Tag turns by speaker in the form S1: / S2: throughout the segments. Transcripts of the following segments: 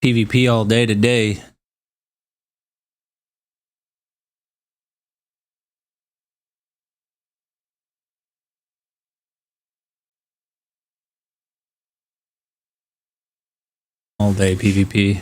S1: PvP all day today. All day PvP.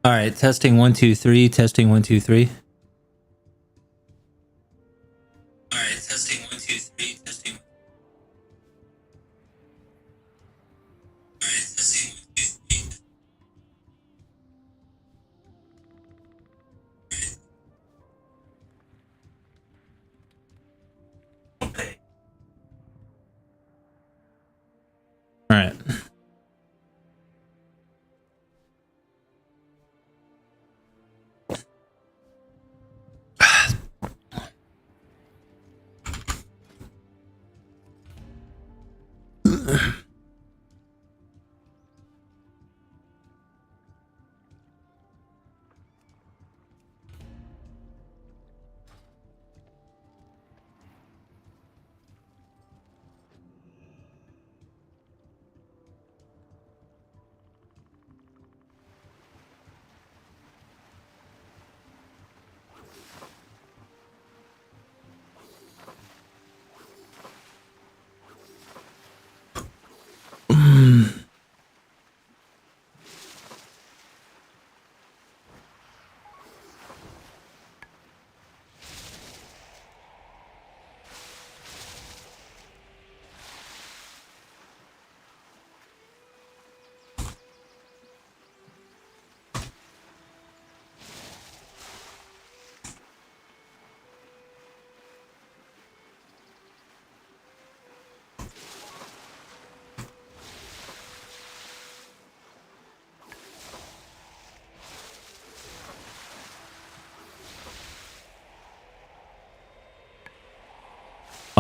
S1: All right, testing 1 2 3, testing 1 2 3. All right, testing 1 2 3, testing. All right, testing 1 2 3. Okay. All right.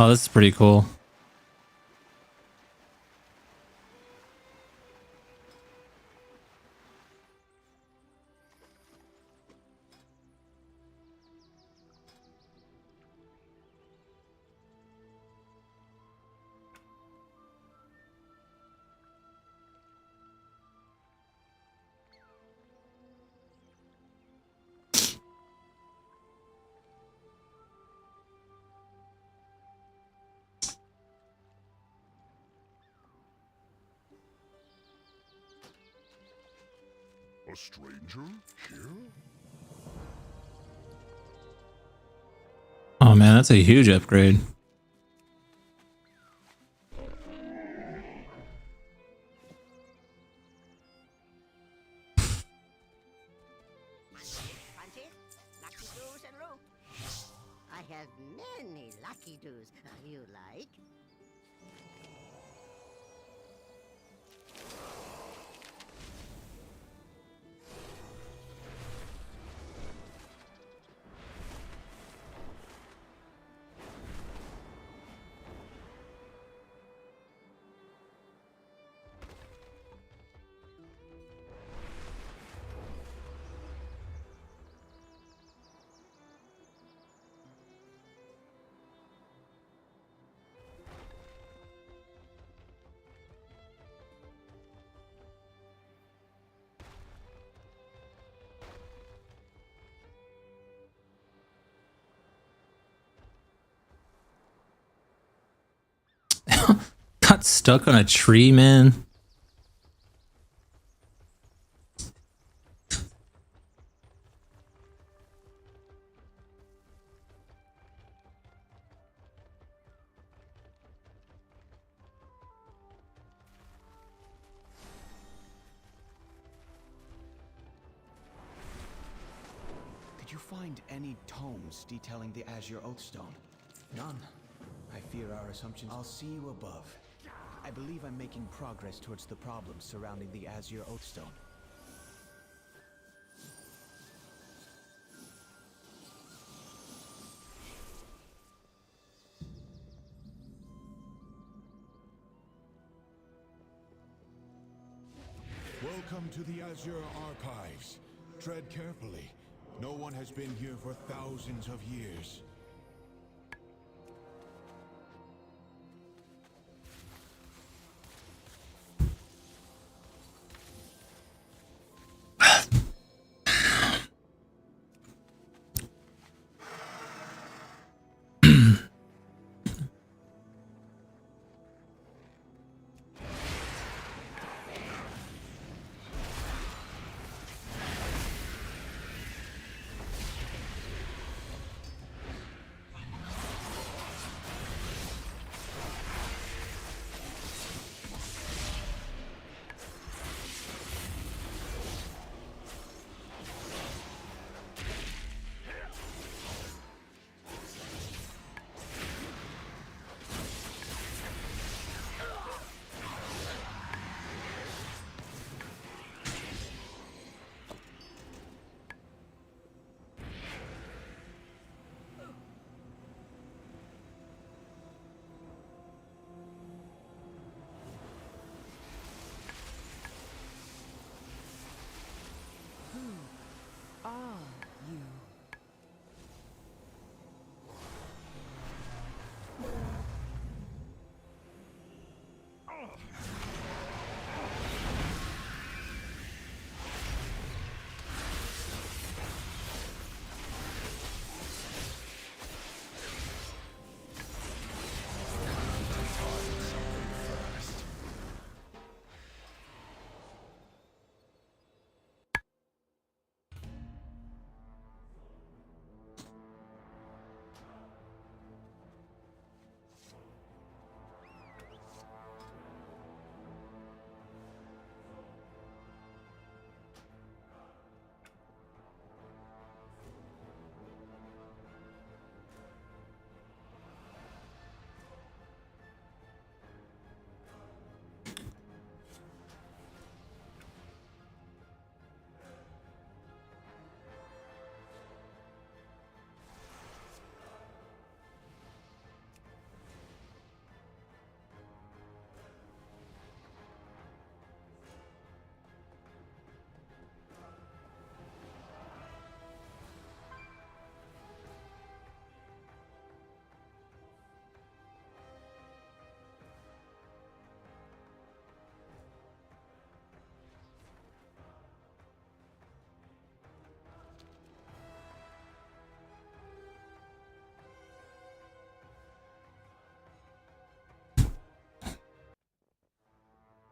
S2: Oh, this is pretty cool.
S3: A stranger here?
S2: Oh man, that's a huge upgrade.
S4: Lucky doos and rope. I have many lucky doos. You like?
S2: Got stuck on a tree, man.
S5: Did you find any tomes detailing the Azure Oathstone? None. I fear our assumptions. I'll see you above. I believe I'm making progress towards the problems surrounding the Azure Oathstone.
S3: Welcome to the Azure Archives. Tread carefully. No one has been here for thousands of years.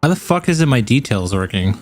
S2: How the fuck isn't my details working?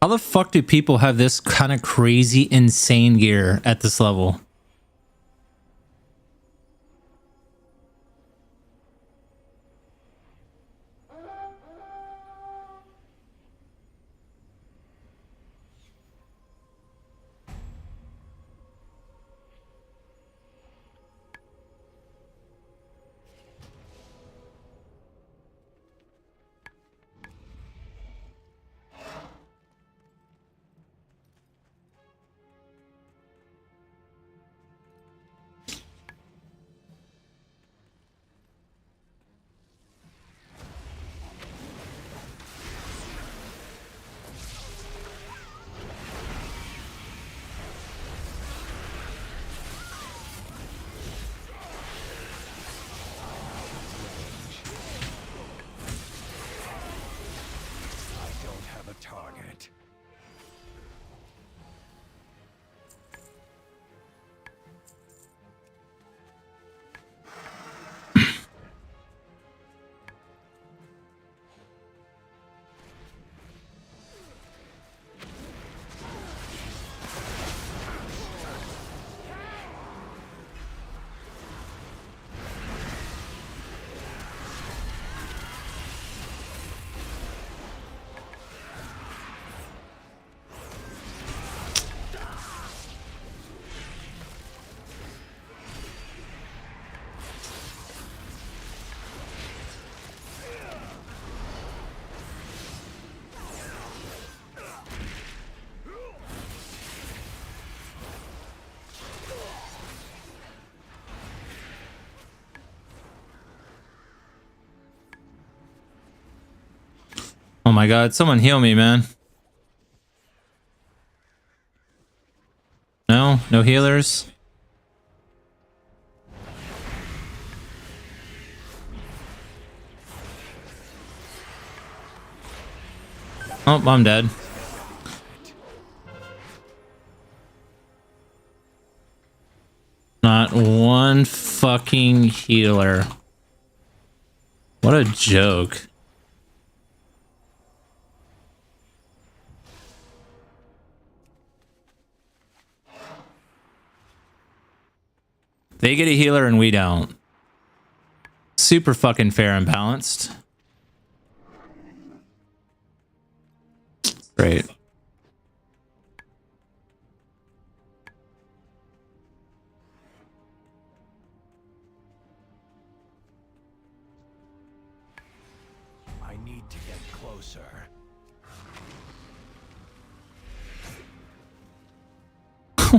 S2: How the fuck do people have this kind of crazy, insane gear at this level? Oh my god, someone heal me, man. No? No healers? Oh, I'm dead. Not one fucking healer. What a joke. They get a healer and we don't. Super fucking fair and balanced. Great.
S5: I need to get closer.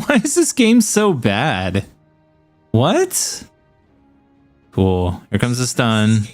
S2: Why is this game so bad? What? Cool. Here comes the stun.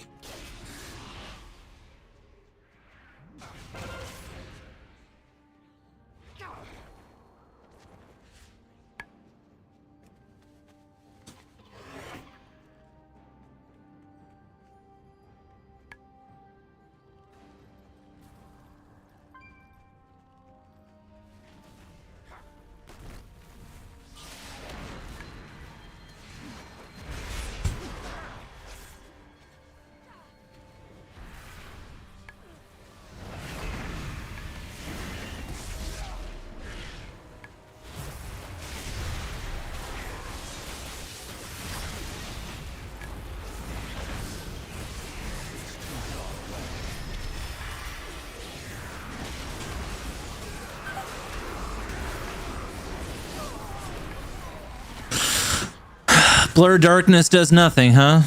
S2: Blur darkness does nothing, huh?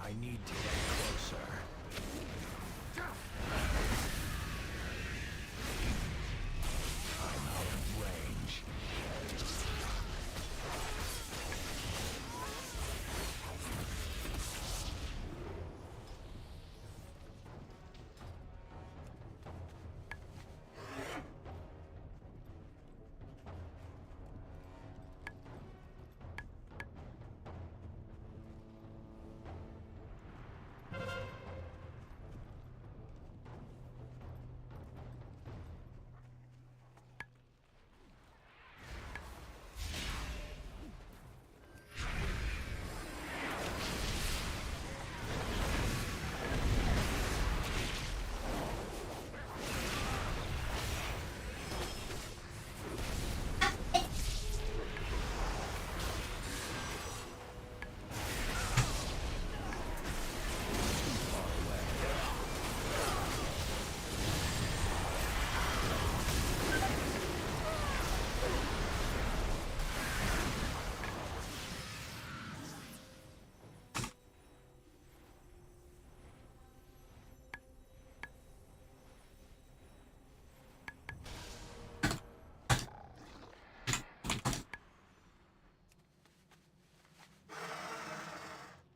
S5: I need to get closer. I'm out of range.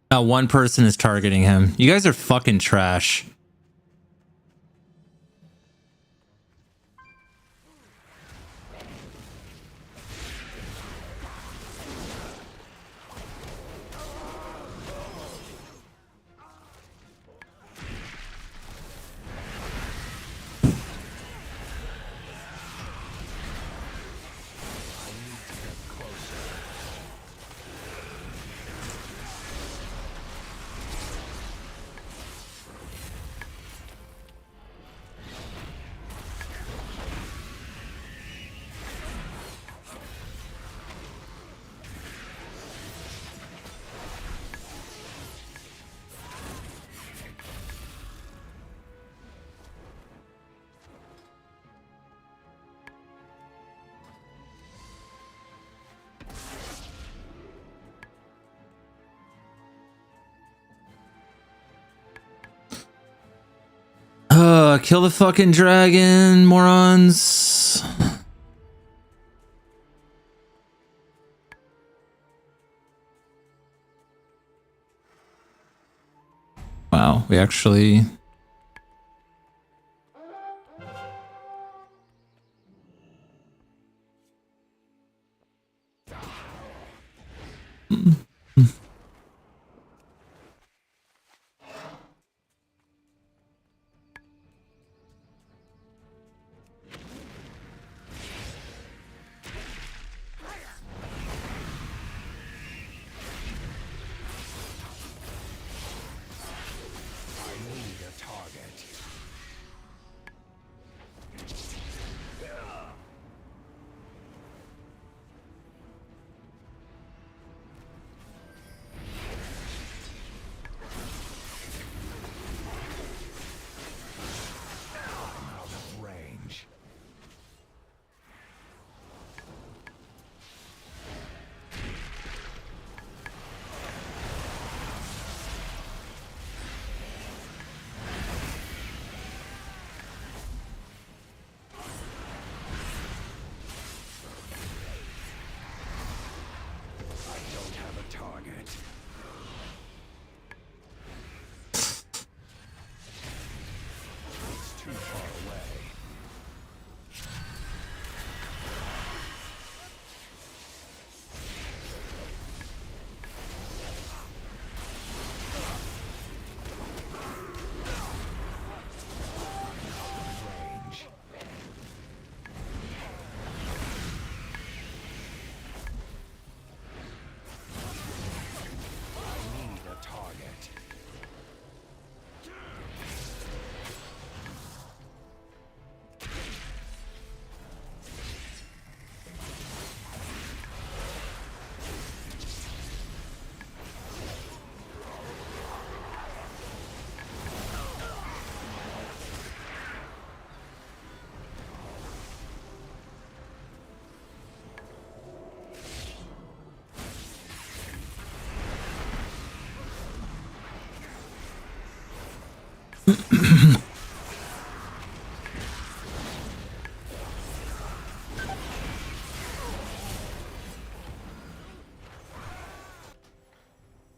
S2: Not one person is targeting him. You guys are fucking trash. Kill the fucking dragon, morons. Wow, we actually...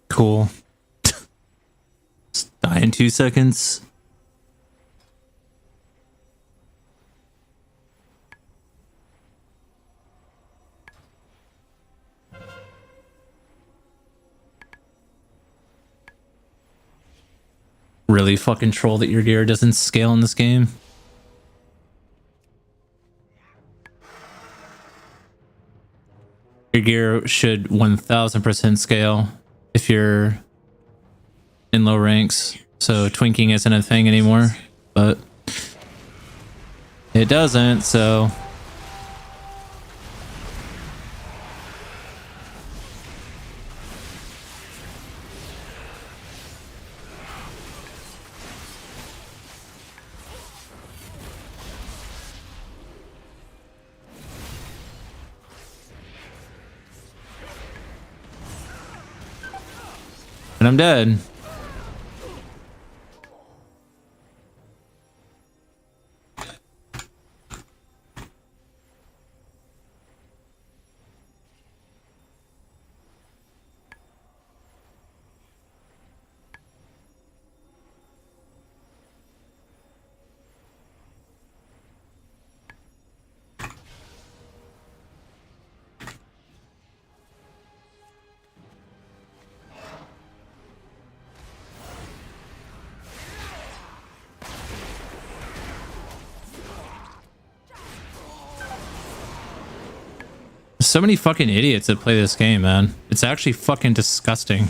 S2: Cool. Just die in 2 seconds. Really fucking troll that your gear doesn't scale in this game. Your gear should 1000% scale if you're in low ranks. So twinking isn't a thing anymore, but it doesn't, so... And I'm dead. So many fucking idiots that play this game, man. It's actually fucking disgusting.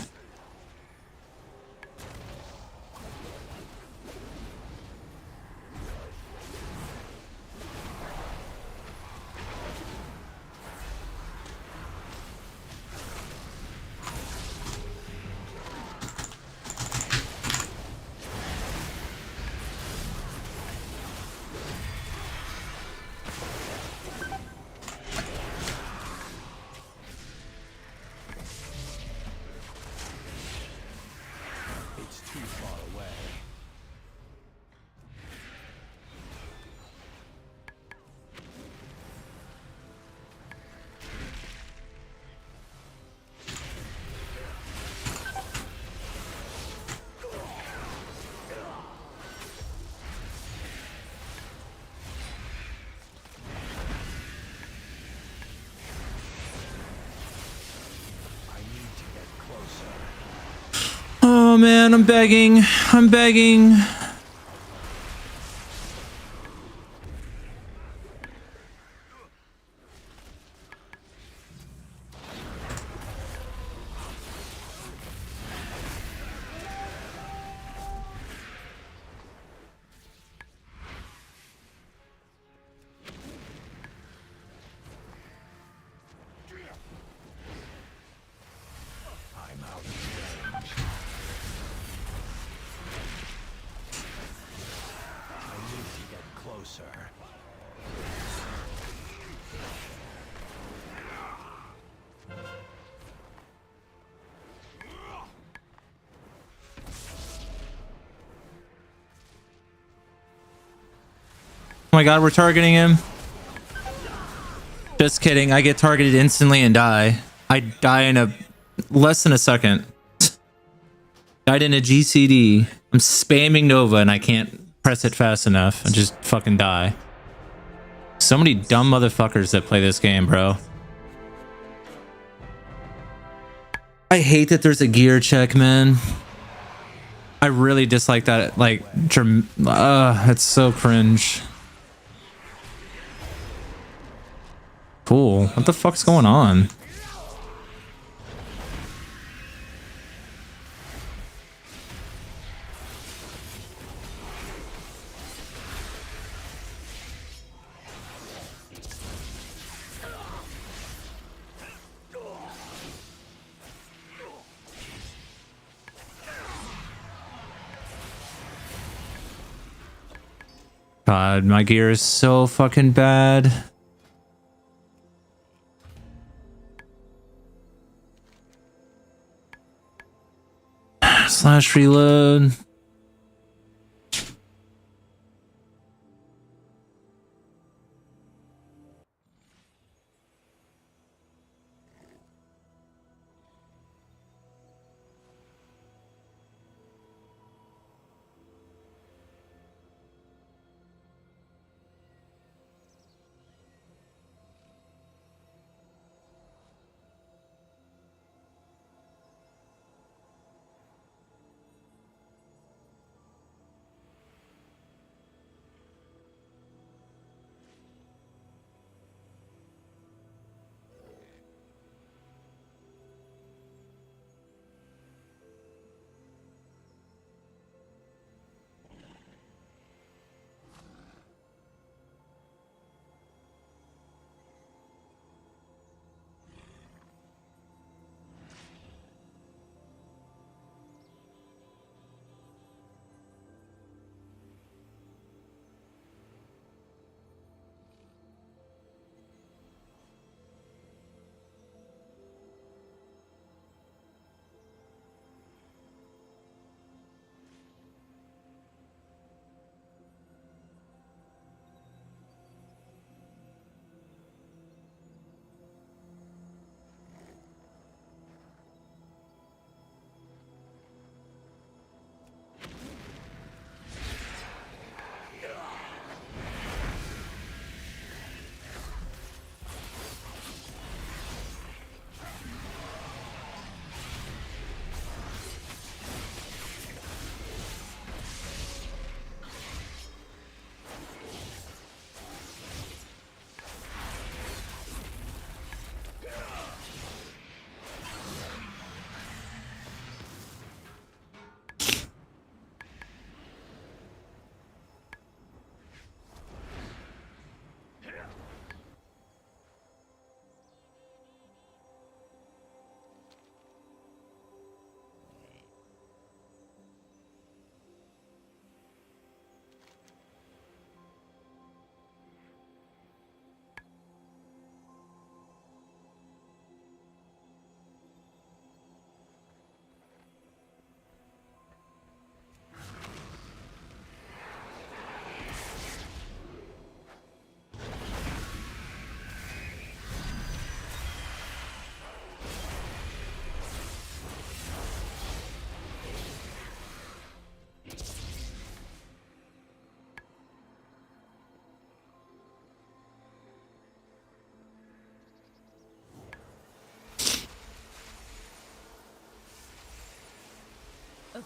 S2: man, I'm begging. I'm begging.
S5: I'm out of range. I need to get closer.
S2: Oh my god, we're targeting him. Just kidding. I get targeted instantly and die. I die in a less than a second. Died in a GCD. I'm spamming Nova and I can't press it fast enough and just fucking die. So many dumb motherfuckers that play this game, bro. I hate that there's a gear check, man. I really dislike that. Like, it's so cringe. Cool. What the fuck's going on? God, my gear is so fucking bad. Slash reload.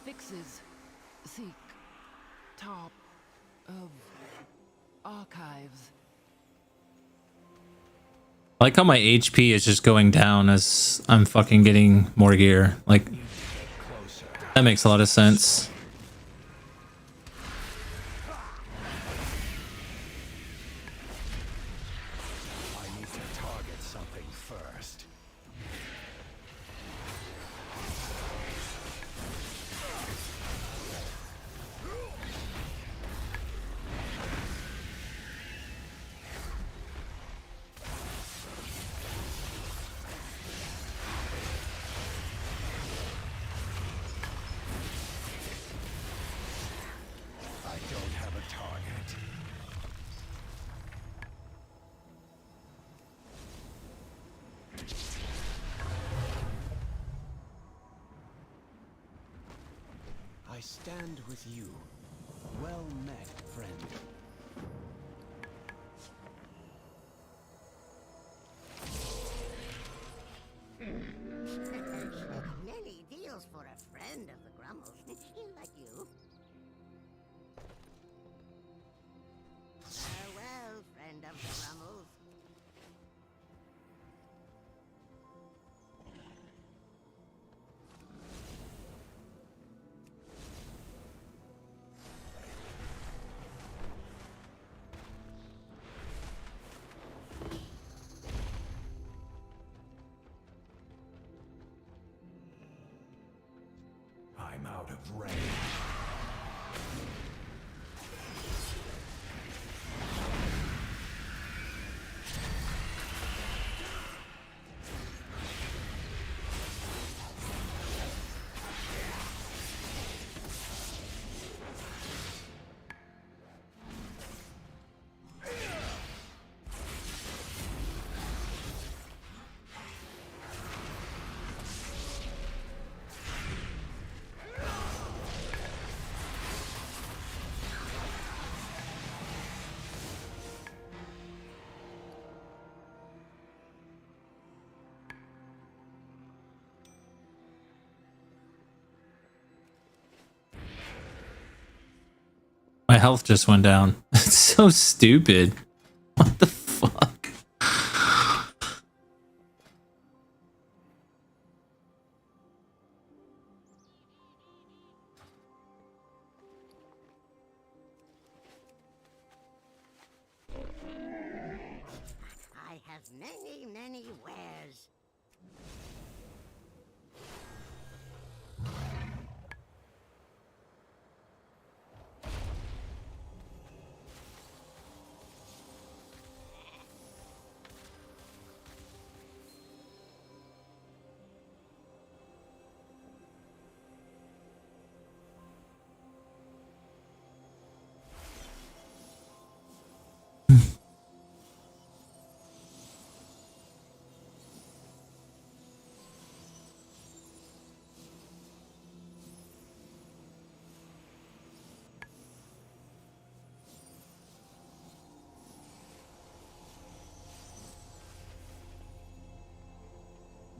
S6: fixes. Seek top of archives.
S2: I like how my HP is just going down as I'm fucking getting more gear. Like, that makes a lot of sense.
S5: I need to target something first. I don't have a target. I stand with you. Well met, friend.
S4: Many deals for a friend of the Grummles. Like you. Farewell, friend of the Grummles.
S5: I'm out of range.
S2: My health just went down. It's so stupid. What the fuck?
S4: I have many, many wares.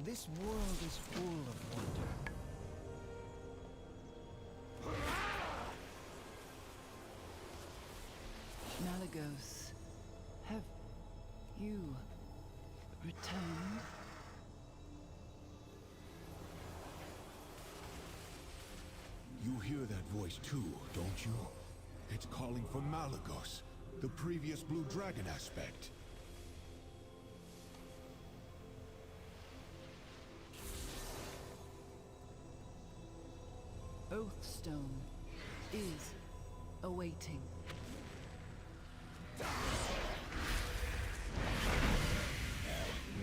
S5: This world is full of wonder.
S6: Malagos, have you returned?
S3: You hear that voice too, don't you? It's calling for Malagos, the previous Blue Dragon aspect.
S6: Oathstone is awaiting.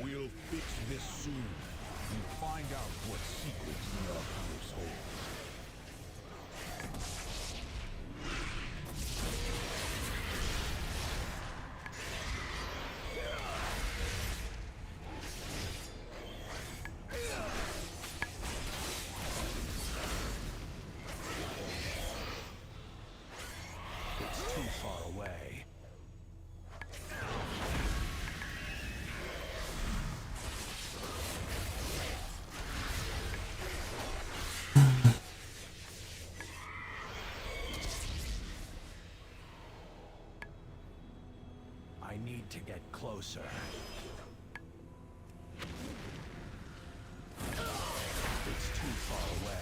S3: We'll fix this soon and find out what secrets the Archives hold.
S5: It's too far away. to get closer. It's too far away.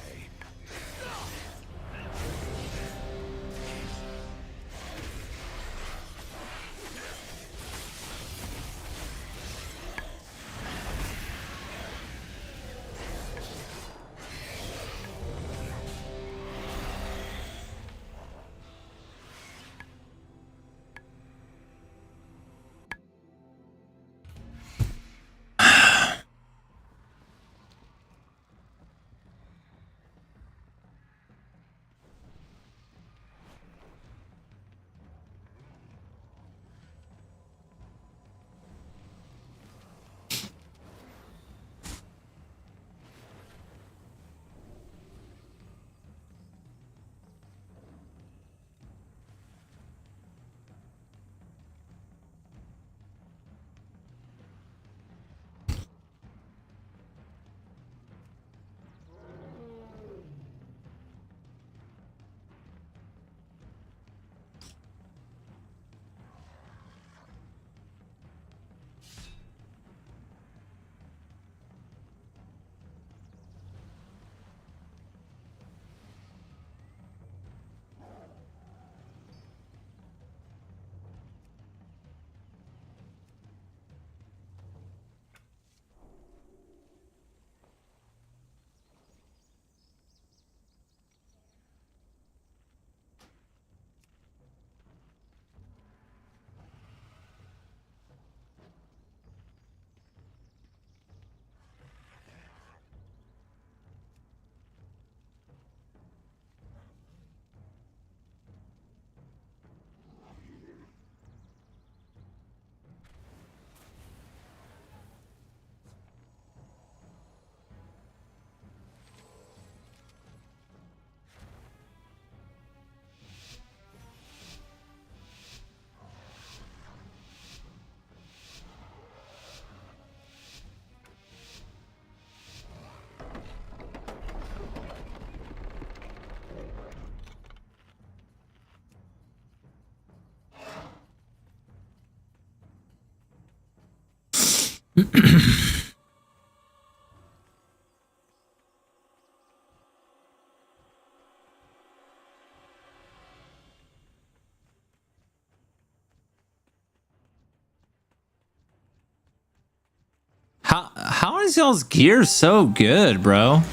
S2: How is y'all's gear so good, bro?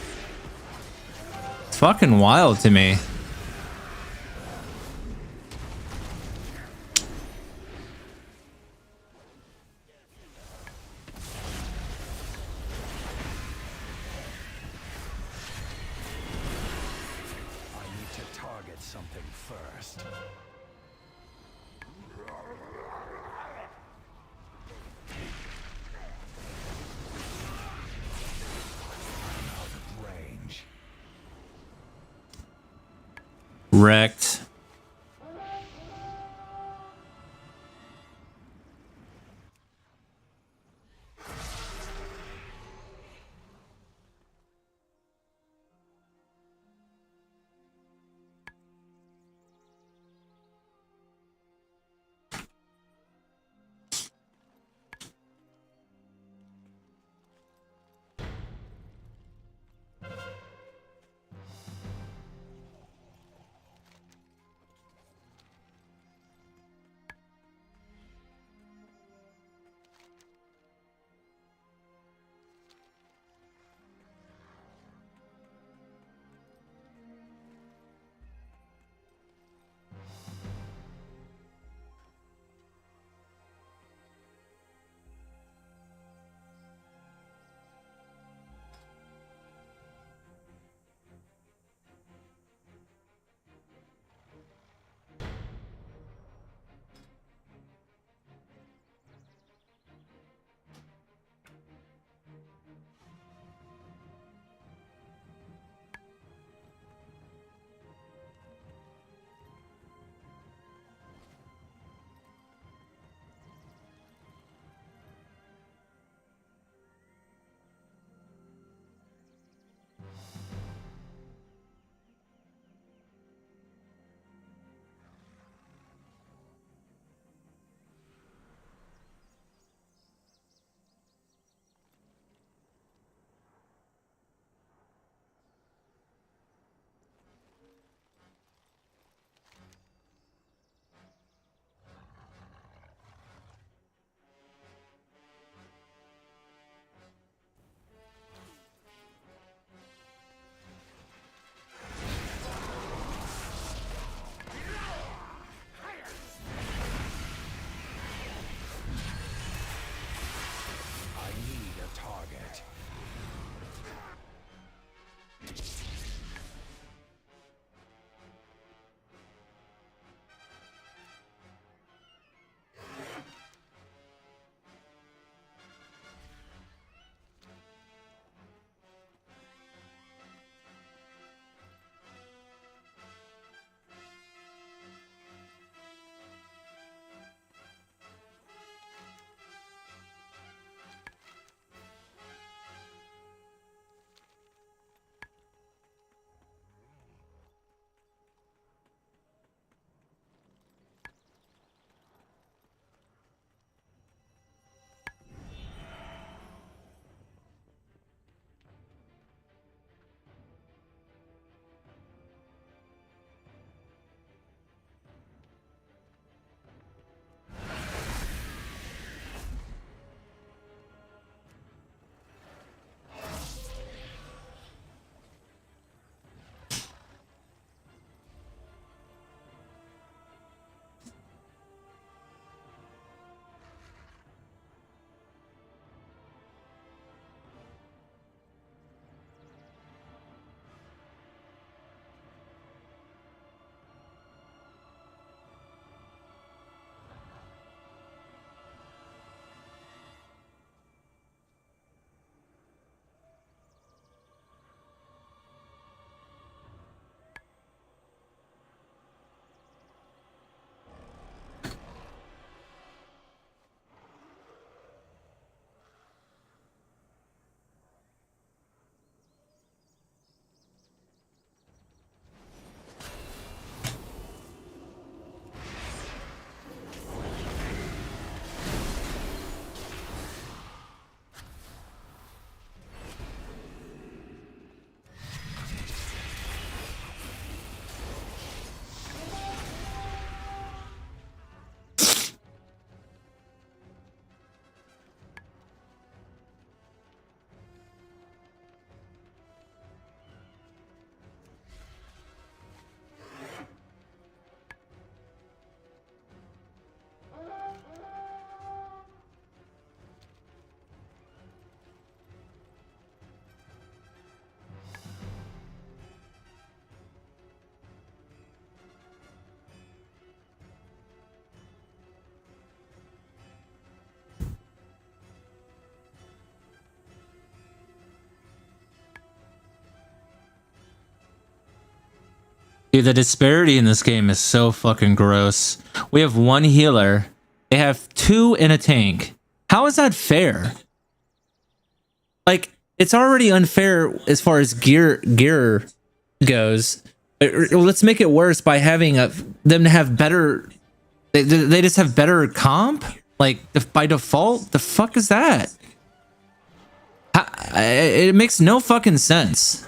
S2: It's fucking wild to me.
S5: I need to target something first. Out of range.
S2: Wrecked. Dude, the disparity in this game is so fucking gross. We have one healer. They have two in a tank. How is that fair? Like, it's already unfair as far as gear goes. Let's make it worse by having them to have better. They just have better comp, like by default. The fuck is that? It makes no fucking sense.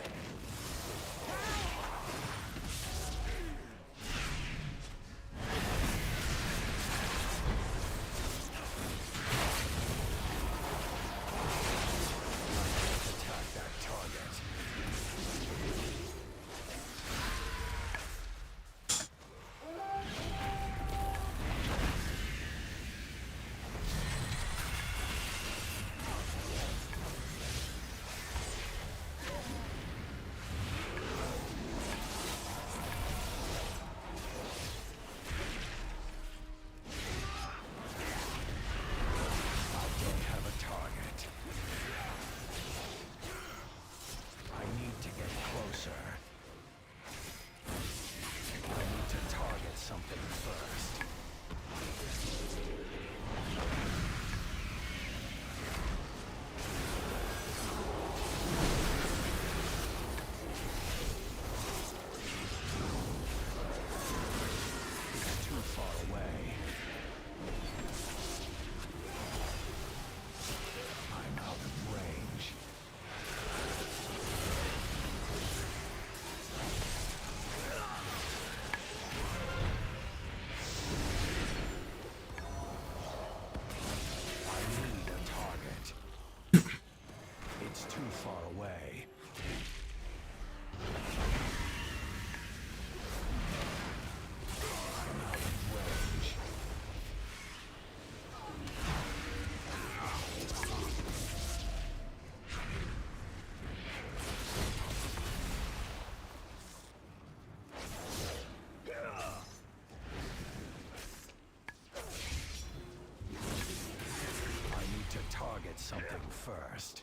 S5: Something first.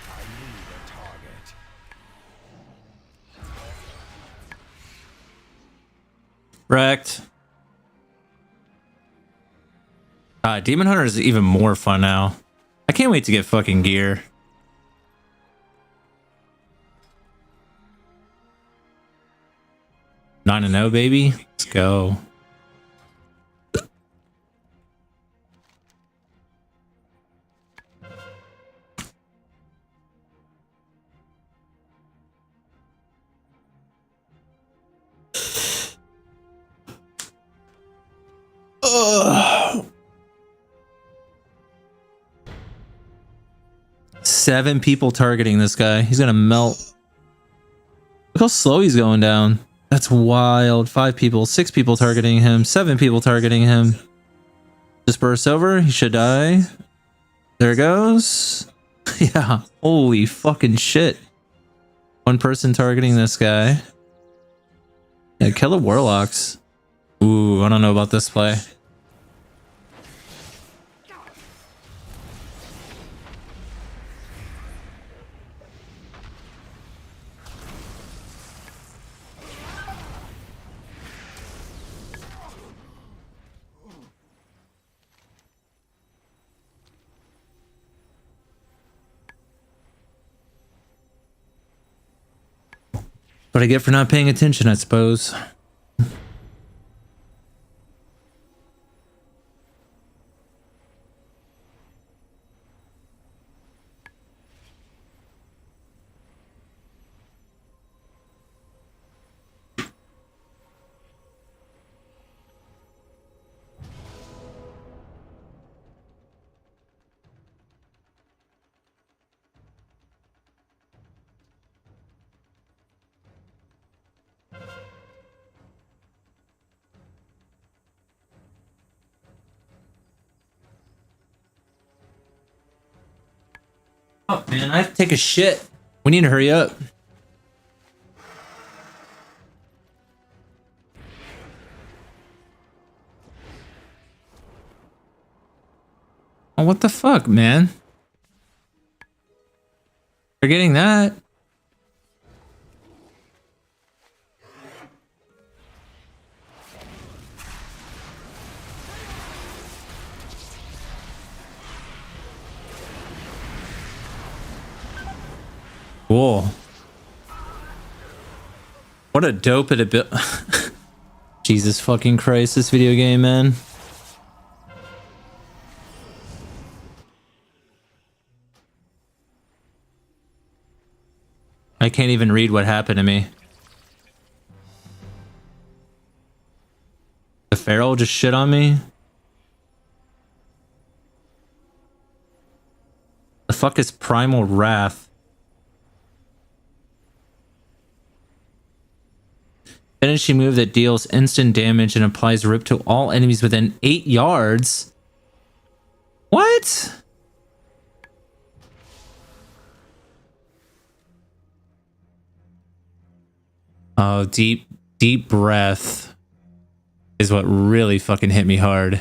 S5: I need a target.
S2: Wrecked. Demon Hunter is even more fun now. I can't wait to get fucking gear. Nine and 0, baby. Let's go. Ugh. 7 people targeting this guy. He's gonna melt. Look how slow he's going down. That's wild. 5 people, 6 people targeting him, 7 people targeting him. Disperse over. He should die. There it goes. Yeah. Holy fucking shit. 1 person targeting this guy. Yeah, kill the warlocks. Ooh, I don't know about this play. What I get for not paying attention, I suppose. Oh man, I have to take a shit. We need to hurry up. Oh, what the fuck, man? Forgetting that. Cool. What a dope it built. Jesus fucking Christ, this video game, man. I can't even read what happened to me. The Feral just shit on me? The fuck is Primal Wrath? Finishing move that deals instant damage and applies rip to all enemies within 8 yards? What? Oh, deep breath is what really fucking hit me hard.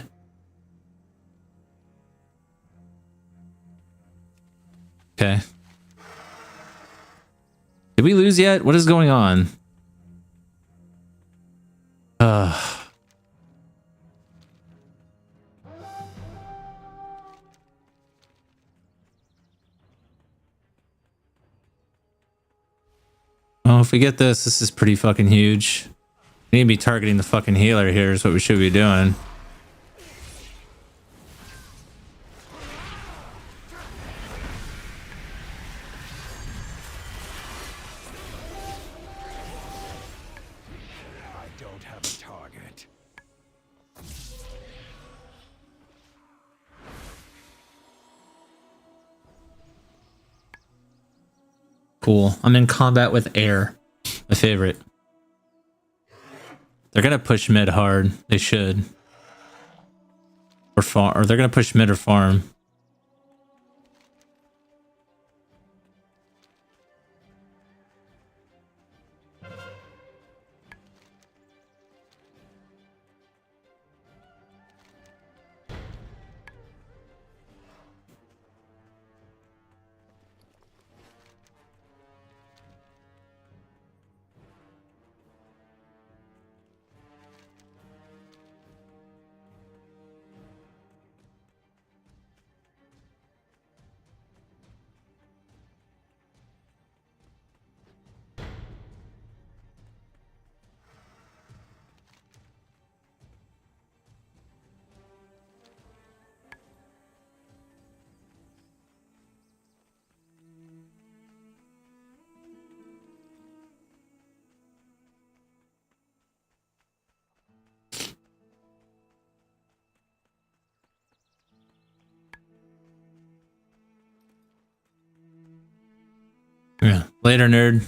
S2: Okay. Did we lose yet? What is going on? Oh, if we get this, this is pretty fucking huge. We need to be targeting the fucking healer here is what we should be doing.
S3: I don't have a target.
S2: Cool. I'm in combat with air. My favorite. They're gonna push mid hard. They should. Or farm. Or they're gonna push mid or farm. Yeah. Later, nerd.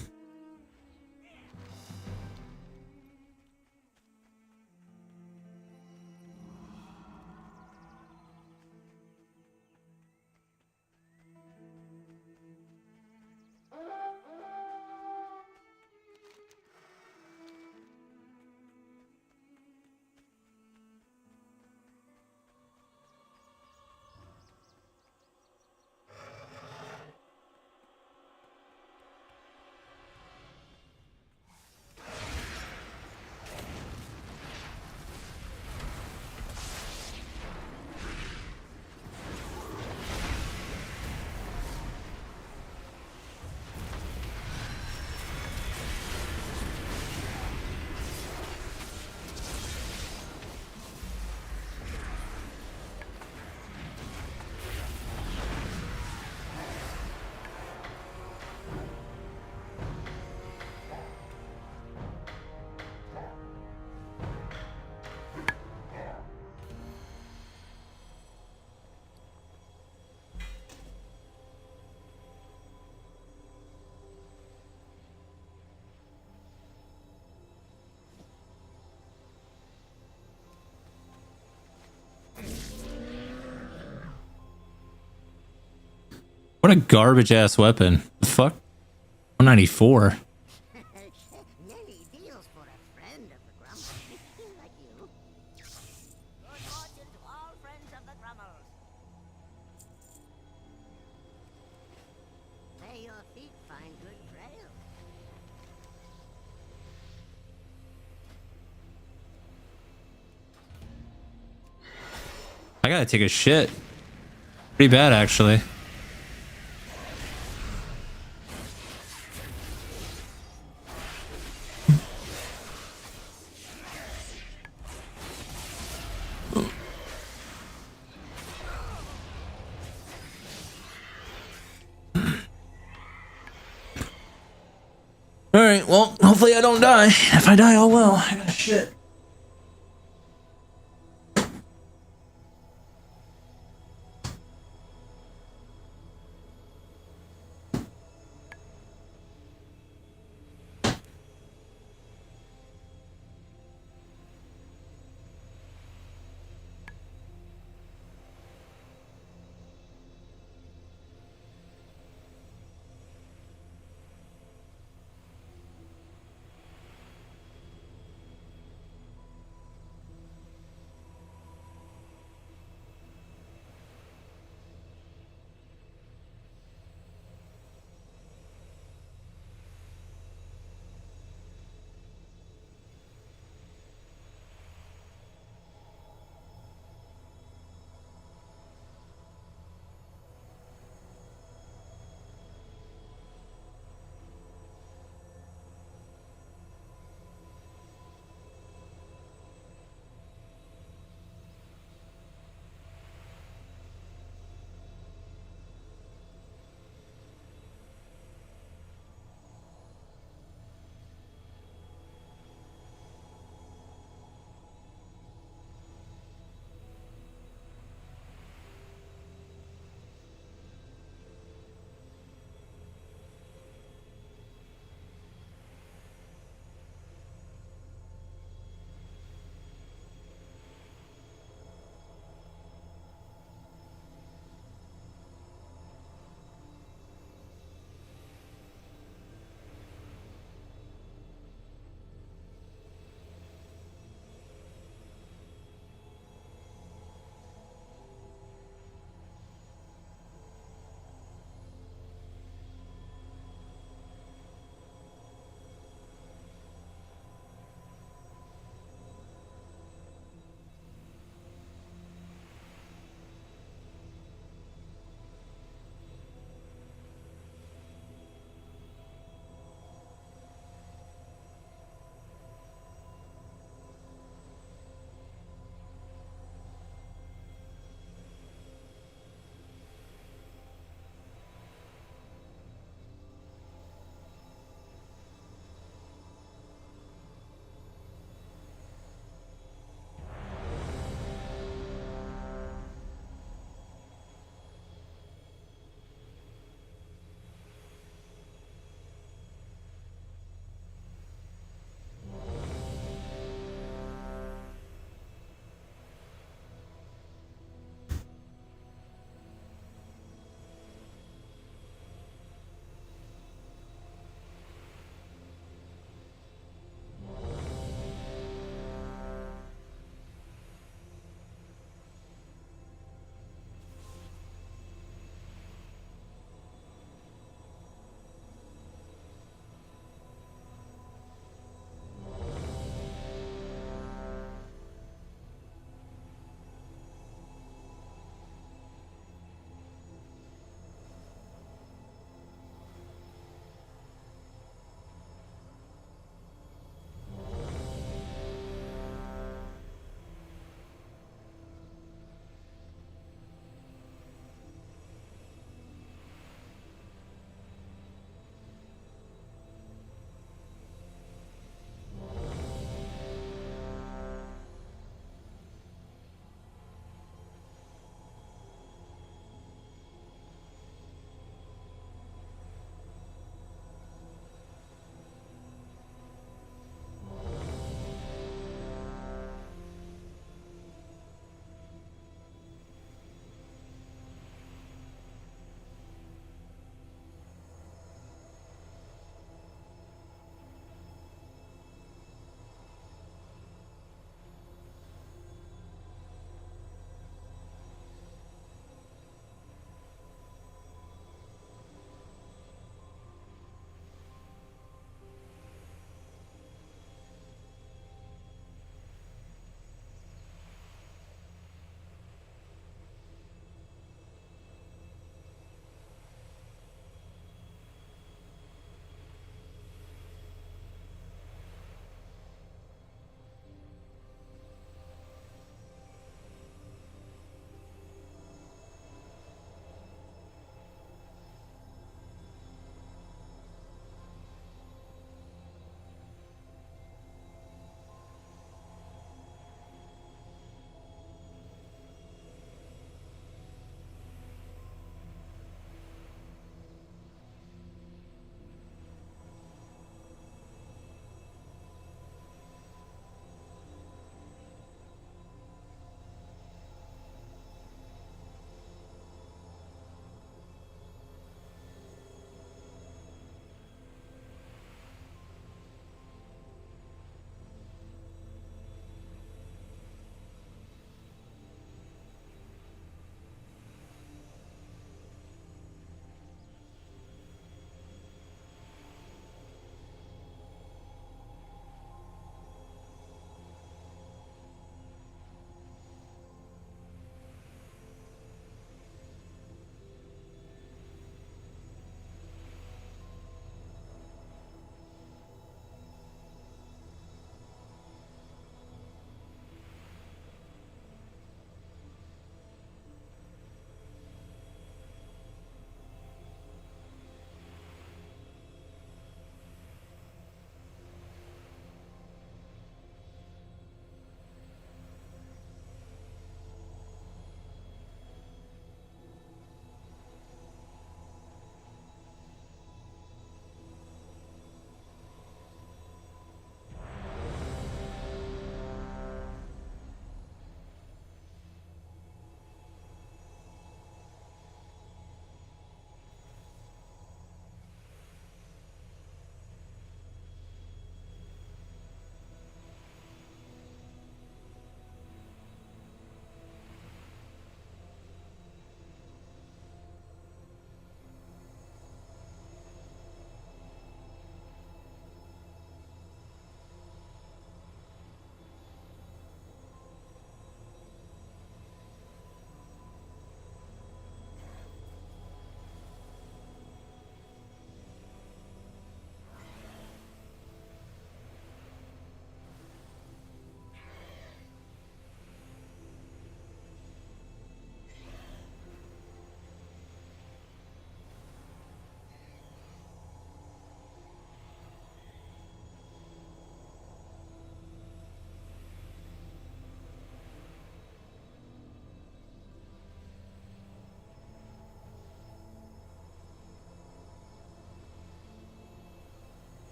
S2: What a garbage ass weapon. The fuck? 194.
S4: Many deals for a friend of the Grummles. Like you. Good fortune to all friends of the Grummles. May your feet find good trails.
S2: I gotta take a shit. Pretty bad, actually. All right. Well, hopefully I don't die. If I die, oh well. I got shit.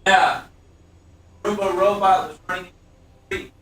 S2: Yeah. Roomba robot was running in the street.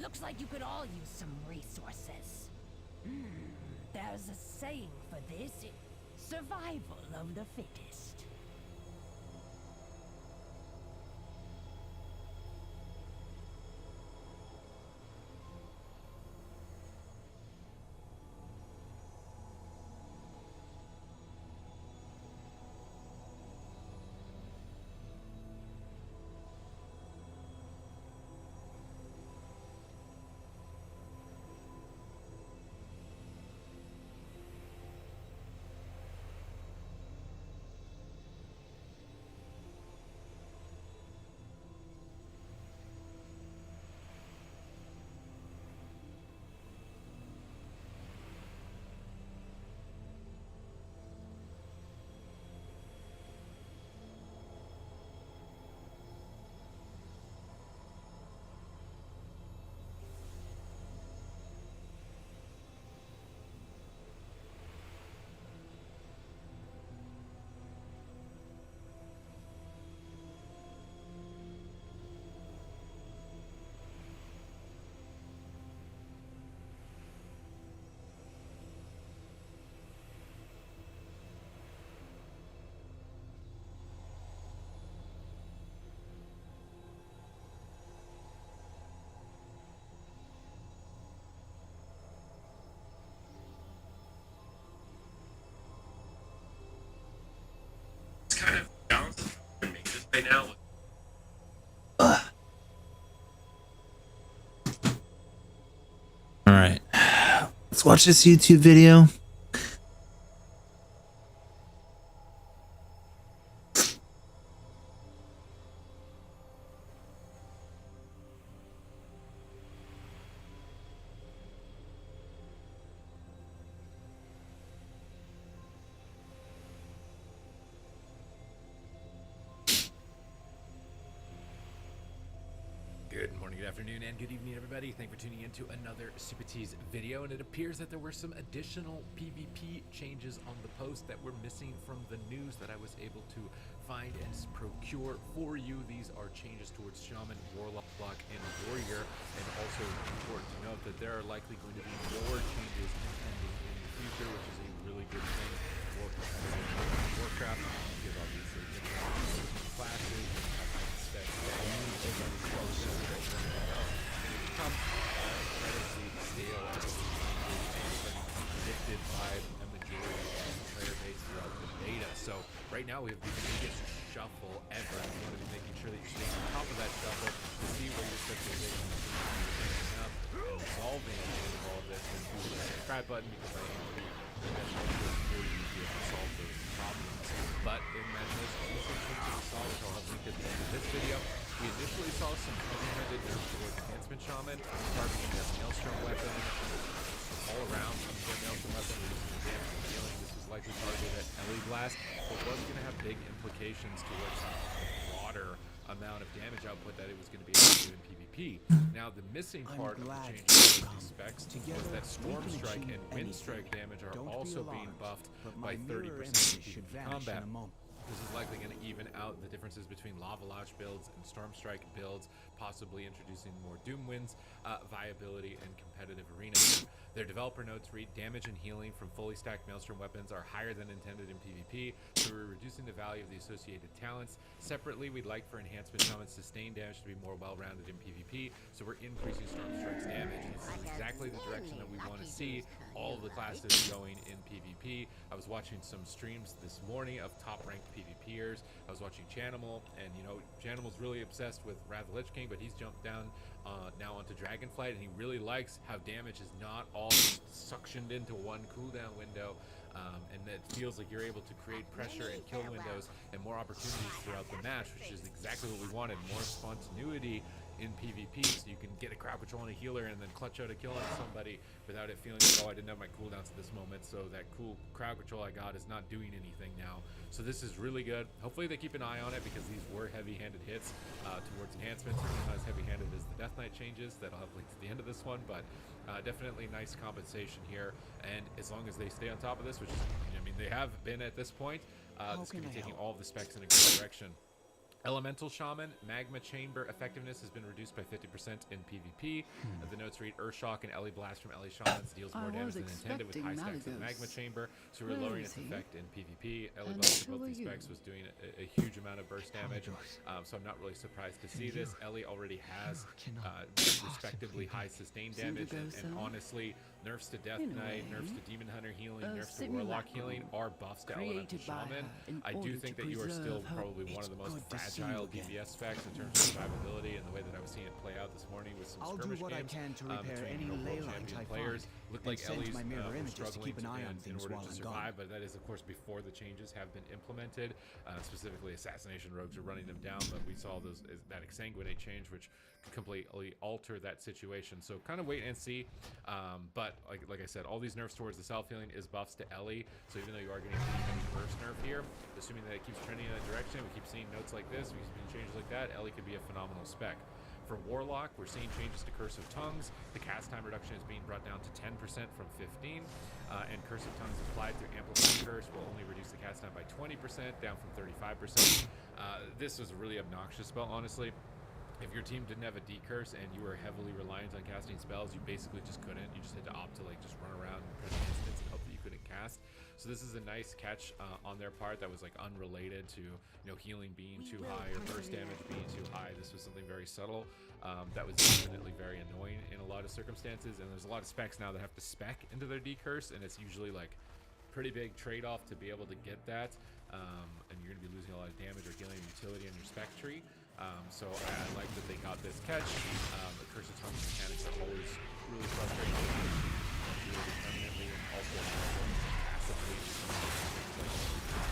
S4: Looks like you could all use some resources. There's a saying for this. Survival of the fittest.
S1: It's kind of balanced for me just right now.
S2: All right. Let's watch this YouTube video.
S7: Good morning, good afternoon, and good evening, everybody. Thank you for tuning in to another Super Tease video. And it appears that there were some additional PvP changes on the post that were missing from the news that I was able to find and procure for you. These are changes towards Shaman, Warlock, and Warrior. And also important to note that there are likely going to be more changes impending in the future, which is a really good thing for Warcraft. Give Right now, we have the biggest shuffle ever. You want to be making sure that you're staying on top of that shuffle to see where your specialization is picking up and resolving all of this. And do the subscribe button because I aim to be the best for you to be able to solve those problems. But in that list, these are things that we saw, which I'll have linked at the end of this video. We initially saw some heavy-handed nerfs towards Enhancement Shaman, targeting their Maelstrom weapon, all around their Maelstrom weapon, reducing the damage and healing. This was likely targeted at Ellie Blast, but was going to have big implications towards the broader amount of damage output that it was going to be able to do in PvP. Now, the missing part of the changes to these specs was that Storm Strike and Wind Strike damage are also being buffed by 30% in PvP combat. This is likely going to even out the differences between Lava Lodge builds and Storm Strike builds, possibly introducing more Doom Winds, viability, and competitive arenas. Their developer notes read, damage and healing from fully stacked Maelstrom weapons are higher than intended in PvP, so we're reducing the value of the associated talents. Separately, we'd like for Enhancement Shaman's sustained damage to be more well-rounded in PvP, so we're increasing Storm Strike's damage. This is exactly the direction that we want to see all of the classes going in PvP. I was watching some streams this morning of top-ranked PvPers. I was watching Chanimal, and you know, Chanimal's really obsessed with Wrath of the Lich King, but he's jumped down now onto Dragonflight, and he really likes how damage is not all suctioned into one cooldown window, and that feels like you're able to create pressure and kill windows and more opportunities throughout the match, which is exactly what we wanted. More spontaneity in PvP, so you can get a crowd control on a healer and then clutch out a kill on somebody without it feeling like, oh, I didn't have my cooldowns at this moment, so that cool crowd control I got is not doing anything now. So this is really good. Hopefully they keep an eye on it, because these were heavy-handed hits towards enhancements. Certainly not as heavy-handed as the Death Knight changes that I'll have linked at the end of this one, but definitely nice compensation here. And as long as they stay on top of this, which is, I mean, they have been at this point, this could be taking all of the specs in a good direction. Elemental Shaman, Magma Chamber effectiveness has been reduced by 50% in PvP. The notes read, Urshock and Ellie Blast from Ellie Shamans deals more damage than intended with high stacks of Magma Chamber, so we're lowering its effect in PvP. Ellie Blast for both these specs was doing a huge amount of burst damage, so I'm not really surprised to see this. Ellie already has respectively high sustained damage, and honestly, nerfs to Death Knight, nerfs to Demon Hunter healing, nerfs to Warlock healing are buffs to Elemental Shaman. I do think that you are still probably one of the most fragile DPS specs in terms of survivability, and the way that I was seeing it play out this morning with some skirmish games between world champion players. Looked like Ellie's struggling in order to survive, but that is of course before the changes have been implemented. Specifically, assassination rogues are running them down, but we saw that exsanguinate change, which could completely alter that situation. So kind of wait and see. But like I said, all these nerfs towards the self-healing is buffs to Ellie. So even though you are getting a heavy burst nerf here, assuming that it keeps trending in that direction, we keep seeing notes like this, we keep seeing changes like that, Ellie could be a phenomenal spec. For Warlock, we're seeing changes to Curse of Tongues. The cast time reduction is being brought down to 10% from 15%, and Curse of Tongues applied through Amplifying Curse will only reduce the cast time by 20%, down from 35%. This was a really obnoxious spell, honestly. If your team didn't have a D-Curse and you were heavily reliant on casting spells, you basically just couldn't. You just had to opt to like just run around and press instants and hope that you couldn't cast. So this is a nice catch on their part that was like unrelated to, you know, healing being too high or burst damage being too high. This was something very subtle that was definitely very annoying in a lot of circumstances. And there's a lot of specs now that have to spec into their D-Curse, and it's usually like pretty big trade-off to be able to get that. And you're going to be losing a lot of damage or healing utility on your spec tree. So I like that they got this catch. The Curse of Tongues mechanics are always really frustrating. Really permanently and also passively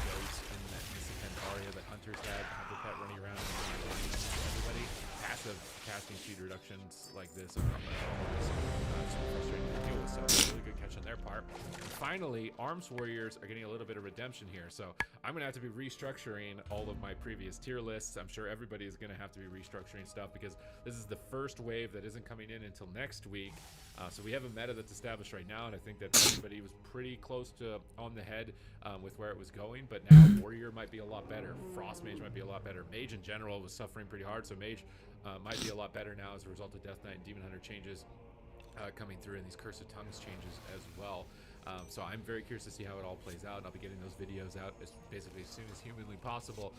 S7: goats in that Nissan Aria that hunters had, Hunter Pet running around and everybody. Passive casting speed reductions like this are super frustrating to deal with, so really good catch on their part. And finally, Arms Warriors are getting a little bit of redemption here, so I'm going to have to be restructuring all of my previous tier lists. I'm sure everybody is going to have to be restructuring stuff, because this is the first wave that isn't coming in until next week. So we have a meta that's established right now, and I think that everybody was pretty close to on the head with where it was going, but now Warrior might be a lot better. Frost Mage might be a lot better. Mage in general was suffering pretty hard, so Mage might be a lot better now as a result of Death Knight and Demon Hunter changes coming through, and these Curse of Tongues changes as well. So I'm very curious to see how it all plays out. I'll be getting those videos out basically as soon as humanly possible,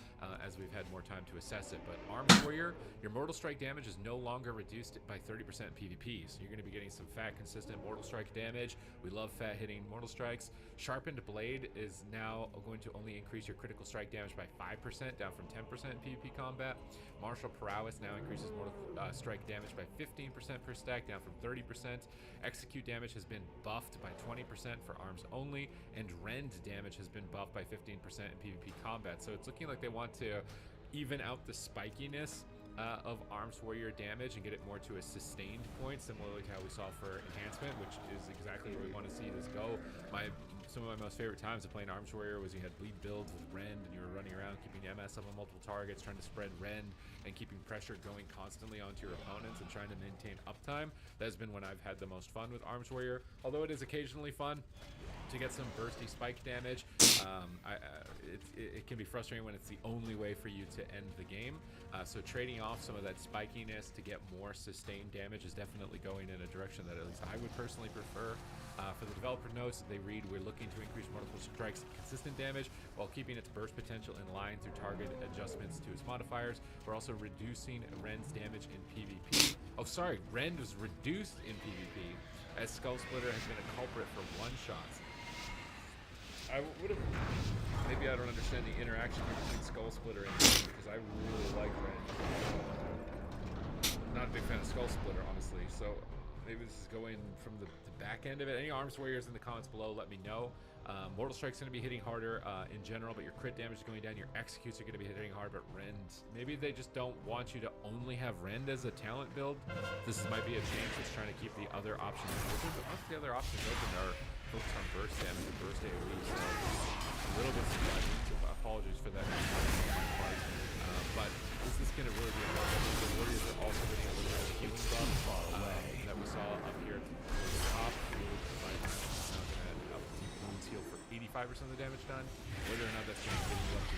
S7: as we've had more time to assess it. But Arms Warrior, your Mortal Strike damage is no longer reduced by 30% in PvP, so you're going to be getting some fat, consistent Mortal Strike damage. We love fat hitting Mortal Strikes. Sharpened Blade is now going to only increase your critical strike damage by 5%, down from 10% in PvP combat. Martial Prowess now increases Mortal Strike damage by 15% per stack, down from 30%. Execute damage has been buffed by 20% for arms only, and Rend damage has been buffed by 15% in PvP combat. So it's looking like they want to even out the spikiness of Arms Warrior damage and get it more to a sustained point, similarly to how we saw for Enhancement, which is exactly where we want to see this go. Some of my most favorite times of playing Arms Warrior was you had bleed builds with Rend and you were running around keeping MS up on multiple targets, trying to spread Rend and keeping pressure going constantly onto your opponents and trying to maintain uptime. That has been when I've had the most fun with Arms Warrior, although it is occasionally fun to get some bursty spike damage. It can be frustrating when it's the only way for you to end the game. So trading off some of that spikiness to get more sustained damage is definitely going in a direction that at least I would personally prefer. For the developer notes, they read, we're looking to increase Mortal Strike's consistent damage while keeping its burst potential in line through target adjustments to its modifiers. We're also reducing Rend's damage in PvP. Oh, sorry, Rend was reduced in PvP as Skull Splitter has been a culprit for one-shots. I would have, maybe I don't understand the interaction here between Skull Splitter and Rend, because I really like Rend. Not a big fan of Skull Splitter, honestly, so maybe this is going from the back end of it. Any Arms Warriors in the comments below, let me know. Mortal Strike's going to be hitting harder in general, but your crit damage is going down. Your executes are going to be hitting hard, but Rend, maybe they just don't want you to only have Rend as a talent build. This might be a change that's trying to keep the other options open, but most of the other options open are focused on burst damage and burst AoE, so a little bit surprising. So apologies for that. But this is going to really be important. The Warriors are also getting a little bit of a healing buff that we saw up here at the top. Heal for 85% of the damage done. Whether or not that's going to be up to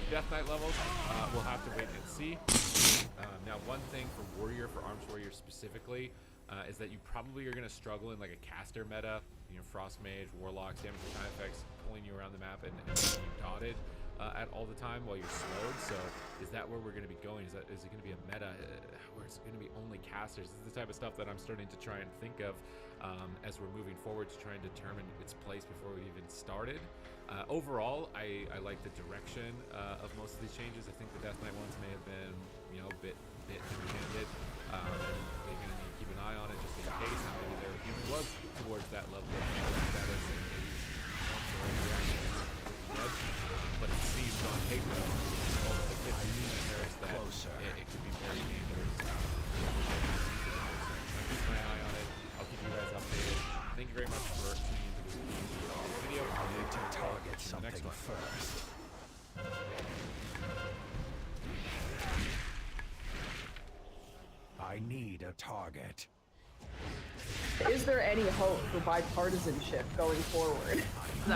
S7: Death Knight levels, we'll have to wait and see. Now, one thing for Warrior, for Arms Warrior specifically, is that you probably are going to struggle in like a caster meta, you know, Frost Mage, Warlocks, damage and time effects pulling you around the map and making you dotted at all the time while you're slowed. So is that where we're going to be going? Is it going to be a meta where it's going to be only casters? This is the type of stuff that I'm starting to try and think of as we're moving forward to try and determine its place before we even started. Overall, I like the direction of most of these changes. I think the Death Knight ones may have been, you know, a bit heavy-handed. They're going to need to keep an eye on it just in case, and maybe there even was towards that level of status and maybe but it seems on paper almost a 50% chance that it could be very dangerous. I'll keep my eye on it. I'll keep you guys updated. Thank you very much for tuning into this video.
S8: I need to target something first. I need a target.
S9: Is there any hope for bipartisanship going forward?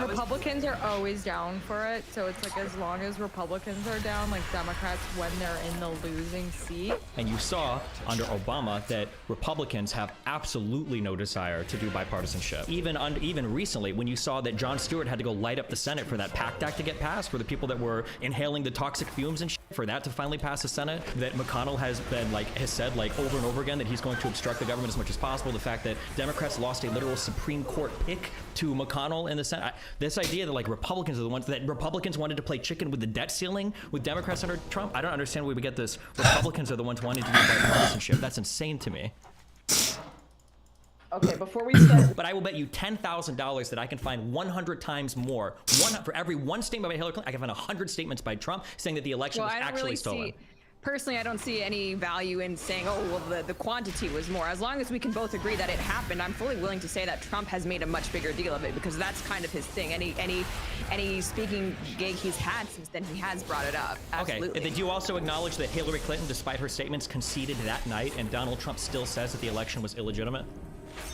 S10: Republicans are always down for it, so it's like as long as Republicans are down, like Democrats when they're in the losing seat.
S11: And you saw under Obama that Republicans have absolutely no desire to do bipartisanship. Even recently, when you saw that Jon Stewart had to go light up the Senate for that PACT Act to get passed, for the people that were inhaling the toxic fumes and shit, for that to finally pass the Senate, that McConnell has said over and over again that he's going to obstruct the government as much as possible. The fact that Democrats lost a literal Supreme Court pick to McConnell in the Senate. This idea that Republicans are the ones that Republicans wanted to play chicken with the debt ceiling with Democrats under Trump. I don't understand where we get this. Republicans are the ones wanting to do bipartisanship. That's insane to me.
S9: Okay, before we start.
S11: But I will bet you $10,000 that I can find 100 times more. For every one statement by Hillary Clinton, I can find 100 statements by Trump saying that the election was actually stolen.
S10: Personally, I don't see any value in saying, oh, well, the quantity was more. As long as we can both agree that it happened, I'm fully willing to say that Trump has made a much bigger deal of it, because that's kind of his thing. Any speaking gig he's had since then, he has brought it up. Absolutely.
S11: Okay, did you also acknowledge that Hillary Clinton, despite her statements, conceded that night, and Donald Trump still says that the election was illegitimate?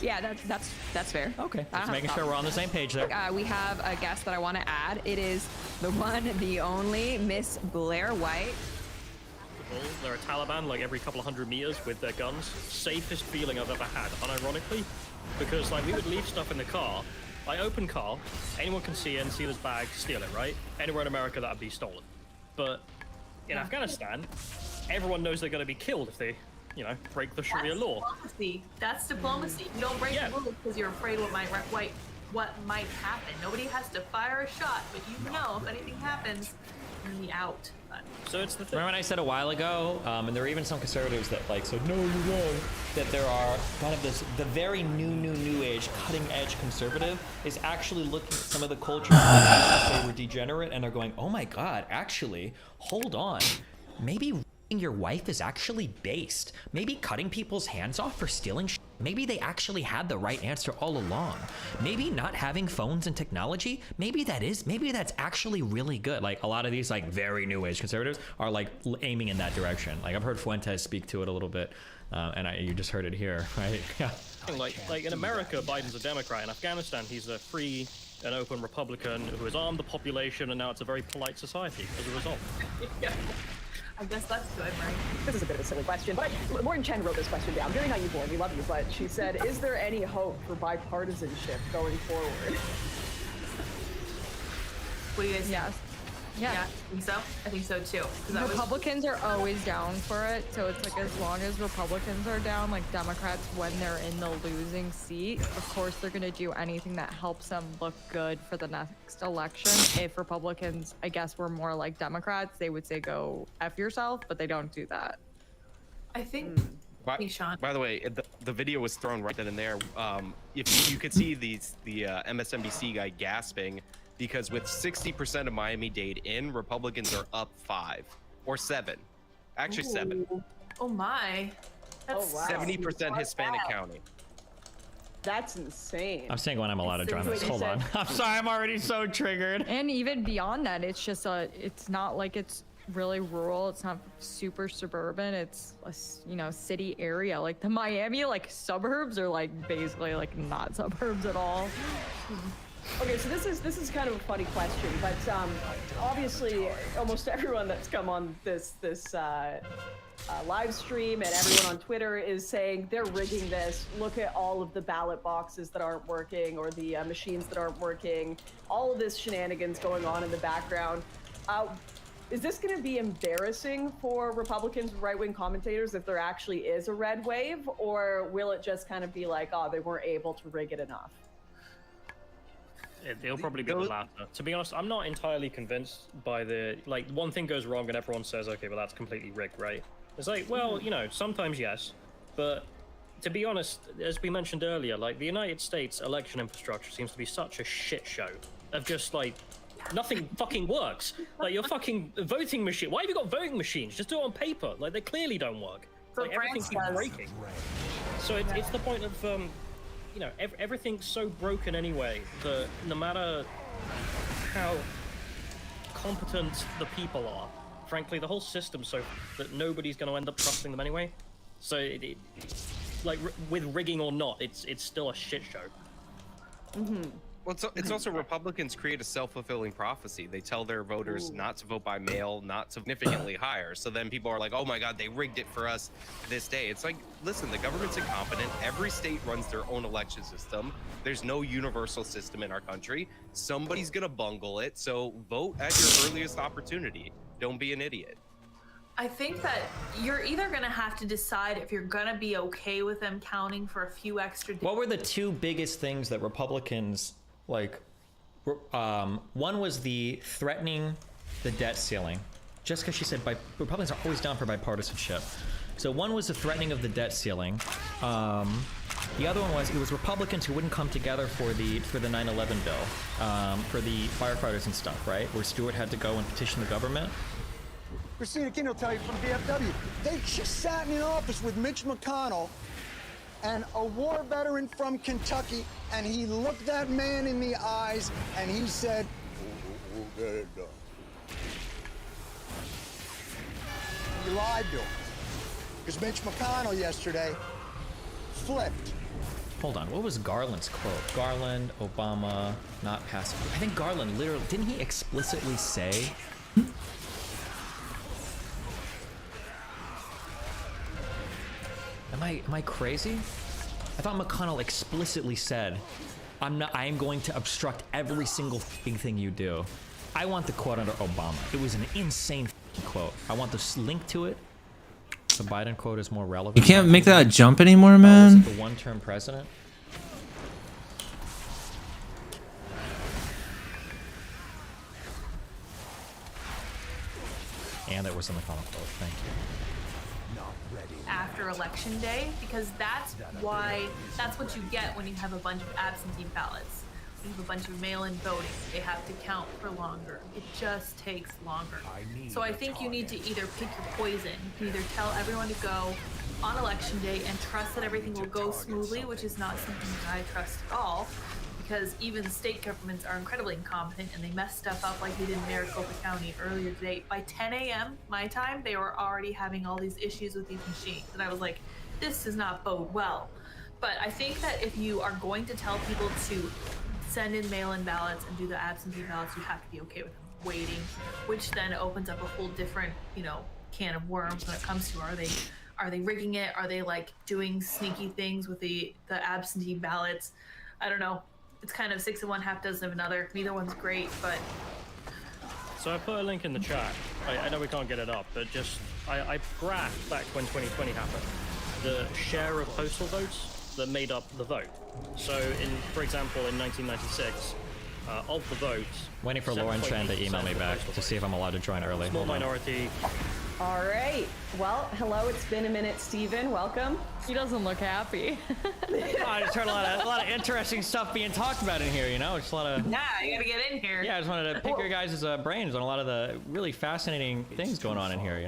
S10: Yeah, that's fair.
S11: Okay, just making sure we're on the same page there.
S10: We have a guest that I want to add. It is the one, the only Miss Blair White.
S12: people, they're a Taliban like every couple of 100 meters with their guns. Safest feeling I've ever had, unironically, because like we would leave stuff in the car. Like open car, anyone can see it and see this bag, steal it, right? Anywhere in America that'd be stolen. But in Afghanistan, everyone knows they're going to be killed if they, you know, break the Sharia law.
S13: Diplomacy. That's diplomacy. You don't break the rules because you're afraid what might happen. Nobody has to fire a shot, but you know if anything happens, you're gonna be out.
S12: So it's the thing.
S11: Remember when I said a while ago, and there were even some conservatives that like said, no, you're wrong, that there are kind of this, the very new age, cutting edge conservative is actually looking at some of the cultures that they were degenerate and are going, oh my God, actually, hold on. Maybe your wife is actually based. Maybe cutting people's hands off for stealing shit. Maybe they actually had the right answer all along. Maybe not having phones and technology, maybe that's actually really good. Like a lot of these like very new age conservatives are like aiming in that direction. Like I've heard Fuentes speak to it a little bit, and you just heard it here, right? Yeah.
S12: Like in America, Biden's a Democrat. In Afghanistan, he's a free and open Republican who has armed the population, and now it's a very polite society as a result.
S13: Yeah. I guess that's good, right?
S9: This is a bit of a silly question, but Morton Chen wrote this question down. Very naive, Lauren, we love you, but she said, is there any hope for bipartisanship going forward?
S13: What do you guys think?
S10: Yes. Yeah.
S13: I think so too.
S10: Republicans are always down for it, so it's like as long as Republicans are down, like Democrats, when they're in the losing seat, of course they're gonna do anything that helps them look good for the next election. If Republicans, I guess, were more like Democrats, they would say go F yourself, but they don't do that.
S13: I think.
S14: By the way, the video was thrown right then and there. If you could see the MSNBC guy gasping, because with 60% of Miami-Dade in, Republicans are up 5 or 7. Actually, 7.
S13: Oh my. That's
S14: 70% Hispanic County.
S9: That's insane.
S11: I'm saying when I'm allowed to join this. Hold on. I'm sorry, I'm already so triggered.
S10: And even beyond that, it's just it's not like it's really rural. It's not super suburban. It's a, city area. Like the Miami, like suburbs are like basically like not suburbs at all.
S9: Okay, so this is kind of a funny question, but obviously almost everyone that's come on this live stream and everyone on Twitter is saying they're rigging this. Look at all of the ballot boxes that aren't working or the machines that aren't working. All of this shenanigans going on in the background. Is this going to be embarrassing for Republicans and right-wing commentators if there actually is a red wave, or will it just kind of be like, oh, they weren't able to rig it enough?
S12: It'll probably be the latter. To be honest, I'm not entirely convinced by like, one thing goes wrong and everyone says, okay, well, that's completely rigged, right? It's like, well, sometimes yes, but to be honest, as we mentioned earlier, like, the United States election infrastructure seems to be such a shit show of just, like, nothing fucking works. Like, your fucking voting machine, why have you got voting machines? Just do it on paper. Like, they clearly don't work. Like, everything keeps breaking. So it's the point of, everything's so broken anyway that no matter how competent the people are, frankly, the whole system's so that nobody's going to end up trusting them anyway. So, like, with rigging or not, it's still a shit show.
S9: Mm-hmm.
S14: Well, it's also Republicans create a self-fulfilling prophecy. They tell their voters not to vote by mail, not significantly higher. So then people are like, oh my God, they rigged it for us this day. It's like, listen, the government's incompetent. Every state runs their own election system. There's no universal system in our country. Somebody's gonna bungle it. So vote at your earliest opportunity. Don't be an idiot.
S13: I think that you're either going to have to decide if you're going to be okay with them counting for a few extra days.
S11: What were the two biggest things that Republicans, like, one was the threatening the debt ceiling, just because she said Republicans are always down for bipartisanship. So one was the threatening of the debt ceiling. The other one was, it was Republicans who wouldn't come together for the 9/11 bill, for the firefighters and stuff, right? Where Stewart had to go and petition the government.
S15: Christina King will tell you from VFW. She sat in an office with Mitch McConnell and a war veteran from Kentucky, and he looked that man in the eyes and he said, we'll get it done. You lied to him. Because Mitch McConnell yesterday flipped.
S11: Hold on, what was Garland's quote? Garland, Obama, not passing. I think Garland literally, didn't he explicitly say Am I crazy? I thought McConnell explicitly said, I am going to obstruct every single thing you do. I want the quote under Obama. It was an insane quote. I want this link to it. The Biden quote is more relevant.
S2: You can't make that a jump anymore,
S11: Oh,
S2: man.
S11: is it the one-term president? And it was in the McConnell quote. Thank you.
S13: After election day, because that's what you get when you have a bunch of absentee ballots. You have a bunch of mail-in voting. They have to count for longer. It just takes longer. So I think you need to either pick your poison. You can either tell everyone to go on election day and trust that everything will go smoothly, which is not something that I trust at all, because even state governments are incredibly incompetent and they mess stuff up like they did in Maricopa County earlier today. By 10 a.m. my time, they were already having all these issues with these machines. And I was like, this does not bode well. But I think that if you are going to tell people to send in mail-in ballots and do the absentee ballots, you have to be okay with them waiting, which then opens up a whole different, can of worms when it comes to are they rigging it? Are they like doing sneaky things with the absentee ballots? I don't know. It's kind of 6 of one, half dozen of another. Neither one's great, but.
S12: So I put a link in the chat. I know we can't get it up, but just I graphed back when 2020 happened the share of postal votes that made up the vote. So for example, in 1996, of the votes.
S11: Waiting for Lauren Tran to email me back to see if I'm allowed to join early.
S12: Small minority.
S9: All right. Well, hello. It's been a minute, Steven. Welcome.
S10: He doesn't look happy.
S11: I just heard a lot of interesting stuff being talked about in here. Just a lot of.
S13: Yeah, you gotta get in here.
S11: Yeah, I just wanted to pick your guys' brains on a lot of the really fascinating things going on in here.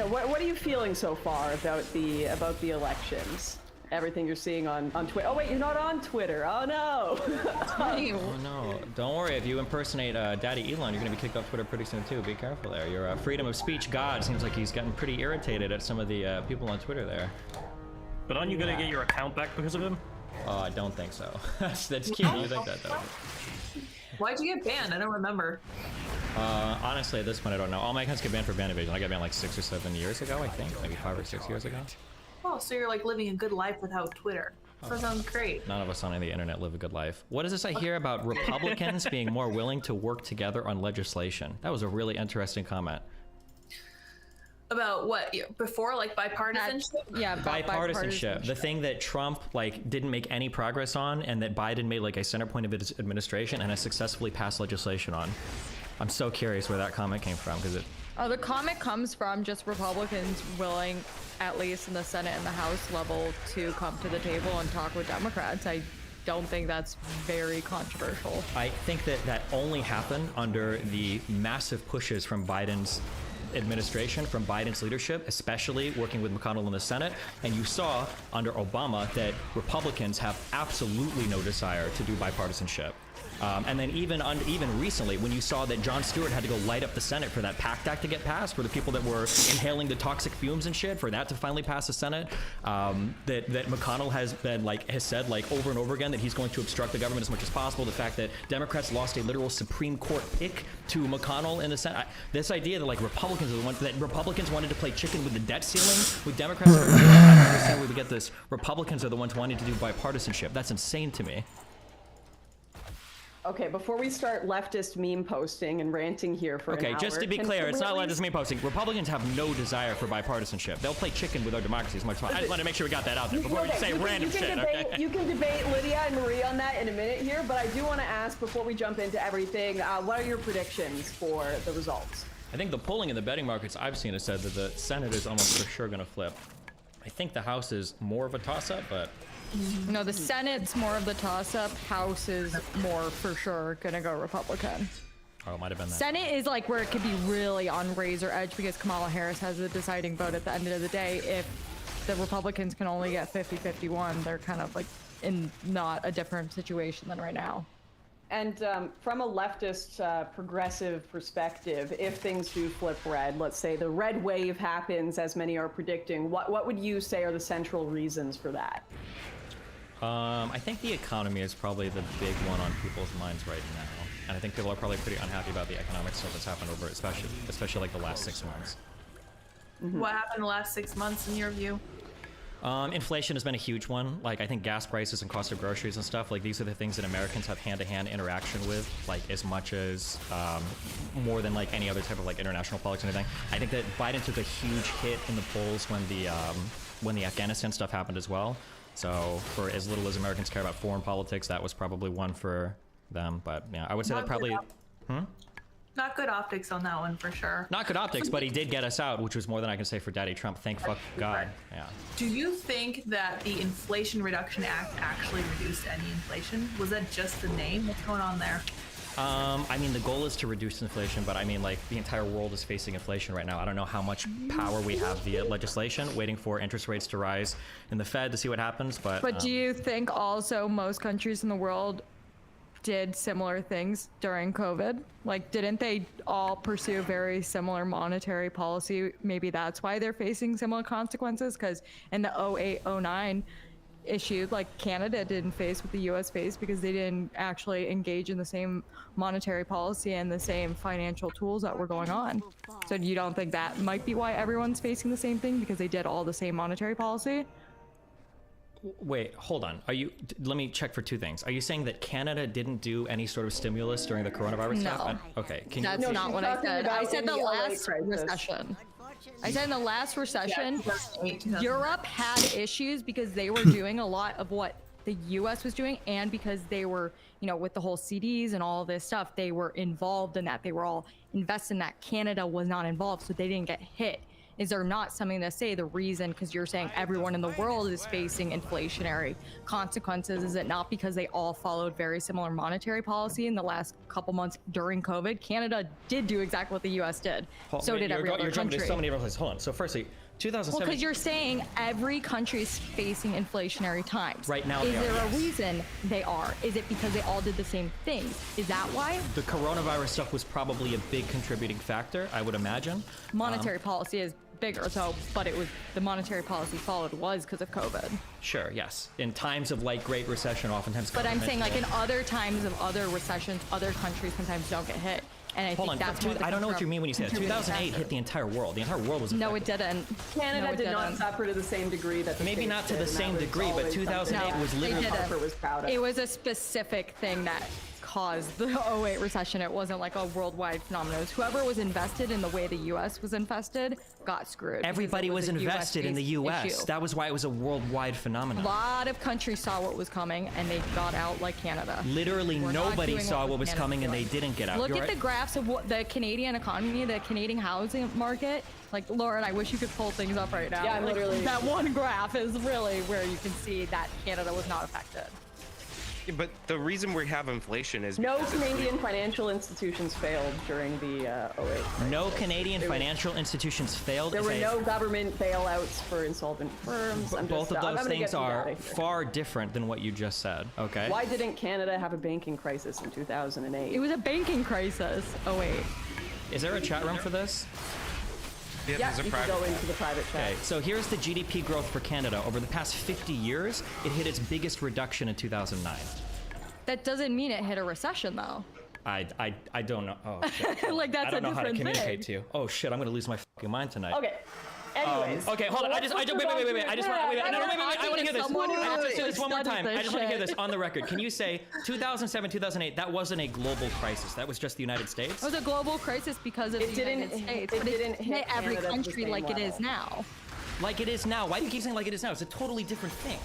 S9: What are you feeling so far about the elections? Everything you're seeing on Twitter. Oh wait, you're not on Twitter. Oh no.
S11: Oh no. Don't worry. If you impersonate Daddy Elon, you're gonna be kicked off Twitter pretty soon too. Be careful there. Your freedom of speech god seems like he's gotten pretty irritated at some of the people on Twitter there.
S12: But aren't you gonna get your account back because of him?
S11: Oh, I don't think so. That's cute. You think that though.
S13: Why'd you get banned? I don't remember.
S11: Honestly, at this point, I don't know. All my accounts get banned for ban evasion. I got banned like 6 or 7 years ago, I think. Maybe 5 or 6 years ago.
S13: Oh, so you're like living a good life without Twitter. That sounds great.
S11: None of us on the internet live a good life. What is this I hear about Republicans being more willing to work together on legislation? That was a really interesting comment.
S13: About what? Before, like bipartisanship?
S10: Yeah,
S11: bipartisanship. The thing that Trump didn't make any progress on, and that Biden made like a center point of his administration and has successfully passed legislation on. I'm so curious where that comment came from because it.
S10: Oh, the comment comes from just Republicans willing, at least in the Senate and the House level, to come to the table and talk with Democrats. I don't think that's very controversial.
S11: I think that only happened under the massive pushes from Biden's administration, from Biden's leadership, especially working with McConnell in the Senate. And you saw under Obama that Republicans have absolutely no desire to do bipartisanship. And then even recently, when you saw that Jon Stewart had to go light up the Senate for that PACT Act to get passed, for the people that were inhaling the toxic fumes and shit, for that to finally pass the Senate, that McConnell has said over and over again that he's going to obstruct the government as much as possible. The fact that Democrats lost a literal Supreme Court pick to McConnell in the Senate. This idea that Republicans are the ones that Republicans wanted to play chicken with the debt ceiling with Democrats. I don't understand where we get this. Republicans are the ones wanting to do bipartisanship. That's insane to me.
S9: Okay, before we start leftist meme posting and ranting here for an hour,
S11: just to be clear, it's not leftist meme posting. Republicans have no desire for bipartisanship. They'll play chicken with our democracy as much as possible. I just want to make sure we got that out there before we say random shit.
S9: You can debate Lydia and Marie on that in a minute here, but I do want to ask, before we jump into everything, what are your predictions for the results?
S11: I think the polling in the betting markets I've seen has said that the Senate is almost for sure going to flip. I think the House is more of a toss-up, but...
S10: No, the Senate's more of the toss-up. House is more for sure gonna go Republican.
S11: Oh, it might have been that.
S10: Senate is like where it could be really on razor edge because Kamala Harris has the deciding vote at the end of the day. If the Republicans can only get 50-51, they're kind of like in not a different situation than right now.
S9: And from a leftist progressive perspective, if things do flip red, let's say the red wave happens as many are predicting, what would you say are the central reasons for that?
S11: I think the economy is probably the big one on people's minds right now. And I think people are probably pretty unhappy about the economic stuff that's happened over, especially like the last 6 months.
S13: What happened the last 6 months in your view?
S11: Inflation has been a huge one. Like, I think gas prices and cost of groceries and stuff, like, these are the things that Americans have hand-to-hand interaction with, like, as much as, more than, like, any other type of, like, international politics and anything. I think that Biden took a huge hit in the polls when the Afghanistan stuff happened as well. So, for as little as Americans care about foreign politics, that was probably one for them. But, yeah, I would say that probably...
S13: Not good optics on that one for sure.
S11: Not good optics, but he did get us out, which was more than I can say for Daddy Trump. Thank fuck God. Yeah.
S13: Do you think that the Inflation Reduction Act actually reduced any inflation? Was that just the name? What's going on there?
S11: I mean, the goal is to reduce inflation, but I mean, like, the entire world is facing inflation right now. I don't know how much power we have via legislation, waiting for interest rates to rise in the Fed to see what happens, but...
S10: But do you think also most countries in the world did similar things during COVID? Like, didn't they all pursue very similar monetary policy? Maybe that's why they're facing similar consequences, because in the 08-09 issue, like, Canada didn't face what the US faced because they didn't actually engage in the same monetary policy and the same financial tools that were going on. So you don't think that might be why everyone's facing the same thing, because they did all the same monetary policy?
S11: Wait, hold on. Let me check for two things. Are you saying that Canada didn't do any sort of stimulus during the coronavirus stuff? Okay.
S10: That's not what I said. I said the last recession. I said in the last recession, Europe had issues because they were doing a lot of what the US was doing, and because they were, you know, with the whole CDs and all this stuff, they were involved in that. They were all invested in that. Canada was not involved, so they didn't get hit. Is there not something to say the reason, because you're saying everyone in the world is facing inflationary consequences, is it not because they all followed very similar monetary policy in the last couple months during COVID? Canada did do exactly what the US did. So did every other
S11: country. You're jumping to so many different places. Hold on. So firstly, 2007...
S10: Well, because you're saying every country is facing inflationary times.
S11: Right now,
S10: is there a reason they are? Is it because they all did the same things? Is that why?
S11: The coronavirus stuff was probably a big contributing factor, I would imagine.
S10: Monetary policy is bigger, so, but it was, the monetary policy followed was because of COVID.
S11: Sure, yes. In times of, like, Great Recession, oftentimes...
S10: But I'm saying, like, in other times of other recessions, other countries sometimes don't get hit. And I think that's
S11: I don't know what you mean when you say that. 2008 hit the entire world. The entire world was affected.
S10: No, it didn't.
S9: Canada did not suffer to the same degree that the
S11: maybe not to the same degree, but 2008 was literally...
S10: It was a specific thing that caused the 08 recession. It wasn't like a worldwide phenomenon. It was whoever was invested in the way the US was invested got screwed.
S11: Everybody was invested in the US.
S10: Issue.
S11: That was why it was a worldwide phenomenon.
S10: A lot of countries saw what was coming and they got out, like Canada.
S11: Literally nobody saw what was coming and they didn't get out.
S10: Look at the graphs of what the Canadian economy, the Canadian housing market. Like, Lauren, I wish you could pull things up right now.
S9: Yeah,
S10: like,
S9: literally.
S10: That one graph is really where you can see that Canada was not affected.
S14: Yeah, but the reason we have inflation is
S9: no Canadian financial institutions failed during the 08.
S11: No Canadian financial institutions failed.
S9: There were no government bailouts for insolvent firms.
S11: Both of those things are far different than what you just said. Okay.
S9: Why didn't Canada have a banking crisis in 2008?
S10: It was a banking crisis. 08.
S11: Is there a chat room for this?
S9: Yeah, you can go into the private chat.
S11: Okay, so here's the GDP growth for Canada. Over the past 50 years, it hit its biggest reduction in 2009.
S10: That doesn't mean it hit a recession, though.
S11: I don't know. Oh, shit.
S10: Like, that's
S11: I don't know how to
S10: different
S11: communicate
S10: thing.
S11: to you. Oh, shit, I'm going to lose my fucking mind tonight.
S9: Okay. Anyways.
S11: Okay, hold on. I want to hear this. I just say this one more time. I just want to hear this on the record. Can you say 2007, 2008, that wasn't a global crisis? That was just the United States?
S10: It was a global crisis because of the United States. But it didn't hit every country like it is now.
S11: Like it is now? Why do you keep saying like it is now? It's a totally different thing.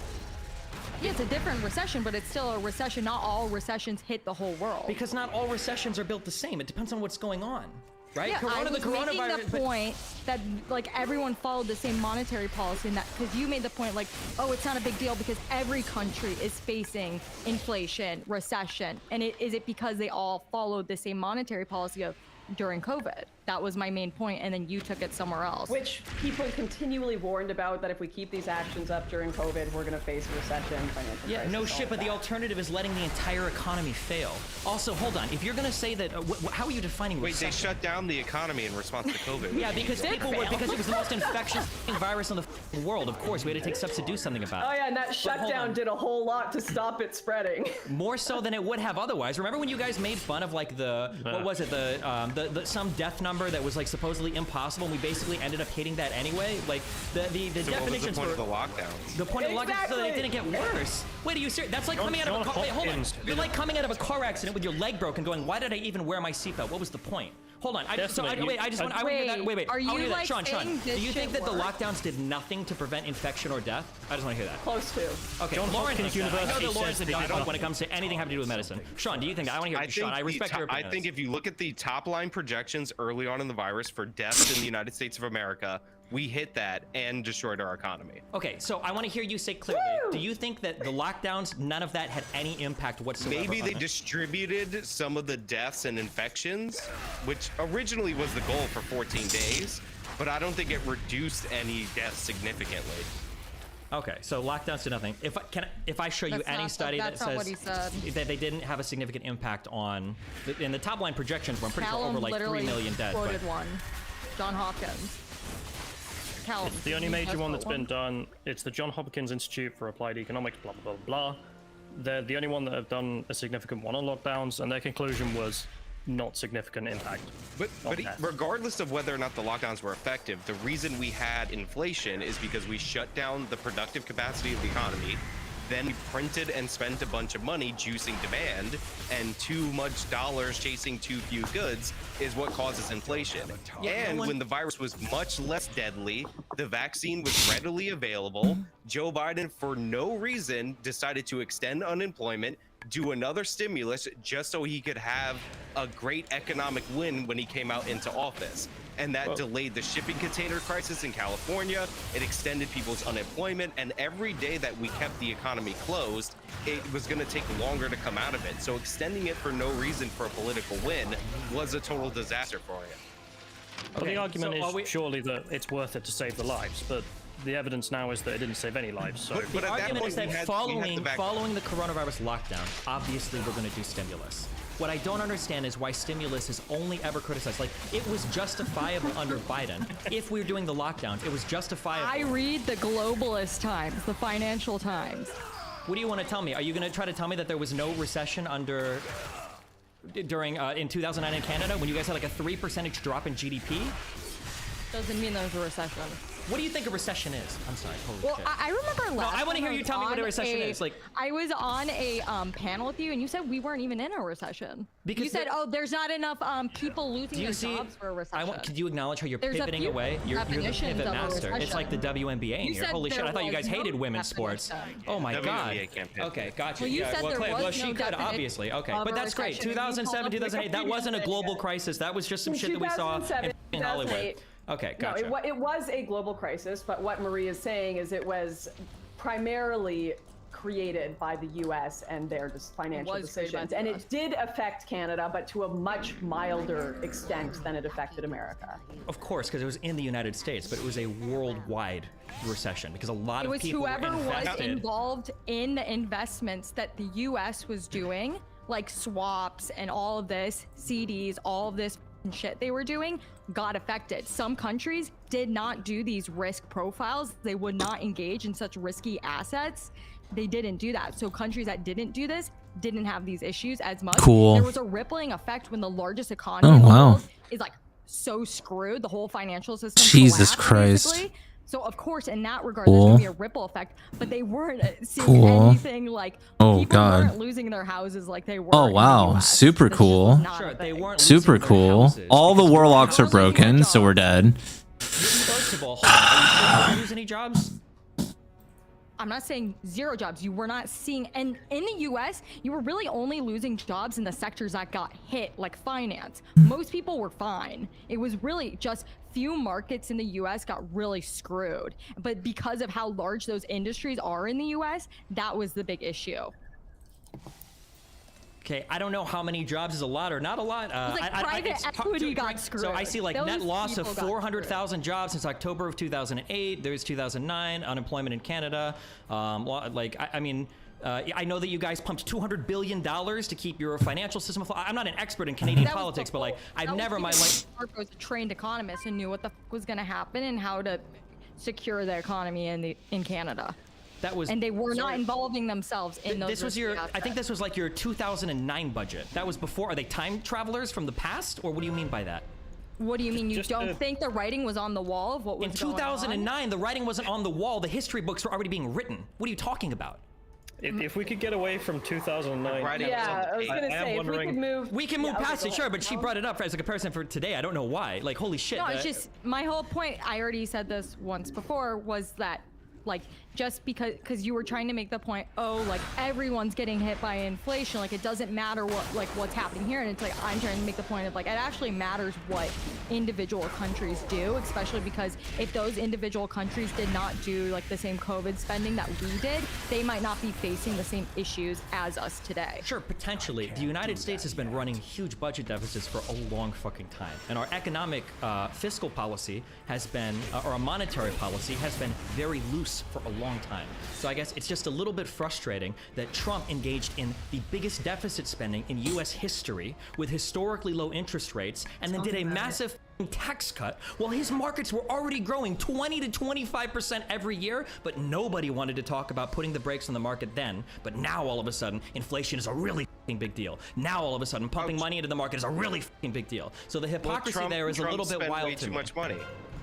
S10: Yeah, it's a different recession, but it's still a recession. Not all recessions hit the whole world.
S11: Because not all recessions are built the same. It depends on what's going on. Right?
S10: Yeah, I was making the point that, like, everyone followed the same monetary policy, and that because you made the point, like, oh, it's not a big deal because every country is facing inflation, recession, and is it because they all followed the same monetary policy of during COVID? That was my main point, and then you took it somewhere else.
S9: Which people continually warned about, that if we keep these actions up during COVID, we're going to face a recession, financial crisis.
S11: No shit, but the alternative is letting the entire economy fail. Also, hold on. If you're going to say that, how are you defining recession?
S14: Wait, they shut down the economy in response to COVID.
S11: Yeah, because because it was the most infectious virus in the world. Of course, we had to take steps to do something about it.
S9: Oh yeah, and that shutdown did a whole lot to stop it spreading.
S11: More so than it would have otherwise. Remember when you guys made fun of, like, the what was it, some death number number that was like supposedly impossible, and we basically ended up hitting that anyway. Like the
S14: So what was the
S11: definitions
S14: point
S11: were
S14: of the lockdowns?
S11: the point of the lockdown so that it didn't get worse. Wait, are you serious? That's like coming out of a car. Wait, hold on. You're like coming out of a car accident with your leg broken, going, "Why did I even wear my seatbelt? What was the point?" Hold on. I just want to hear that. Wait.
S10: Are you like
S11: Sean,
S10: saying
S11: do
S10: this
S11: you think
S10: shit
S11: that the
S10: worked?
S11: lockdowns did nothing to prevent infection or death? I just want to hear that.
S9: Close to.
S11: Okay,
S12: John
S11: Lauren
S12: Hopkins
S11: thinks that. I know
S12: University
S11: that Lauren's
S12: says
S11: the
S12: they did
S11: dog when it comes to anything having to do with medicine. Sean, do you think that? I want to hear. Sean, I respect your opinion.
S14: I think if you look at the top line projections early on in the virus for deaths in the United States of America, we hit that and destroyed our economy.
S11: Okay, so I want to hear you say clearly. Do you think that the lockdowns, none of that had any impact whatsoever?
S14: Maybe
S11: on
S14: they
S11: it?
S14: distributed some of the deaths and infections, which originally was the goal for 14 days, but I don't think it reduced any deaths significantly.
S11: Okay, so lockdowns did nothing. If I show you
S10: That's
S11: any
S10: not-
S11: study that
S10: that's not what he
S11: says
S10: said.
S11: that they didn't have a significant impact on, in the top line projections, were I'm pretty sure
S10: Callum
S11: over like 3
S10: literally
S11: million dead. but-
S10: quoted one. John Hopkins. Callum.
S12: The only
S10: you
S12: major
S10: guys
S12: one
S10: quote
S12: that's been done, it's the John Hopkins Institute for Applied Economics, blah, blah, blah, blah. They're the only one that have done a significant one on lockdowns, and their conclusion was not significant impact.
S14: But regardless of whether or not the lockdowns were effective, the reason we had inflation is because we shut down the productive capacity of the economy, then we printed and spent a bunch of money juicing demand, and too much dollars chasing too few goods is what causes inflation. And when the virus was much less deadly, the vaccine was readily available, Joe Biden, for no reason, decided to extend unemployment, do another stimulus just so he could have a great economic win when he came out into office. And that delayed the shipping container crisis in California. It extended people's unemployment. And every day that we kept the economy closed, it was going to take longer to come out of it. So extending it for no reason for a political win was a total disaster for you.
S12: Well, the argument is surely that it's worth it to save the lives, but the evidence now is that it didn't save any lives. So
S11: The argument is that following the coronavirus lockdown, obviously we're going to do stimulus. What I don't understand is why stimulus is only ever criticized. Like, it was justifiable under Biden. If we were doing the lockdowns, it was justifiable.
S10: I read the Globalist Times, the Financial Times.
S11: What do you want to tell me? Are you going to try to tell me that there was no recession during in 2009 in Canada when you guys had like a 3% drop in GDP?
S10: Doesn't mean there's a recession.
S11: What do you think a recession is? I'm sorry. Holy
S10: Well,
S11: shit.
S10: I remember last
S11: I want to
S10: time
S11: hear you tell me what a recession is. Like,
S10: I was on a panel with you, and you said we weren't even in a recession.
S11: Because
S10: you said, "Oh, there's not enough people losing their jobs for a recession."
S11: Could you acknowledge how you're
S10: There's a
S11: pivoting
S10: few
S11: away? You're the
S10: definitions
S11: pivot
S10: of a
S11: master. It's
S10: recession.
S11: like the WNBA in
S10: You
S11: here.
S10: said
S11: Holy shit!
S10: there
S11: I thought you
S10: was
S11: guys hated
S10: no
S11: women's sports.
S10: definition.
S11: Oh my god.
S14: WNBA can't pivot.
S11: Okay, gotcha.
S10: Well, you said there
S11: Claire,
S10: was
S11: she
S10: no
S11: could
S10: definition
S11: obviously. Okay,
S10: of
S11: but
S10: a
S11: that's great.
S10: recession. You pulled
S11: 2007,
S10: up
S11: 2008. That wasn't a global
S9: Wikipedia.
S11: crisis. That was just some
S9: In
S11: shit that we saw in
S9: 2007,
S11: Hollywood.
S9: 2008.
S11: Okay,
S9: No,
S11: gotcha.
S9: it was a global crisis, but what Marie is saying is it was primarily created by the U.S. and their financial
S10: was created by
S9: decisions.
S10: the
S9: And
S10: US.
S9: it did affect Canada, but to a much milder extent than it affected America.
S11: Of course, because it was in the United States, but it was a worldwide recession because a lot
S10: It
S11: of
S10: was
S11: people
S10: whoever was
S11: invested.
S10: involved in the investments that the U.S. was doing, like swaps and all of this, CDs, all of this shit they were doing, got affected. Some countries did not do these risk profiles. They would not engage in such risky assets. They didn't do that. So countries that didn't do this didn't have these issues as much.
S2: Cool.
S10: There was a rippling effect when the largest economy in the
S2: wow.
S10: world is like so screwed. The whole financial system
S2: Jesus
S10: collapsed,
S2: Christ.
S10: basically. So of course, in that regard,
S2: Cool.
S10: there's gonna be a ripple effect. But they weren't seeing
S2: Cool.
S10: anything like
S2: Oh,
S10: people
S2: God.
S10: weren't losing their houses like they were.
S2: Oh
S10: in the
S2: wow,
S10: US.
S2: super
S10: This just
S2: cool.
S10: was not
S11: Sure,
S10: a
S11: they
S10: thing.
S11: weren't
S2: Super
S11: losing their
S2: cool.
S11: houses
S2: All the
S11: because
S2: warlocks are broken, so we're dead.
S11: First of all, hold on. Are you sure you didn't lose any jobs?
S10: I'm not saying zero jobs. You were not seeing, and in the US, you were really only losing jobs in the sectors that got hit, like finance. Most people were fine. It was really just few markets in the US got really screwed. But because of how large those industries are in the US, that was the big issue.
S11: Okay, I don't know how many jobs is a lot or not a lot.
S10: Like private
S11: it's
S10: equity got screwed.
S11: So I see like net
S10: Those
S11: loss of
S10: people got
S11: 400,000 jobs since October of 2008. There's 2009 unemployment in Canada. I mean, I know that you guys pumped $200 billion to keep your financial system afloat. I'm not an expert in Canadian
S10: That was
S11: politics,
S10: the
S11: but like
S10: whole-
S11: I've
S10: that
S11: never in my life.
S10: Mark was a trained economist and knew what the f was going to happen and how to secure the economy in Canada.
S11: That was,
S10: and they were not
S11: sorry.
S10: involving themselves in those.
S11: This was your. I think this was like your 2009 budget. That was before. Are they time travelers from the past, or what do you mean by that?
S10: What do you mean? You
S12: Just
S10: don't think the writing was on the wall of what was
S11: In
S10: going on?
S11: 2009, the writing wasn't on the wall. The history books were already being written. What are you talking about?
S12: If we could get away from 2009,
S9: Yeah, I was gonna say if we could move.
S11: We can move
S9: yeah,
S11: past
S9: okay,
S11: it,
S9: go
S11: sure, but she brought it up as a comparison for today. I don't know why. Like, holy shit.
S10: No, it's just my whole point. I already said this once before was that, like, just because you were trying to make the point, oh, like everyone's getting hit by inflation, like it doesn't matter what's happening here, and it's like I'm trying to make the point of like it actually matters what individual countries do, especially because if those individual countries did not do like the same COVID spending that we did, they might not be facing the same issues as us today.
S11: Sure, potentially. The United States has been running huge budget deficits for a long fucking time. And our economic fiscal policy has been, or a monetary policy has been very loose for a long time. So I guess it's just a little bit frustrating that Trump engaged in the biggest deficit spending in US history with historically low interest rates and then did a massive tax cut while his markets were already growing 20 to 25% every year, but nobody wanted to talk about putting the brakes on the market then. But now all of a sudden, inflation is a really big deal. Now all of a sudden, pumping money into the market is a really big deal. So the hypocrisy there is a little bit wild to me.
S14: Too much money.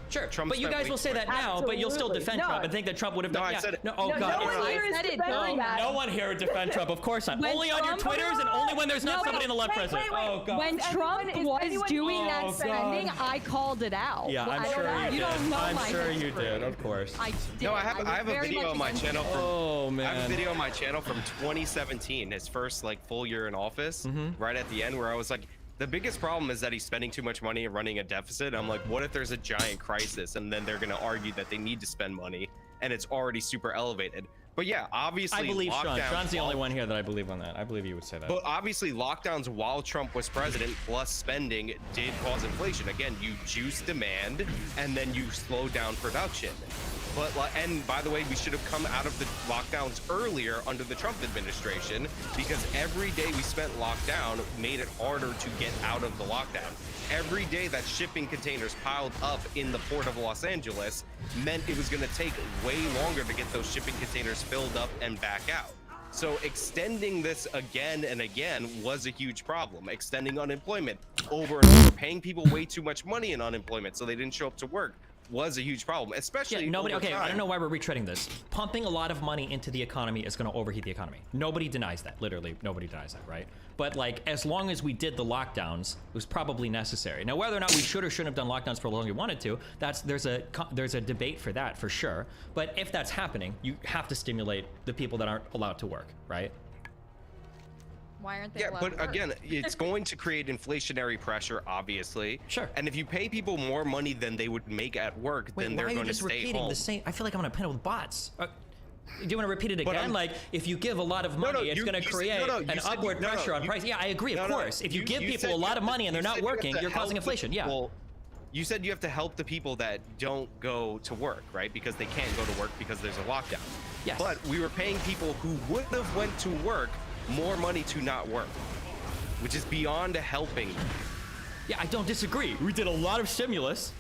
S11: Sure,
S14: Trump
S11: but you guys will say that now, but you'll still defend Trump and think that Trump would have done.
S14: I said it.
S11: No, oh
S14: No,
S11: god,
S14: no one here is defending that.
S11: no one here would defend Trump. Of course not.
S10: When
S11: Only on your
S10: Trump-
S11: Twitters and only when there's not somebody in the left president. Oh god.
S10: When Trump was doing that
S11: Oh,
S10: spending,
S11: God.
S10: I called it out.
S11: Yeah, I'm
S10: I
S11: sure
S10: don't-
S11: you did.
S10: don't know
S11: I'm
S10: my
S11: sure you
S10: history.
S11: did, of course.
S10: I did.
S14: No, I
S10: was
S14: have a
S10: very
S14: video
S10: much
S14: on my
S10: against
S14: channel
S10: it.
S14: from.
S11: Oh man.
S14: I have a video on my channel from 2017, his first like full year in office, right at the end, where I was like, the biggest problem is that he's spending too much money and running a deficit. I'm like, what if there's a giant crisis and then they're gonna argue that they need to spend money and it's already super elevated? But yeah, obviously,
S11: I believe Sean.
S14: lockdowns
S11: Sean's the only
S14: while-
S11: one here that I believe on that. I believe you would say that.
S14: But obviously, lockdowns while Trump was president plus spending did cause inflation. Again, you juice demand and then you slow down production. But and by the way, we should have come out of the lockdowns earlier under the Trump administration, because every day we spent locked down made it harder to get out of the lockdown. Every day that shipping containers piled up in the port of Los Angeles meant it was going to take way longer to get those shipping containers filled up and back out. So extending this again and again was a huge problem. Extending unemployment over and over, paying people way too much money in unemployment so they didn't show up to work was a huge problem, especially
S11: nobody.
S14: over
S11: Okay, I don't
S14: time.
S11: know why we're retreading this. Pumping a lot of money into the economy is going to overheat the economy. Nobody denies that. Literally, nobody denies that, right? But like, as long as we did the lockdowns, it was probably necessary. Now, whether or not we should or shouldn't have done lockdowns for as long as we wanted to, there's a debate for that for sure. But if that's happening, you have to stimulate the people that aren't allowed to work, right?
S10: Why aren't they
S14: Yeah,
S10: allowed
S14: but
S10: to work?
S14: again, it's going to create inflationary pressure, obviously.
S11: Sure.
S14: And if you pay people more money than they would make at work,
S11: Wait,
S14: then
S11: why
S14: they're
S11: are you
S14: going to
S11: just
S14: stay
S11: repeating
S14: home.
S11: the same? I feel like I'm on a panel with bots. Do you want to repeat it
S14: But
S11: again?
S14: I'm-
S11: Like, if you give a lot of
S14: No,
S11: money,
S14: no,
S11: it's
S14: you-
S11: going to
S14: you said-
S11: create
S14: no, no, you
S11: an
S14: said-
S11: upward
S14: no, no,
S11: pressure on
S14: you-
S11: price. Yeah, I agree, of
S14: No, no,
S11: course. If you give
S14: said
S11: people a
S14: you
S11: lot
S14: have
S11: of
S14: to-
S11: money and they're
S14: you
S11: not
S14: said you have
S11: working,
S14: to
S11: you're causing
S14: help the
S11: inflation. Yeah.
S14: people- You said you have to help the people that don't go to work, right? Because they can't go to work because there's a lockdown.
S11: Yes.
S14: But we were paying people who would have went to work more money to not work, which is beyond helping.
S11: Yeah, I don't disagree. We did a lot of stimulus.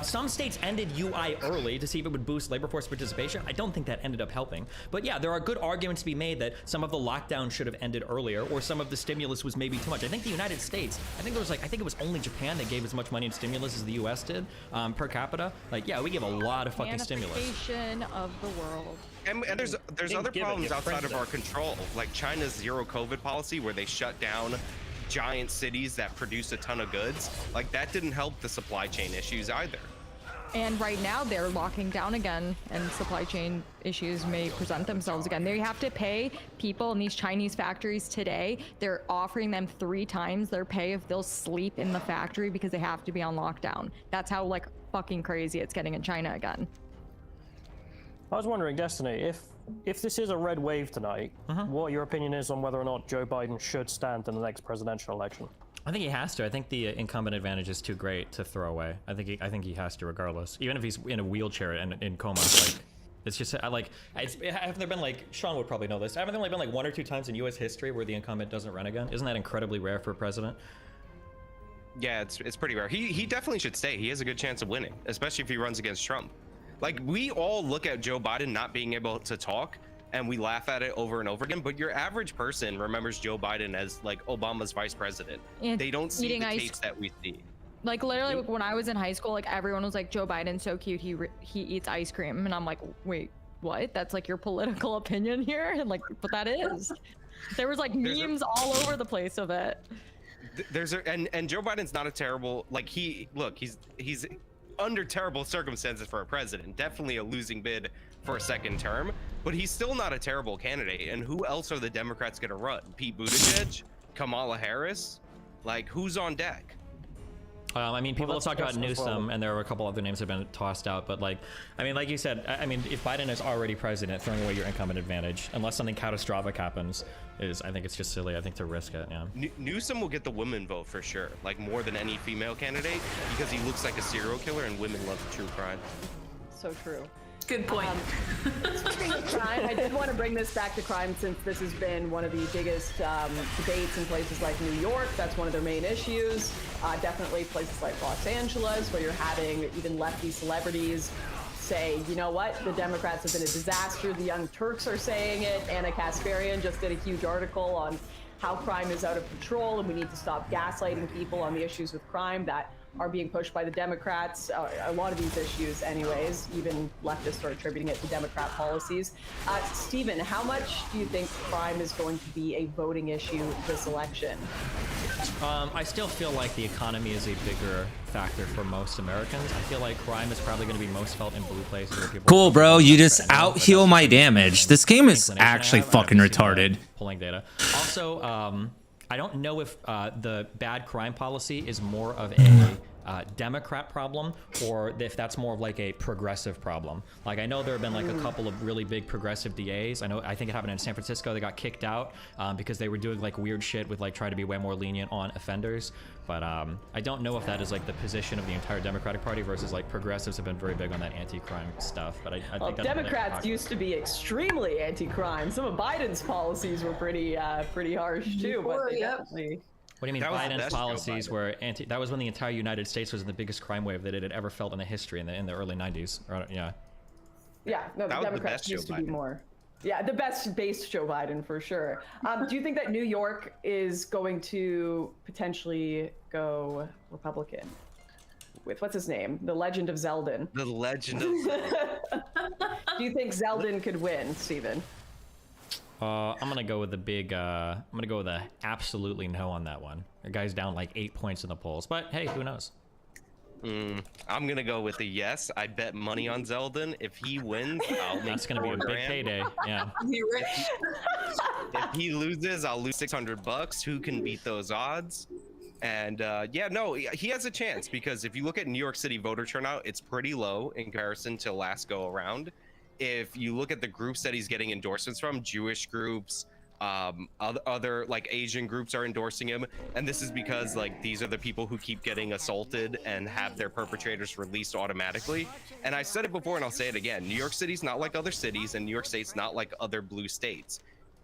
S11: Some states ended UI early to see if it would boost labor force participation. I don't think that ended up helping. But yeah, there are good arguments to be made that some of the lockdown should have ended earlier, or some of the stimulus was maybe too much. I think the United States, I think it was only Japan that gave as much money in stimulus as the US did per capita. Like, yeah, we give a lot of fucking stimulus.
S10: Panification of the world.
S14: And there's
S12: didn't
S14: other
S12: give it,
S14: problems
S12: you
S14: outside of
S12: printed
S14: our
S12: it.
S14: control, like China's zero COVID policy, where they shut down giant cities that produce a ton of goods. Like, that didn't help the supply chain issues either.
S10: And right now they're locking down again, and supply chain issues may present themselves again. They have to pay people in these Chinese factories today. They're offering them 3 times their pay if they'll sleep in the factory because they have to be on lockdown. That's how like fucking crazy it's getting in China again.
S12: I was wondering, Destiny, if this is a red wave tonight, what your opinion is on whether or not Joe Biden should stand in the next presidential election?
S11: I think he has to. I think the incumbent advantage is too great to throw away. I think he has to, regardless. Even if he's in a wheelchair and in coma, like, it's just have there been, like, Sean would probably know this. Haven't there only been like 1 or 2 times in U.S. history where the incumbent doesn't run again? Isn't that incredibly rare for a president?
S14: Yeah, it's pretty rare. He definitely should stay. He has a good chance of winning, especially if he runs against Trump. Like, we all look at Joe Biden not being able to talk, and we laugh at it over and over again, but your average person remembers Joe Biden as like Obama's vice president.
S10: And
S14: they don't see
S10: eating
S14: the
S10: ice-
S14: tapes that we see.
S10: Like literally, when I was in high school, like everyone was like, Joe Biden's so cute. He eats ice cream, and I'm like, wait, what? That's like your political opinion here? And like, but that is. There was like memes all over the place of it.
S14: And Joe Biden's not a terrible, like he's under terrible circumstances for a president. Definitely a losing bid for a second term, but he's still not a terrible candidate. And who else are the Democrats gonna run? Pete Buttigieg, Kamala Harris, like who's on deck?
S11: I mean, people have talked about Newsom, and there are a couple other names that have been tossed out. But like, I mean, like you said, I mean, if Biden is already president, throwing away your incumbent advantage, unless something catastrophic happens, I think it's just silly. I think to risk it. Yeah.
S14: Newsom will get the women vote for sure, like more than any female candidate, because he looks like a serial killer, and women love true crime.
S9: So true.
S13: Good point.
S9: Speaking of crime, I did want to bring this back to crime since this has been one of the biggest debates in places like New York. That's one of their main issues. Definitely places like Los Angeles, where you're having even lefty celebrities say, you know what, the Democrats have been a disaster. The Young Turks are saying it. Anna Kasparian just did a huge article on how crime is out of control and we need to stop gaslighting people on the issues with crime that are being pushed by the Democrats. A lot of these issues anyways, even leftists are attributing it to Democrat policies. Stephen, how much do you think crime is going to be a voting issue this election?
S11: I still feel like the economy is a bigger factor for most Americans. I feel like crime is probably going to be most felt in blue places where people.
S2: Cool, bro. You just out heal my damage. This game is actually fucking retarded.
S11: Pulling data. Also, I don't know if the bad crime policy is more of a Democrat problem or if that's more of like a progressive problem. Like I know there have been like a couple of really big progressive DAs. I think it happened in San Francisco. They got kicked out because they were doing like weird shit with like trying to be way more lenient on offenders. But I don't know if that is like the position of the entire Democratic Party versus like progressives have been very big on that anti-crime stuff. But I think that's
S9: Democrats used to be extremely anti-crime. Some of Biden's policies were pretty harsh too. But they definitely.
S11: What do you mean Biden's policies were anti? That was when the entire United States was in the biggest crime wave that it had ever felt in the history in the early 90s. Yeah.
S9: Yeah, no, the Democrats used to be more. Yeah, the best based Joe Biden for sure. Do you think that New York is going to potentially go Republican? With what's his name? The Legend of Zeldin.
S14: The Legend of Zeldin.
S9: Do you think Zeldin could win, Steven?
S11: I'm gonna go with the big. I'm gonna go with a absolutely no on that one. The guy's down like 8 points in the polls, but hey, who knows?
S14: I'm gonna go with a yes. I bet money on Zeldin. If he wins,
S11: that's gonna be a big payday. Yeah.
S14: If he loses, I'll lose $600. Who can beat those odds? And yeah, no, he has a chance because if you look at New York City voter turnout, it's pretty low in comparison to last go around. If you look at the groups that he's getting endorsements from, Jewish groups, other like Asian groups are endorsing him, and this is because like these are the people who keep getting assaulted and have their perpetrators released automatically. And I said it before and I'll say it again, New York City's not like other cities, and New York State's not like other blue states.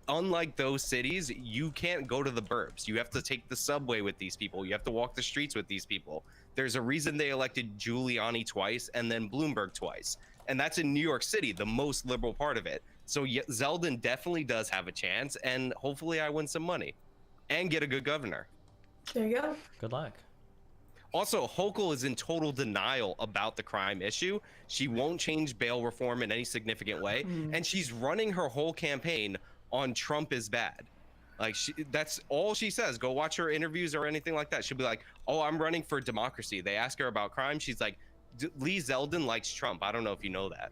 S14: Unlike those cities, you can't go to the burbs. You have to take the subway with these people. You have to walk the streets with these people. There's a reason they elected Giuliani twice and then Bloomberg twice. And that's in New York City, the most liberal part of it. So Zeldin definitely does have a chance, and hopefully I win some money and get a good governor.
S13: There you go.
S11: Good luck.
S14: Also, Hochul is in total denial about the crime issue. She won't change bail reform in any significant way, and she's running her whole campaign on Trump is bad. Like that's all she says. Go watch her interviews or anything like that. She'll be like, "Oh, I'm running for democracy." They ask her about crime. She's like, Lee Zeldin likes Trump. I don't know if you know that.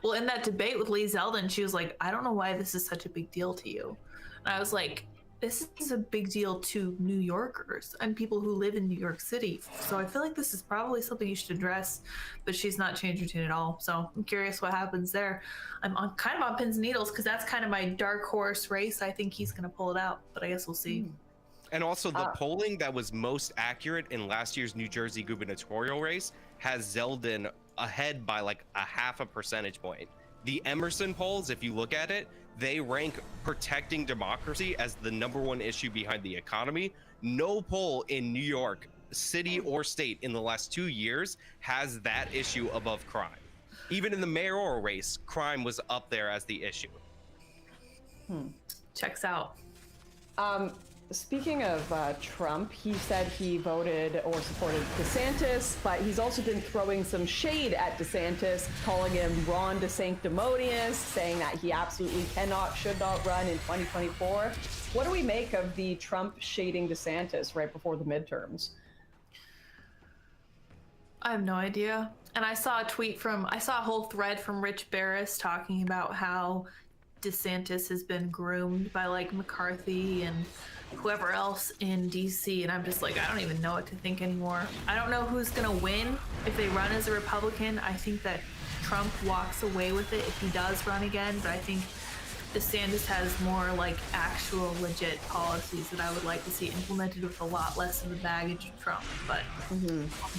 S13: Well, in that debate with Lee Zeldin, she was like, I don't know why this is such a big deal to you. And I was like, this is a big deal to New Yorkers and people who live in New York City. So I feel like this is probably something you should address, but she's not changed her tune at all. So I'm curious what happens there. I'm kind of on pins and needles because that's kind of my dark horse race. I think he's going to pull it out, but I guess we'll see.
S14: And also the polling that was most accurate in last year's New Jersey gubernatorial race has Zeldin ahead by like a 0.5 percentage point. The Emerson polls, if you look at it, they rank protecting democracy as the #1 issue behind the economy. No poll in New York City or state in the last 2 years has that issue above crime. Even in the mayoral race, crime was up there as the issue.
S13: Checks out.
S9: Speaking of Trump, he said he voted or supported DeSantis, but he's also been throwing some shade at DeSantis, calling him Ron DeSanctimonious, saying that he absolutely should not run in 2024. What do we make of the Trump shading DeSantis right before the midterms?
S13: I have no idea. And I saw a whole thread from Rich Barris talking about how DeSantis has been groomed by like McCarthy and whoever else in DC, and I'm just like, I don't even know what to think anymore. I don't know who's gonna win if they run as a Republican. I think that Trump walks away with it if he does run again, but I think DeSantis has more like actual legit policies that I would like to see implemented with a lot less of the baggage of Trump, but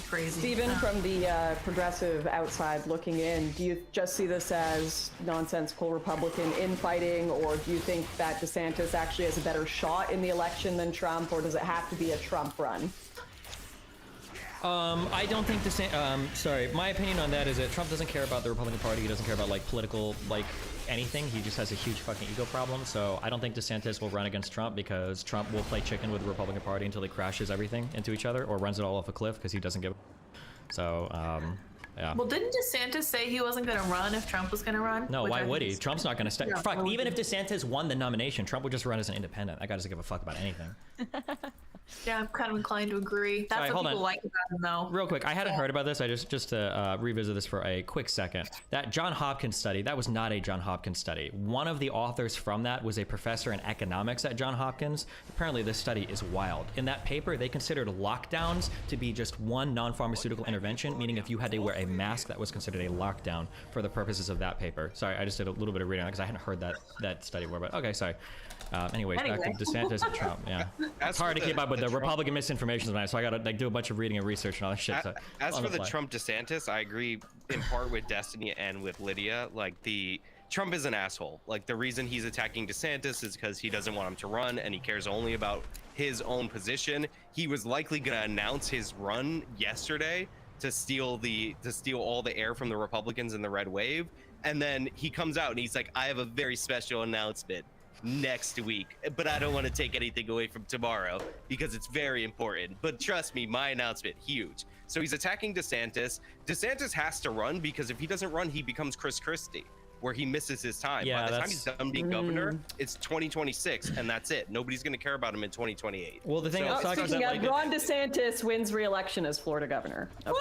S13: crazy.
S9: Stephen, from the progressive outside looking in, do you just see this as nonsensical Republican infighting, or do you think that DeSantis actually has a better shot in the election than Trump, or does it have to be a Trump run?
S11: I don't think my opinion on that is that Trump doesn't care about the Republican Party. He doesn't care about like political, like anything. He just has a huge fucking ego problem. So I don't think DeSantis will run against Trump because Trump will play chicken with the Republican Party until he crashes everything into each other or runs it all off a cliff because he doesn't give a... So, yeah.
S13: Well, didn't DeSantis say he wasn't going to run if Trump was going to run?
S11: No, why would he? Trump's not going to step.
S13: Yeah,
S11: Fuck, even if DeSantis won the nomination, Trump would just run as an independent. That guy doesn't give a fuck about anything.
S13: Yeah, I'm kind of inclined to agree. That's
S11: Sorry,
S13: what
S11: hold
S13: people
S11: on.
S13: like about him, though.
S11: Real quick, I hadn't heard about this. I just to revisit this for a quick second. That John Hopkins study, that was not a John Hopkins study. One of the authors from that was a professor in economics at John Hopkins. Apparently, this study is wild. In that paper, they considered lockdowns to be just one non-pharmaceutical intervention, meaning if you had to wear a mask, that was considered a lockdown for the purposes of that paper. Sorry, I just did a little bit of reading on it because I hadn't heard that study before. But okay, sorry. Anyways, back to DeSantis and Trump. Yeah, it's hard to keep up with the Republican misinformation tonight, so I gotta like do a bunch of reading and research and all that shit. So,
S14: as for the Trump DeSantis, I agree in part with Destiny and with Lydia. Like Trump is an asshole. Like the reason he's attacking DeSantis is because he doesn't want him to run and he cares only about his own position. He was likely gonna announce his run yesterday to steal all the air from the Republicans in the red wave, and then he comes out and he's like, I have a very special announcement next week, but I don't want to take anything away from tomorrow because it's very important. But trust me, my announcement, huge. So he's attacking DeSantis. DeSantis has to run because if he doesn't run, he becomes Chris Christie, where he misses his time.
S11: Yeah,
S14: by the time he's done being governor, it's 2026, and that's it. Nobody's going to care about him in 2028.
S11: Well, the thing that sucks is that
S9: Speaking of, Ron DeSantis wins re-election as Florida governor. Okay.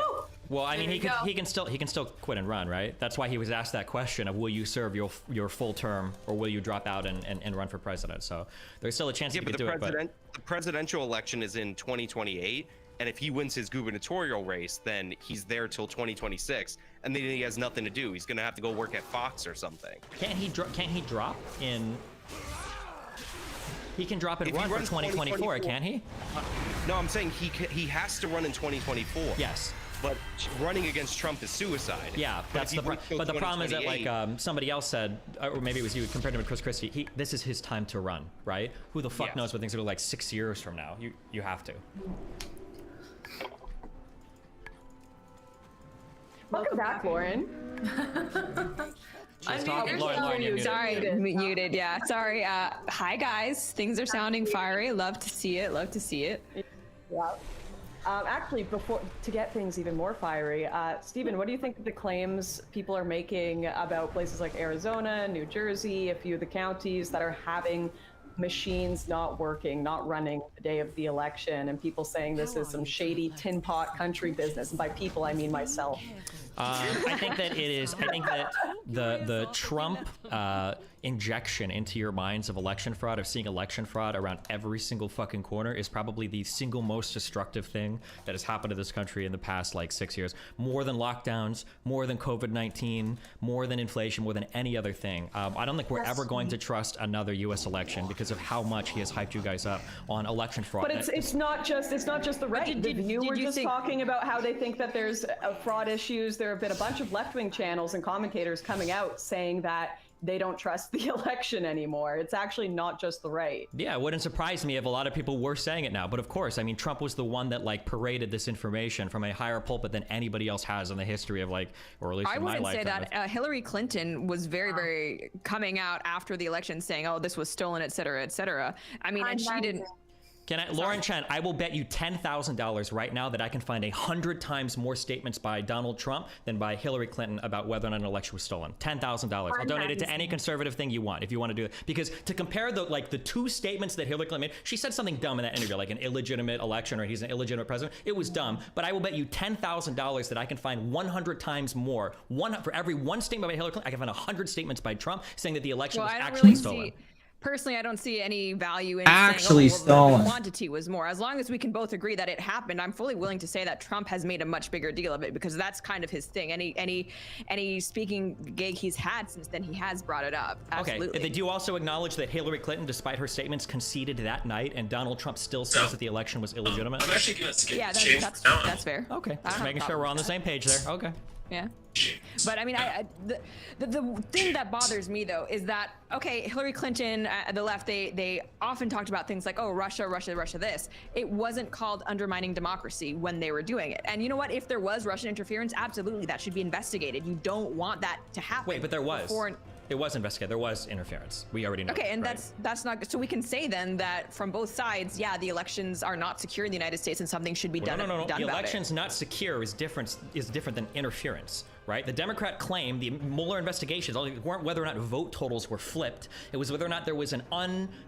S11: Well, I mean, he can still quit and run, right? That's why he was asked that question of will you serve your full term or will you drop out and run for president? So there's still a chance he could do it. But
S14: the presidential election is in 2028, and if he wins his gubernatorial race, then he's there till 2026, and then he has nothing to do. He's gonna have to go work at Fox or something.
S11: Can't he drop in? He can drop and run for 2024, can't he?
S14: No, I'm saying he has to run in 2024.
S11: Yes.
S14: But running against Trump is suicide.
S11: Yeah, that's the but the problem is that like somebody else said, or maybe it was you, compared to with Chris Christie, this is his time to run, right? Who the fuck knows what things are like 6 years from now? You have to.
S9: Welcome back, Lauren.
S11: She's talking. Lauren, you're muted.
S10: Sorry, muted. Yeah, sorry. Hi guys, things are sounding fiery. Love to see it. Love to see it.
S9: Yeah. Actually, to get things even more fiery, Stephen, what do you think of the claims people are making about places like Arizona, New Jersey, a few of the counties that are having machines not working, not running the day of the election, and people saying this is some shady tin pot country business? And by people, I mean myself.
S11: I think that it is. I think that the Trump injection into your minds of election fraud, of seeing election fraud around every single fucking corner, is probably the single most destructive thing that has happened to this country in the past like 6 years. More than lockdowns, more than COVID-19, more than inflation, more than any other thing. I don't think we're ever going to trust another U.S. election because of how much he has hyped you guys up on election fraud.
S9: But it's not just the right. The View were just talking about how they think that there's fraud issues. There have been a bunch of left-wing channels and commentators coming out saying that they don't trust the election anymore. It's actually not just the right.
S11: Yeah, it wouldn't surprise me if a lot of people were saying it now. But of course, I mean, Trump was the one that like paraded this information from a higher pulpit than anybody else has in the history of like, or at least in my lifetime.
S10: I wouldn't say that. Hillary Clinton was very coming out after the election saying, oh, this was stolen, et cetera, et cetera. I mean, and she didn't.
S11: Lauren Chen, I will bet you $10,000 right now that I can find 100 times more statements by Donald Trump than by Hillary Clinton about whether or not an election was stolen. $10,000. I'll donate it to any conservative thing you want if you want to do it. Because to compare the two statements that Hillary Clinton made, she said something dumb in that interview, like an illegitimate election or he's an illegitimate president. It was dumb, but I will bet you $10,000 that I can find 100 times more. For every one statement by Hillary Clinton, I can find 100 statements by Trump saying that the election was actually stolen.
S10: Personally, I don't see any value in
S2: Actually
S10: saying,
S2: stolen.
S10: The quantity was more. As long as we can both agree that it happened, I'm fully willing to say that Trump has made a much bigger deal of it because that's kind of his thing. Any speaking gig he's had since then, he has brought it up. Absolutely.
S11: Okay. Did you also acknowledge that Hillary Clinton, despite her statements, conceded that night, and Donald Trump still says that the election was illegitimate?
S1: I'm actually gonna skip
S10: Yeah,
S1: the
S10: that's fair.
S11: Okay, just making sure we're on the same page there. Okay.
S10: Yeah. But I mean, the thing that bothers me though is that, okay, Hillary Clinton, the left, they often talked about things like, oh, Russia this. It wasn't called undermining democracy when they were doing it. And you know what? If there was Russian interference, absolutely, that should be investigated. You don't want that to happen.
S11: Wait, but there was. It was investigated. There was interference. We already know.
S10: Okay, and
S11: right?
S10: that's not good. So we can say then that from both sides, yeah, the elections are not secure in the United States and something should be done.
S11: No.
S10: Done
S11: The
S10: about
S11: election's not secure is different than interference. Right? The Democrat claim, the Mueller investigations, weren't whether or not vote totals were flipped. It was whether or not there was an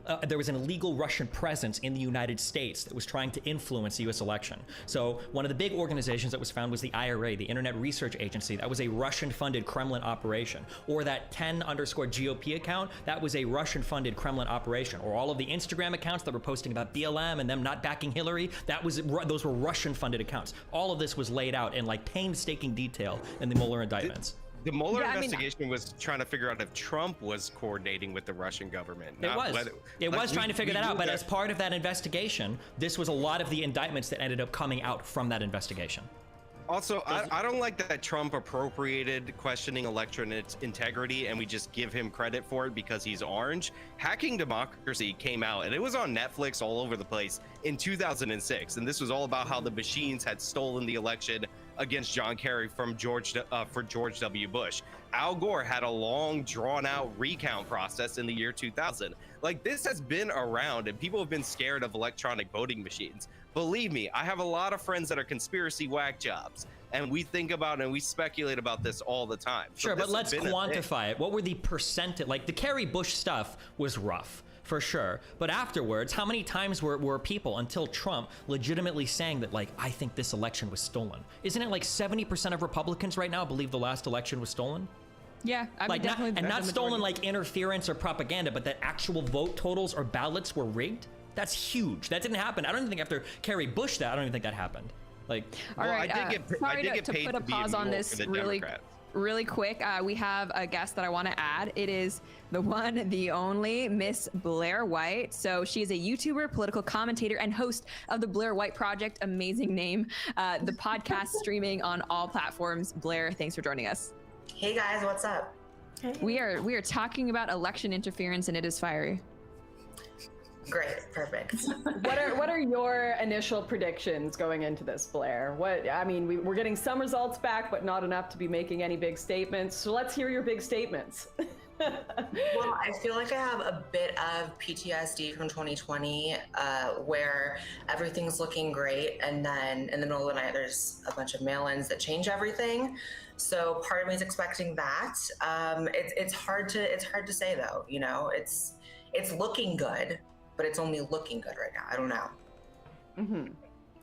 S11: illegal Russian presence in the United States that was trying to influence the U.S. election. So one of the big organizations that was found was the IRA, the Internet Research Agency. That was a Russian-funded Kremlin operation. Or that 10_GOP account, that was a Russian-funded Kremlin operation. Or all of the Instagram accounts that were posting about BLM and them not backing Hillary, those were Russian-funded accounts. All of this was laid out in like painstaking detail in the Mueller indictments.
S14: The Mueller investigation was trying to figure out if Trump was coordinating with the Russian government.
S11: It was trying to figure that out, but as part of that investigation, this was a lot of the indictments that ended up coming out from that investigation.
S14: Also, I don't like that Trump appropriated questioning election integrity and we just give him credit for it because he's orange. Hacking Democracy came out and it was on Netflix all over the place in 2006. And this was all about how the machines had stolen the election against John Kerry for George W. Bush. Al Gore had a long drawn out recount process in the year 2000. Like, this has been around and people have been scared of electronic voting machines. Believe me, I have a lot of friends that are conspiracy whack jobs and we think about and we speculate about this all the time. So
S11: sure, but let's quantify it. What were the percentage? Like the Kerry Bush stuff was rough. For sure. But afterwards, how many times were people until Trump legitimately saying that, like, I think this election was stolen? Isn't it like 70% of Republicans right now believe the last election was stolen?
S10: Yeah, I mean, definitely.
S11: Not stolen like interference or propaganda, but that actual vote totals or ballots were rigged? That's huge. That didn't happen. I don't even think after Kerry Bush I don't even think that happened. Like,
S10: all right, I did get paid to put a pause on this really quick. We have a guest that I want to add. It is the one, the only Miss Blair White. So she is a YouTuber, political commentator, and host of the Blair White Project. Amazing name. The podcast streaming on all platforms. Blair, thanks for joining us.
S16: Hey guys, what's up?
S10: Hey. We are talking about election interference, and it is fiery.
S16: Great, perfect.
S9: What are your initial predictions going into this, Blair? I mean, we're getting some results back, but not enough to be making any big statements. So let's hear your big statements.
S16: Well, I feel like I have a bit of PTSD from 2020, where everything's looking great, and then in the middle of the night, there's a bunch of mail-ins that change everything. So part of me is expecting that. It's hard to say though. You know, it's looking good, but it's only looking good right now. I don't know.
S10: Mm-hmm.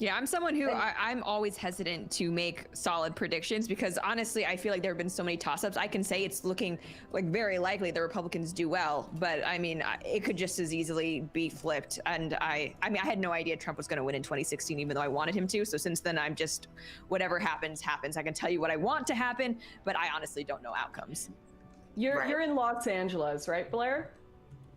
S10: Yeah, I'm someone who I'm always hesitant to make solid predictions because honestly, I feel like there have been so many toss-ups. I can say it's looking like very likely the Republicans do well, but I mean, it could just as easily be flipped. And I mean, I had no idea Trump was going to win in 2016, even though I wanted him to. So since then, I'm just, whatever happens, happens. I can tell you what I want to happen, but I honestly don't know outcomes.
S9: You're in Los Angeles, right, Blair?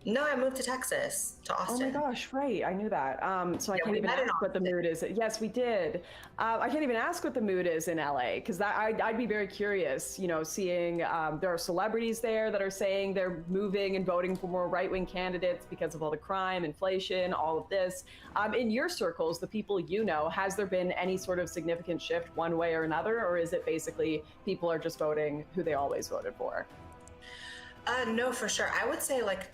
S16: No, I moved to Texas, to Austin.
S9: Oh my gosh, right. I knew that. So I can't even ask what the mood is. Yes, we did. I can't even ask what the mood is in LA because I'd be very curious, you know, seeing there are celebrities there that are saying they're moving and voting for more right-wing candidates because of all the crime, inflation, all of this. In your circles, the people you know, has there been any sort of significant shift one way or another, or is it basically people are just voting who they always voted for?
S16: No, for sure. I would say like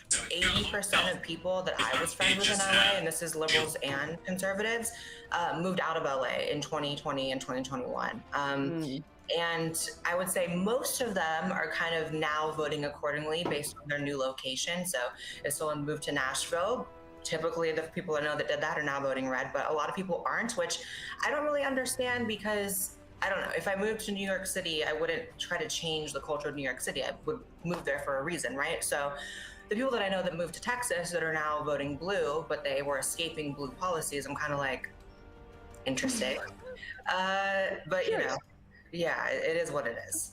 S16: 80% of people that I was friends with in LA, and this is liberals and conservatives, moved out of LA in 2020 and 2021. And I would say most of them are kind of now voting accordingly based on their new location. So if someone moved to Nashville, typically the people I know that did that are now voting red, but a lot of people aren't, which I don't really understand because I don't know. If I moved to New York City, I wouldn't try to change the culture of New York City. I would move there for a reason, right? So the people that I know that moved to Texas that are now voting blue, but they were escaping blue policies, I'm kind of like, interesting. But you know, yeah, it is what it is.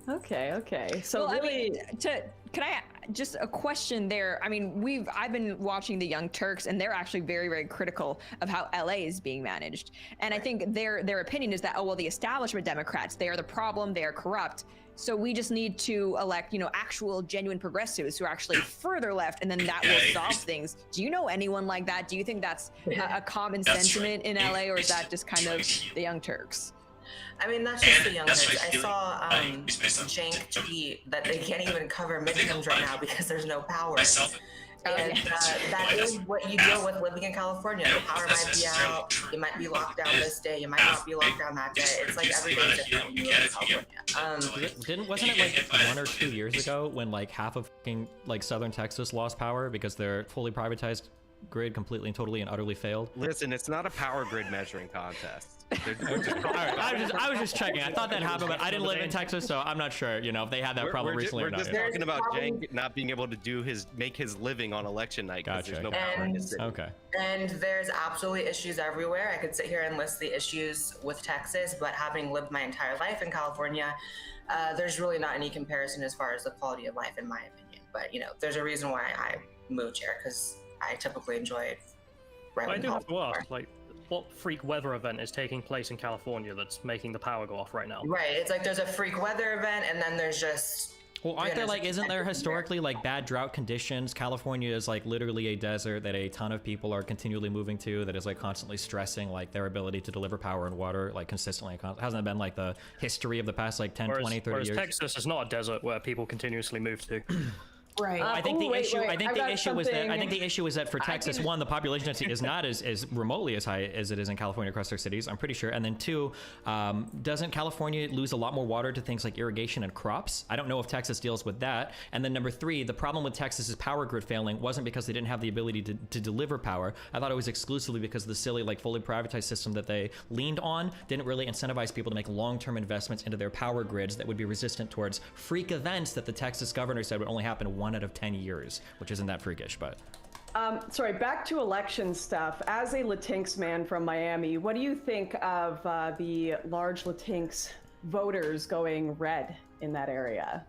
S9: Okay. So
S10: well,
S9: really,
S10: I mean, can I just a question there? I mean, I've been watching the Young Turks, and they're actually very, very critical of how LA is being managed. And I think their opinion is that, oh well, the establishment Democrats, they are the problem, they are corrupt. So we just need to elect, actual genuine progressives who are actually further left, and then that will solve things. Do you know anyone like that? Do you think that's a common sentiment in LA, or is that just kind of the Young Turks?
S16: I mean, that's just the Young Turks. I saw Cenk tweet that they can't even cover midterms right now because there's no power. And that is what you deal with living in California. The power might be out, you might be locked down this day, you might not be locked down that day. It's like every day different when you live in California.
S11: Wasn't it like 1 or 2 years ago when like half of like Southern Texas lost power because their fully privatized grid completely and totally and utterly failed?
S14: Listen, it's not a power grid measuring contest.
S11: All right, I was just checking. I thought that happened, but I didn't live in Texas, so I'm not sure. If they had that problem recently or not.
S14: We're just talking about Cenk not being able to make his living on election night because there's no power in his city.
S11: Okay.
S16: And there's absolutely issues everywhere. I could sit here and list the issues with Texas, but having lived my entire life in California, there's really not any comparison as far as the quality of life, in my opinion. But there's a reason why I moved here, because I typically enjoy it.
S12: I do have to ask, what freak weather event is taking place in California that's making the power go off right now?
S16: Right, it's like there's a freak weather event, and then there's just...
S11: Well, aren't there isn't there historically bad drought conditions? California is literally a desert that a ton of people are continually moving to, that is constantly stressing their ability to deliver power and water consistently. Hasn't it been the history of the past 10, 20, 30 years?
S12: Texas is not a desert where people continuously move to.
S16: Right.
S11: I think the issue is that for Texas, one, the population density is not as remotely as high as it is in California across their cities, I'm pretty sure. And then two, doesn't California lose a lot more water to things like irrigation and crops? I don't know if Texas deals with that. And then number three, the problem with Texas's power grid failing wasn't because they didn't have the ability to deliver power. I thought it was exclusively because the silly fully privatized system that they leaned on didn't really incentivize people to make long-term investments into their power grids that would be resistant towards freak events that the Texas governor said would only happen 1 out of 10 years, which isn't that freakish, but...
S9: Sorry, back to election stuff. As a Latinx man from Miami, what do you think of the large Latinx voters going red in that area?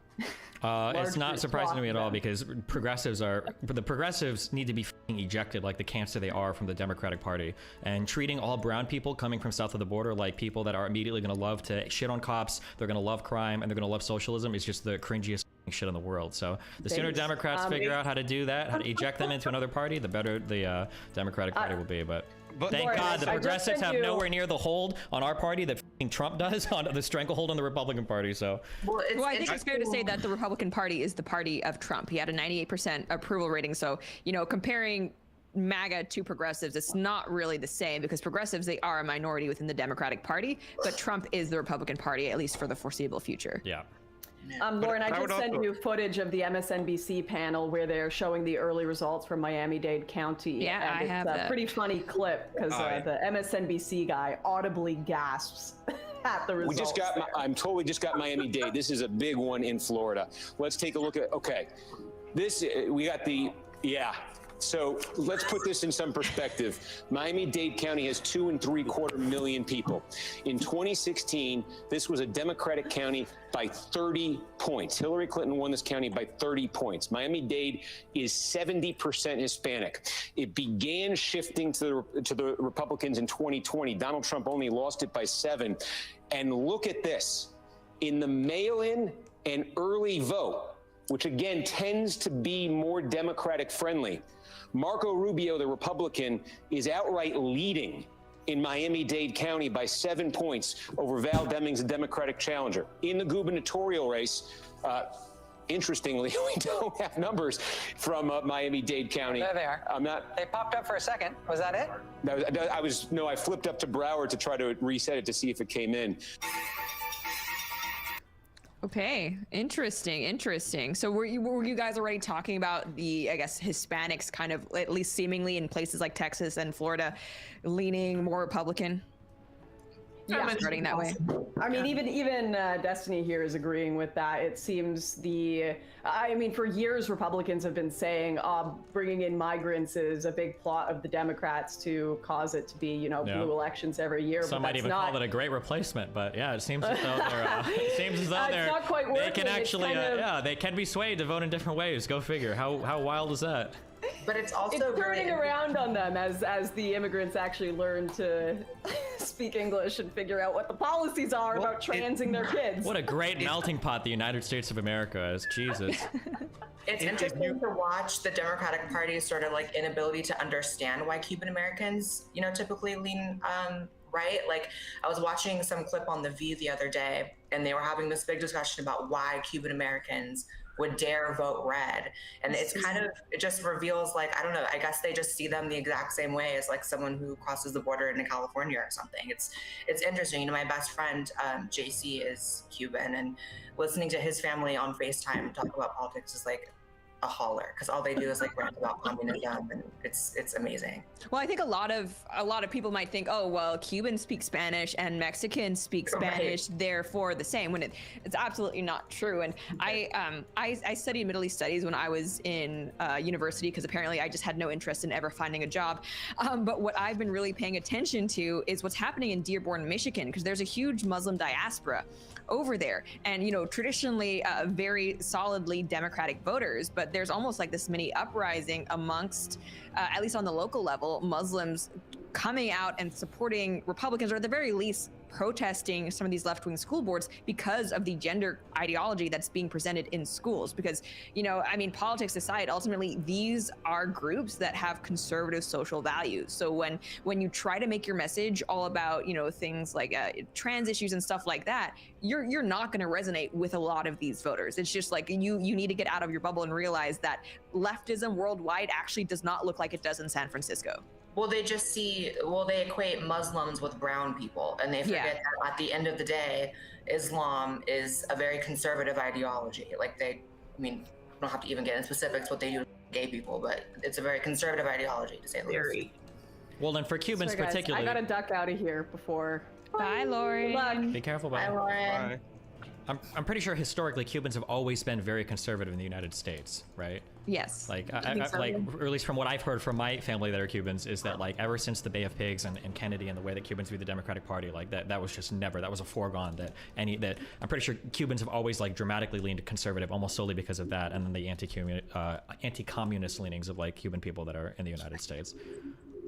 S11: It's not surprising to me at all, because the progressives need to be ejected like the cancer they are from the Democratic Party, and treating all brown people coming from south of the border like people that are immediately going to love to shit on cops, they're going to love crime, and they're going to love socialism is just the cringiest shit in the world. So the sooner Democrats figure out how to do that, how to eject them into another party, the better the Democratic Party will be. But thank God the progressives have nowhere near the hold on our party that Trump does on the stranglehold on the Republican Party. So
S10: well, I think it's fair to say that the Republican Party is the party of Trump. He had a 98% approval rating. So, comparing MAGA to progressives, it's not really the same, because progressives, they are a minority within the Democratic Party, but Trump is the Republican Party, at least for the foreseeable future.
S11: Yeah.
S9: Lauren, I just sent you footage of the MSNBC panel where they're showing the early results from Miami-Dade County.
S10: Yeah,
S9: and
S10: I have
S9: a pretty funny clip, because the MSNBC guy audibly gasps at the results.
S17: I'm told we just got Miami-Dade. This is a big one in Florida. Let's take a look at, So let's put this in some perspective. Miami-Dade County has 2.75 million people. In 2016, this was a Democratic county by 30 points. Hillary Clinton won this county by 30 points. Miami-Dade is 70% Hispanic. It began shifting to the Republicans in 2020. Donald Trump only lost it by 7. And look at this. In the mail-in and early vote, which again tends to be more Democratic friendly, Marco Rubio, the Republican, is outright leading in Miami-Dade County by 7 points over Val Demings, the Democratic challenger. In the gubernatorial race, Interestingly, we don't have numbers from Miami-Dade County.
S18: There they are.
S17: I'm not.
S18: They popped up for a second. Was that it?
S17: I flipped up to Broward to try to reset it to see if it came in.
S10: Okay, interesting. So were you guys already talking about the, I guess, Hispanics kind of, at least seemingly in places like Texas and Florida, leaning more Republican? Yeah, starting that way.
S9: I mean, even Destiny here is agreeing with that. It seems I mean, for years, Republicans have been saying bringing in migrants is a big plot of the Democrats to cause it to be, you know, blue elections every year.
S11: Some might even call it a great replacement, but yeah, it seems as though
S9: it's not quite working.
S11: They can actually, they can be swayed to vote in different ways. Go figure. How wild is that?
S16: But it's also
S9: turning around on them as the immigrants actually learn to speak English and figure out what the policies are about transing their kids.
S11: What a great melting pot the United States of America is. Jesus.
S16: It's interesting to watch the Democratic Party's sort of like inability to understand why Cuban Americans, you know, typically lean right. Like I was watching some clip on The View the other day, and they were having this big discussion about why Cuban Americans would dare vote red. And it's kind of, it just reveals, like, I don't know, I guess they just see them the exact same way as like someone who crosses the border into California or something. It's interesting. You know, my best friend, JC, is Cuban, and listening to his family on FaceTime talk about politics is like a holler, because all they do is like rant about communism, and it's amazing.
S10: Well, I think a lot of people might think, oh well, Cubans speak Spanish and Mexicans speak Spanish, therefore the same, when it's absolutely not true. And I studied Middle East studies when I was in university, because apparently I just had no interest in ever finding a job. But what I've been really paying attention to is what's happening in Dearborn, Michigan, because there's a huge Muslim diaspora over there, and you know, traditionally very solidly Democratic voters, but there's almost like this mini uprising amongst, at least on the local level, Muslims coming out and supporting Republicans, or at the very least protesting some of these left-wing school boards because of the gender ideology that's being presented in schools. Because, you know, I mean, politics aside, ultimately these are groups that have conservative social values. So when you try to make your message all about, you know, things like trans issues and stuff like that, you're not going to resonate with a lot of these voters. It's just like you need to get out of your bubble and realize that leftism worldwide actually does not look like it does in San Francisco.
S16: Well, they equate Muslims with brown people, and they forget that at the end of the day, Islam is a very conservative ideology. Like I mean, we don't have to even get into specifics what they do to gay people, but it's a very conservative ideology, to say the least.
S11: Well, then for Cubans
S9: Sorry, guys,
S11: particularly.
S9: I gotta duck out of here before.
S10: Bye, Lauren.
S9: Good luck.
S11: Be careful, bye.
S16: Bye, Lauren.
S11: I'm pretty sure historically Cubans have always been very conservative in the United States, right?
S10: Yes.
S11: Like,
S10: I think so,
S11: like,
S10: yeah.
S11: or at least from what I've heard from my family that are Cubans, is that like ever since the Bay of Pigs and Kennedy and the way that Cubans view the Democratic Party, like that was just never, that was a foregone, that I'm pretty sure Cubans have always like dramatically leaned conservative almost solely because of that, and then the anti-communist leanings of like Cuban people that are in the United States.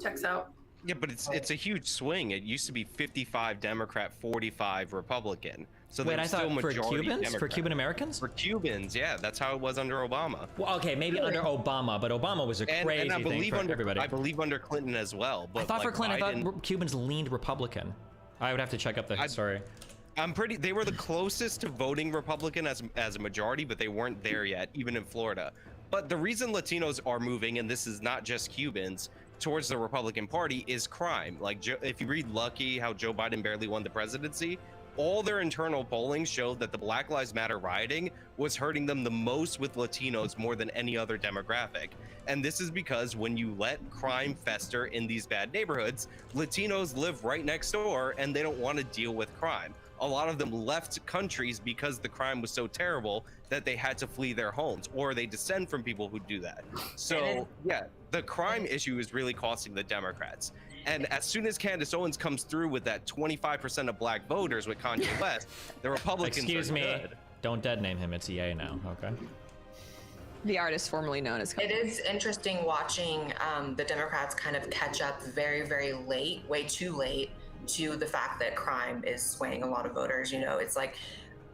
S13: Checks out.
S14: Yeah, but it's a huge swing. It used to be 55 Democrat, 45 Republican. So
S11: wait, I
S14: still
S11: thought for
S14: majority
S11: Cubans?
S14: Democrat.
S11: For Cuban Americans?
S14: For Cubans, yeah, that's how it was under Obama.
S11: Well, okay, maybe under Obama, but Obama was a crazy
S14: and I
S11: thing
S14: believe
S11: for
S14: under,
S11: everybody.
S14: I believe under Clinton as well. But
S11: I thought
S14: like
S11: for Clinton,
S14: Biden,
S11: I thought Cubans leaned Republican. I would have to check up the story.
S14: They were the closest to voting Republican as a majority, but they weren't there yet, even in Florida. But the reason Latinos are moving, and this is not just Cubans, towards the Republican Party is crime. Like, if you read Lucky, how Joe Biden barely won the presidency, all their internal polling showed that the Black Lives Matter rioting was hurting them the most with Latinos more than any other demographic. And this is because when you let crime fester in these bad neighborhoods, Latinos live right next door and they don't want to deal with crime. A lot of them left countries because the crime was so terrible that they had to flee their homes, or they descend from people who do that. So yeah, the crime issue is really costing the Democrats. And as soon as Candace Owens comes through with that 25% of black voters with Kanye West, the Republicans
S11: Excuse
S14: are
S11: me,
S14: good.
S11: don't dead name him. It's EA now, okay?
S10: The artist formerly known as.
S16: It is interesting watching the Democrats kind of catch up very, very late, way too late, to the fact that crime is swaying a lot of voters. You know, it's like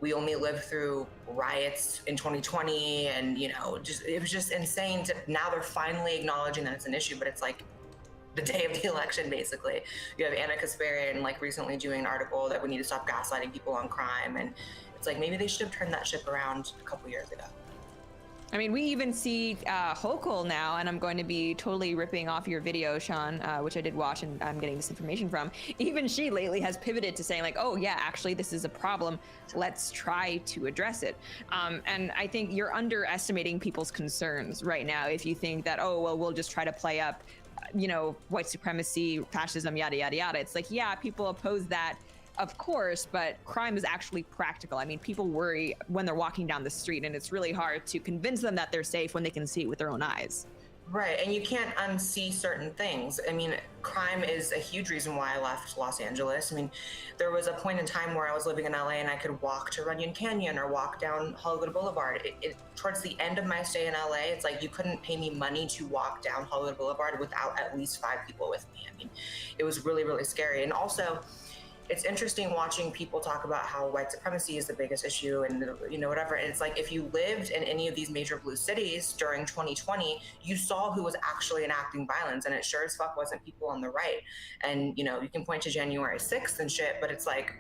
S16: we only lived through riots in 2020, and you know, it was just insane. Now they're finally acknowledging that it's an issue, but it's like the day of the election, basically. You have Anna Kasparian like recently doing an article that we need to stop gaslighting people on crime, and it's like maybe they should have turned that ship around a couple years ago.
S10: I mean, we even see Hokel now, and I'm going to be totally ripping off your video, Sean, which I did watch and I'm getting this information from. Even she lately has pivoted to saying like, oh yeah, actually this is a problem. Let's try to address it. And I think you're underestimating people's concerns right now if you think that, oh, well, we'll just try to play up, you know, white supremacy, fascism, yada, yada, yada. It's like, yeah, people oppose that, of course, but crime is actually practical. I mean, people worry when they're walking down the street, and it's really hard to convince them that they're safe when they can see it with their own eyes.
S16: Right, and you can't unsee certain things. I mean, crime is a huge reason why I left Los Angeles. I mean, there was a point in time where I was living in LA and I could walk to Runyon Canyon or walk down Hollywood Boulevard. Towards the end of my stay in LA, it's like you couldn't pay me money to walk down Hollywood Boulevard without at least 5 people with me. I mean, it was really, really scary. And also, it's interesting watching people talk about how white supremacy is the biggest issue and, you know, whatever. And it's like, if you lived in any of these major blue cities during 2020, you saw who was actually enacting violence, and it sure as fuck wasn't people on the right. And, you know, you can point to January 6th and shit, but it's like,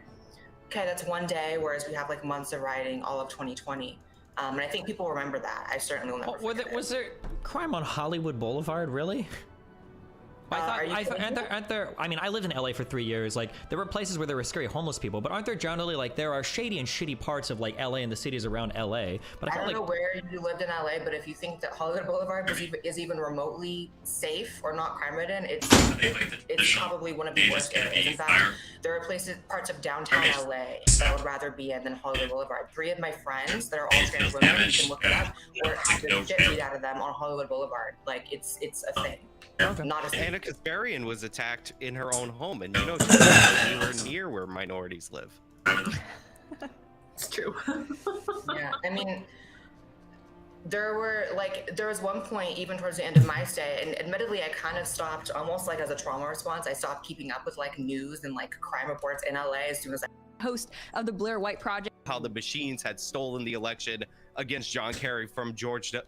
S16: okay, that's one day, whereas we have like months of rioting all of 2020. And I think people remember that. I certainly will never forget it.
S11: Was there crime on Hollywood Boulevard, really? Aren't there, I mean, I lived in LA for 3 years. Like, there were places where there were scary homeless people, but aren't there generally, like, there are shady and shitty parts of, like, LA and the cities around LA. But
S16: I don't know where you lived in LA, but if you think that Hollywood Boulevard is even remotely safe or not crime-ridden, it's probably one of the worst areas. In fact, there are parts of downtown LA that I would rather be in than Hollywood Boulevard. 3 of my friends that are all trans women, you can look it up, were had the shit beat out of them on Hollywood Boulevard. Like, it's a thing. Not a
S14: Anna Kasparian was attacked in her own home, and you know she's not anywhere near where minorities live.
S16: It's true. Yeah, I mean, there was one point even towards the end of my stay, and admittedly I kind of stopped, almost like as a trauma response, I stopped keeping up with like news and like crime reports in LA as soon as I
S10: host of the Blair White Project.
S14: How the machines had stolen the election against John Kerry from George W.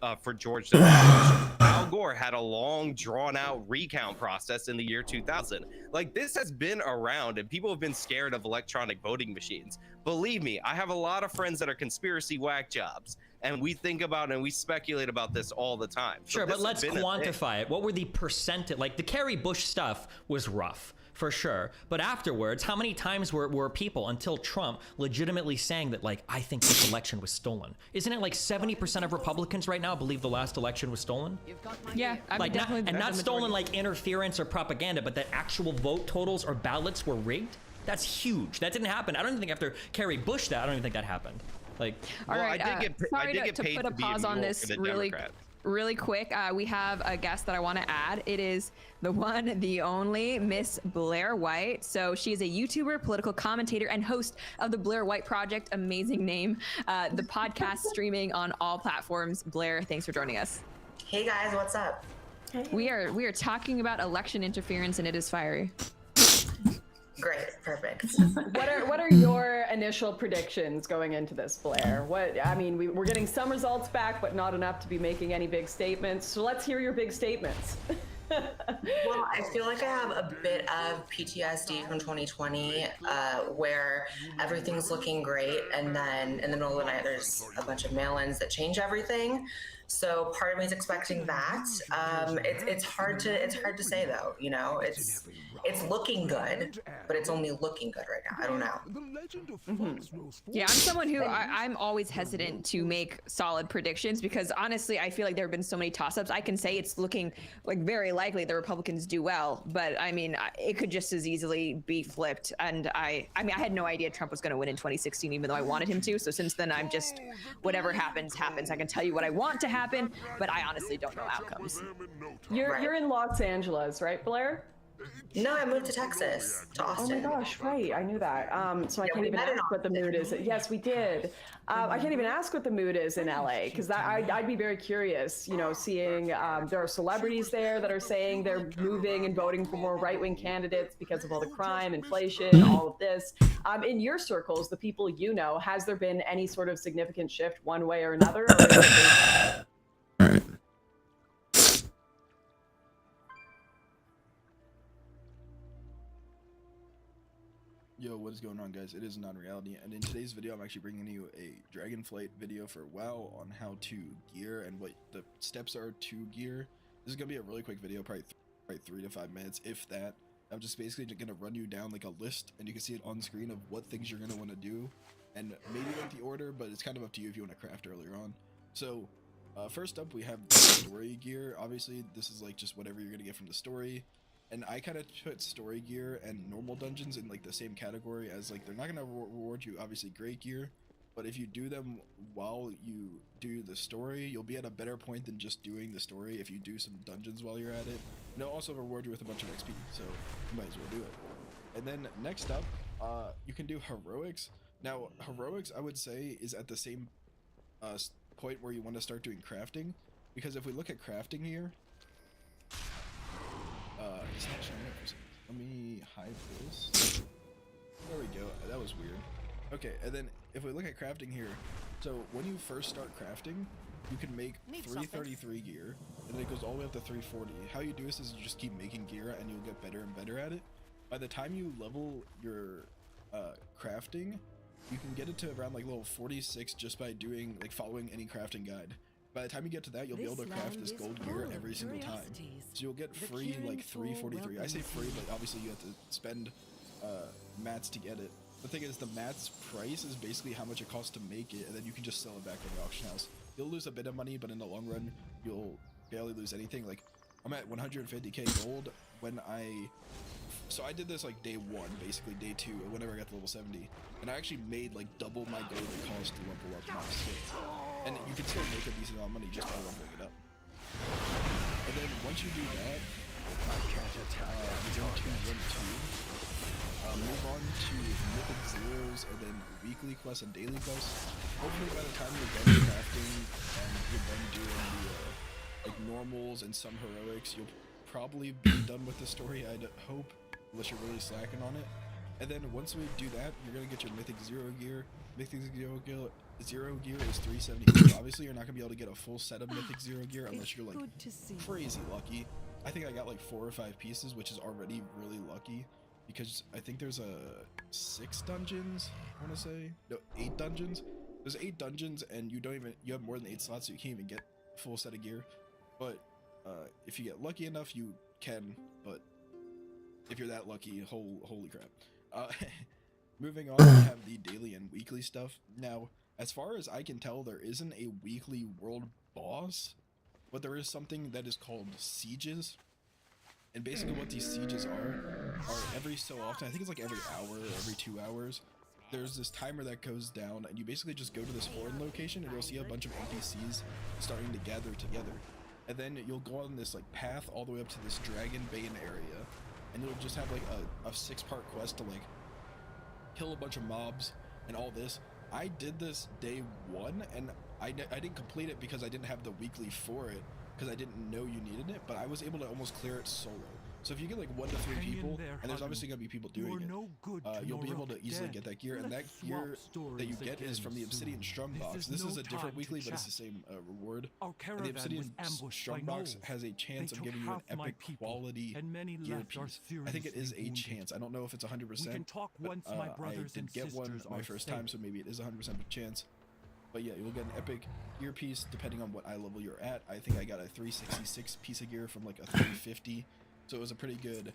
S14: Al Gore had a long, drawn-out recount process in the year 2000. Like, this has been around, and people have been scared of electronic voting machines. Believe me, I have a lot of friends that are conspiracy whack jobs, and we think about and we speculate about this all the time.
S11: Sure, but let's quantify it. What were the percentage? Like, the Kerry Bush stuff was rough, for sure. But afterwards, how many times were people, until Trump, legitimately saying that, like, I think this election was stolen? Isn't it like 70% of Republicans right now believe the last election was stolen?
S10: Yeah, I'm
S11: like,
S10: definitely
S11: not stolen like interference or propaganda, but that actual vote totals or ballots were rigged? That's huge. That didn't happen. I don't even think after Kerry Bush I don't even think that happened. Like,
S10: all right, sorry to put a pause on this really quick. We have a guest that I want to add. It is the one, the only Miss Blair White. So she's a YouTuber, political commentator, and host of the Blair White Project. Amazing name. The podcast streaming on all platforms. Blair, thanks for joining us.
S16: Hey guys, what's up?
S10: We are talking about election interference, and it is fiery.
S16: Great, perfect.
S9: What are your initial predictions going into this, Blair? I mean, we're getting some results back, but not enough to be making any big statements. So let's hear your big statements.
S16: Well, I feel like I have a bit of PTSD from 2020, where everything's looking great, and then in the middle of the night, there's a bunch of mail-ins that change everything. So part of me is expecting that. It's hard to say though. You know, it's looking good, but it's only looking good right now. I don't know.
S10: Yeah, I'm someone who I'm always hesitant to make solid predictions because honestly, I feel like there have been so many toss-ups. I can say it's looking like very likely the Republicans do well, but I mean, it could just as easily be flipped. And I mean, I had no idea Trump was going to win in 2016, even though I wanted him to. So since then, I'm just whatever happens, happens. I can tell you what I want to happen, but I honestly don't know outcomes.
S9: You're in Los Angeles, right, Blair?
S16: No, I moved to Texas, to Austin.
S9: Oh my gosh, right, I knew that. So I can't even ask what the mood is. Yes, we did. I can't even ask what the mood is in LA because I'd be very curious, you know, seeing there are celebrities there that are saying they're moving and voting for more right-wing candidates because of all the crime, inflation, all of this. In your circles, the people you know, has there been any sort of significant shift one way or another?
S19: Yo, what is going on, guys? It is Non-Reality, and in today's video I'm actually bringing you a Dragonflight video for WoW on how to gear and what the steps are to gear. This is gonna be a really quick video, probably 3 to 5 minutes, if that. I'm just basically gonna run you down like a list, and you can see it on screen of what things you're gonna want to do, and maybe like the order, but it's kind of up to you if you want to craft earlier on. So first up, we have the story gear. Obviously this is like just whatever you're gonna get from the story. And I kind of put story gear and normal dungeons in like the same category, as like they're not gonna reward you obviously great gear, but if you do them while you do the story, you'll be at a better point than just doing the story if you do some dungeons while you're at it. And they'll also reward you with a bunch of XP, so you might as well do it. And then next up, you can do heroics. Now heroics, I would say, is at the same point where you want to start doing crafting, because if we look at crafting here, it's not showing up for some reason. Let me hide this. There we go. That was weird. Okay, and then if we look at crafting here, so when you first start crafting, you can make 333 gear, and then it goes all the way up to 340. How you do this is you just keep making gear, and you'll get better and better at it. By the time you level your crafting, you can get it to around like level 46 just by doing like following any crafting guide. By the time you get to that, you'll be able to craft this gold gear every single time. So you'll get free like 343. I say free, but obviously you have to spend mats to get it. The thing is, the mats price is basically how much it costs to make it, and then you can just sell it back at the auction house. You'll lose a bit of money, but in the long run, you'll barely lose anything. Like, I'm at 150k gold when so I did this like day 1, basically day 2, whenever I got to level 70, and I actually made like double my gold it cost to level up my skins. And you can still make a decent amount of money just by leveling it up. And then once you do that, move on to mythic zeros, and then weekly quests and daily quests. Hopefully by the time you're done crafting and you're done doing the like normals and some heroics, you'll probably be done with the story, I'd hope, unless you're really slacking on it. And then once we do that, you're gonna get your mythic zero gear. Mythic zero gear is 370. Obviously you're not gonna be able to get a full set of mythic zero gear unless you're like crazy lucky. I think I got like 4 or 5 pieces, which is already really lucky, because I think there's 6 dungeons, I want to say. No, 8 dungeons. There's 8 dungeons, and you have more than 8 slots, so you can't even get a full set of gear. But if you get lucky enough, you can. But if you're that lucky, holy crap. Moving on, we have the daily and weekly stuff. Now, as far as I can tell, there isn't a weekly world boss, but there is something that is called sieges. And basically what these sieges are every so often, I think it's like every hour or every 2 hours, there's this timer that goes down, and you basically just go to this horde location, and you'll see a bunch of NPCs starting to gather together. And then you'll go on this like path all the way up to this Dragonbane area, and you'll just have like a 6-part quest to like kill a bunch of mobs and all this. I did this day 1, and I didn't complete it because I didn't have the weekly for it, because I didn't know you needed it, but I was able to almost clear it solo. So if you get like 1 to 3 people, and there's obviously gonna be people doing it, you'll be able to easily get that gear, and that gear that you get is from the Obsidian Strongbox. This is a different weekly, but it's the same reward. And the Obsidian Strongbox has a chance of giving you an epic quality gear piece. I think it is a chance. I don't know if it's 100%, but I did get one my first time, so maybe it is 100% chance. But yeah, you'll get an epic gear piece depending on what eye level you're at. I think I got a 366 piece of gear from like a 350. So it was a pretty good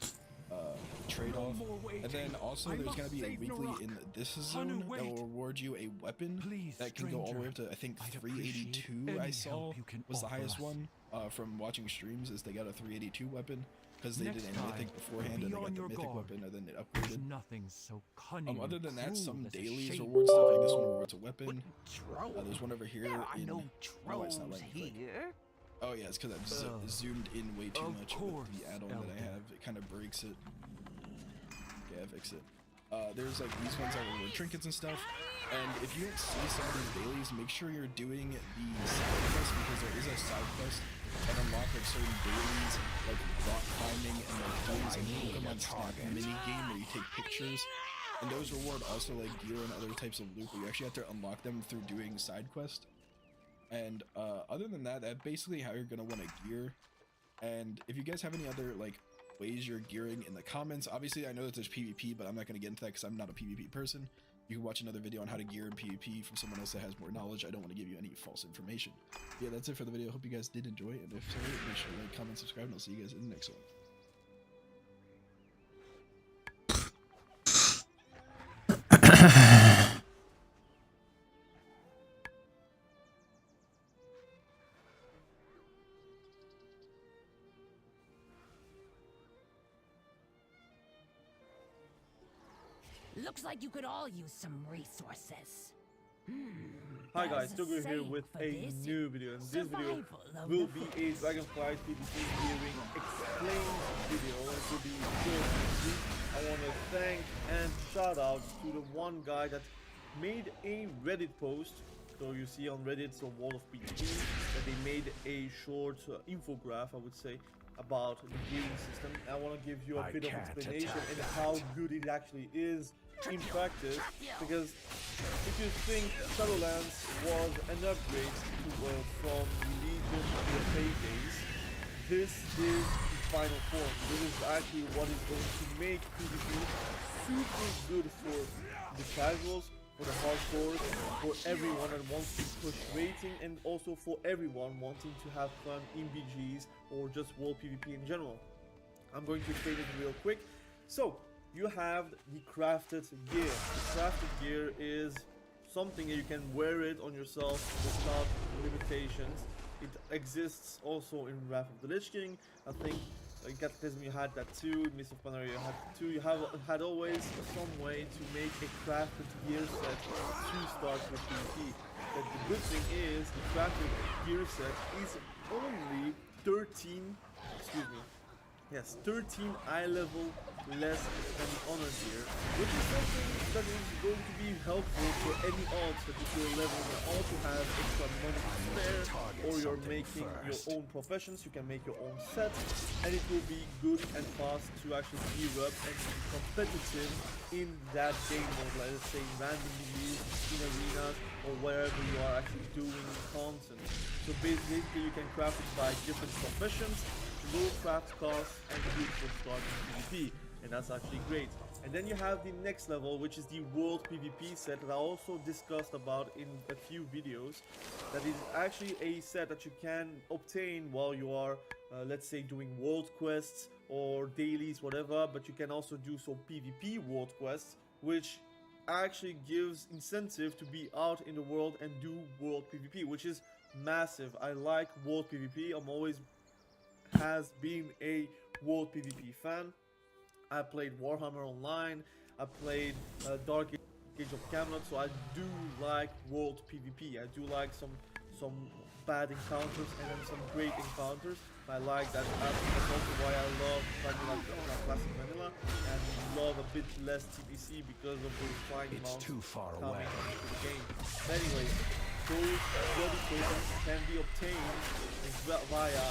S19: trade-off. And then also there's going to be a weekly in this zone that will reward you a weapon that can go all the way up to, I think, 382 I saw was the highest one from watching streams, is they got a 382 weapon because they did a mythic beforehand, and they got the mythic weapon, and then it upgraded. Other than that, some dailies reward stuff, like this one rewards a weapon. There's one over here in... Oh, it's not letting me click. Oh yeah, it's because I've zoomed in way too much with the add-on that I have. It kind of breaks it. Okay, I fixed it. There's like these ones that reward trinkets and stuff. And if you don't see some of these dailies, make sure you're doing the side quest, because there is a side quest that unlock like certain dailies, like rock climbing and like doing some Pokemon Snap mini game where you take pictures. And those reward also like gear and other types of loot, but you actually have to unlock them through doing side quest. And other than that, that's basically how you're gonna want to gear. And if you guys have any other like ways you're gearing in the comments. Obviously, I know that there's PvP, but I'm not going to get into that because I'm not a PvP person. You can watch another video on how to gear in PvP from someone else that has more knowledge. I don't want to give you any false information. Yeah, that's it for the video. Hope you guys did enjoy it, and if so, make sure to like, comment, subscribe, and I'll see you guys in the next one.
S4: Looks like you could all use some resources.
S20: Hi guys, Togo here with a new video, and this video will be a Dragonflight PvP gearing explained video. It will be good. I want to thank and shout out to the one guy that made a Reddit post. So you see on Reddit, so World of PvP, that they made a short infograph, I would say, about the gearing system. I want to give you a bit of explanation and how good it actually is in practice, because if you think Shadowlands was an upgrade from Legion to Paydays, this is the final form. This is actually what is going to make PvP super good for the casuals, for the hardcore, for everyone that wants to push rating, and also for everyone wanting to have fun in BGs or just World PvP in general. I'm going to explain it real quick. So, you have the crafted gear. The crafted gear is something that you can wear it on yourself without limitations. It exists also in Wrath of the Lich King. I think in Cataclysm you had that too, in Mist of Pandaria you had too. You have had always some way to make a crafted gear set to start with PvP. But the good thing is, the crafted gear set is only 13 eye level less than the honor gear, which is something that is going to be helpful for any alts that if you're leveling an alt, you have extra money to spare, or you're making your own professions, you can make your own sets, and it will be good and fast to actually gear up and be competitive in that game mode, like let's say randomly used in arenas or wherever you are actually doing content. So basically you can craft it by different professions, low craft costs, and good for starting PvP, and that's actually great. And then you have the next level, which is the World PvP set that I also discussed about in a few videos. That is actually a set that you can obtain while you are, let's say, doing world quests or dailies, whatever, but you can also do some PvP world quests, which actually gives incentive to be out in the world and do world PvP, which is massive. I like world PvP. I'm always has been a World PvP fan. I played Warhammer Online, I played Dark Age of Camelot, so I do like World PvP. I do like some bad encounters and then some great encounters. I like that aspect. That's also why I love Vanilla, Classic Vanilla, and love a bit less TBC because of those flying mounts coming into the game. But anyway, those bloody tokens can be obtained via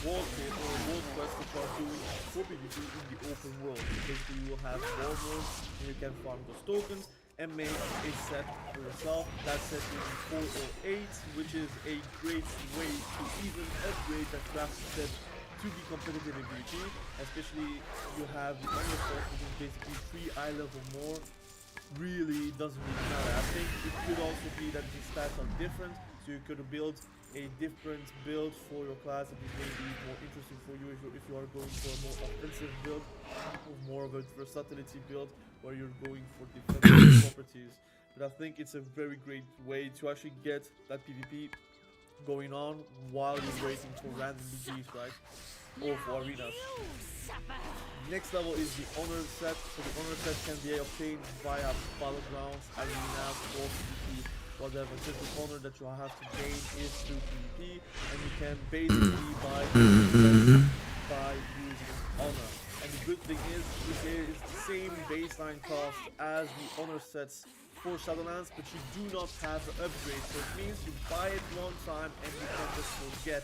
S20: world kit or world quest which are doing for PvP in the open world. Basically you will have world modes and you can farm those tokens and make a set for yourself. That set will be 4 or 8, which is a great way to even upgrade that crafted set to be competitive in PvP. Especially you have the honor set, which is basically 3 eye level more. Really doesn't really matter. I think it could also be that the stats are different, so you could build a different build for your class that is maybe more interesting for you if you are going for a more offensive build, or more of a versatility build where you're going for defensive properties. But I think it's a very great way to actually get that PvP going on while you're waiting for random BGs, right? Or for arenas. Next level is the honor set. So the honor set can be obtained via battlegrounds, arenas, or PvP. Whatever, just the honor that you have to gain is through PvP, and you can basically buy using honor. And the good thing is, there is the same baseline cost as the honor sets for Shadowlands, but you do not have the upgrade, so it means you buy it one time and you can just forget.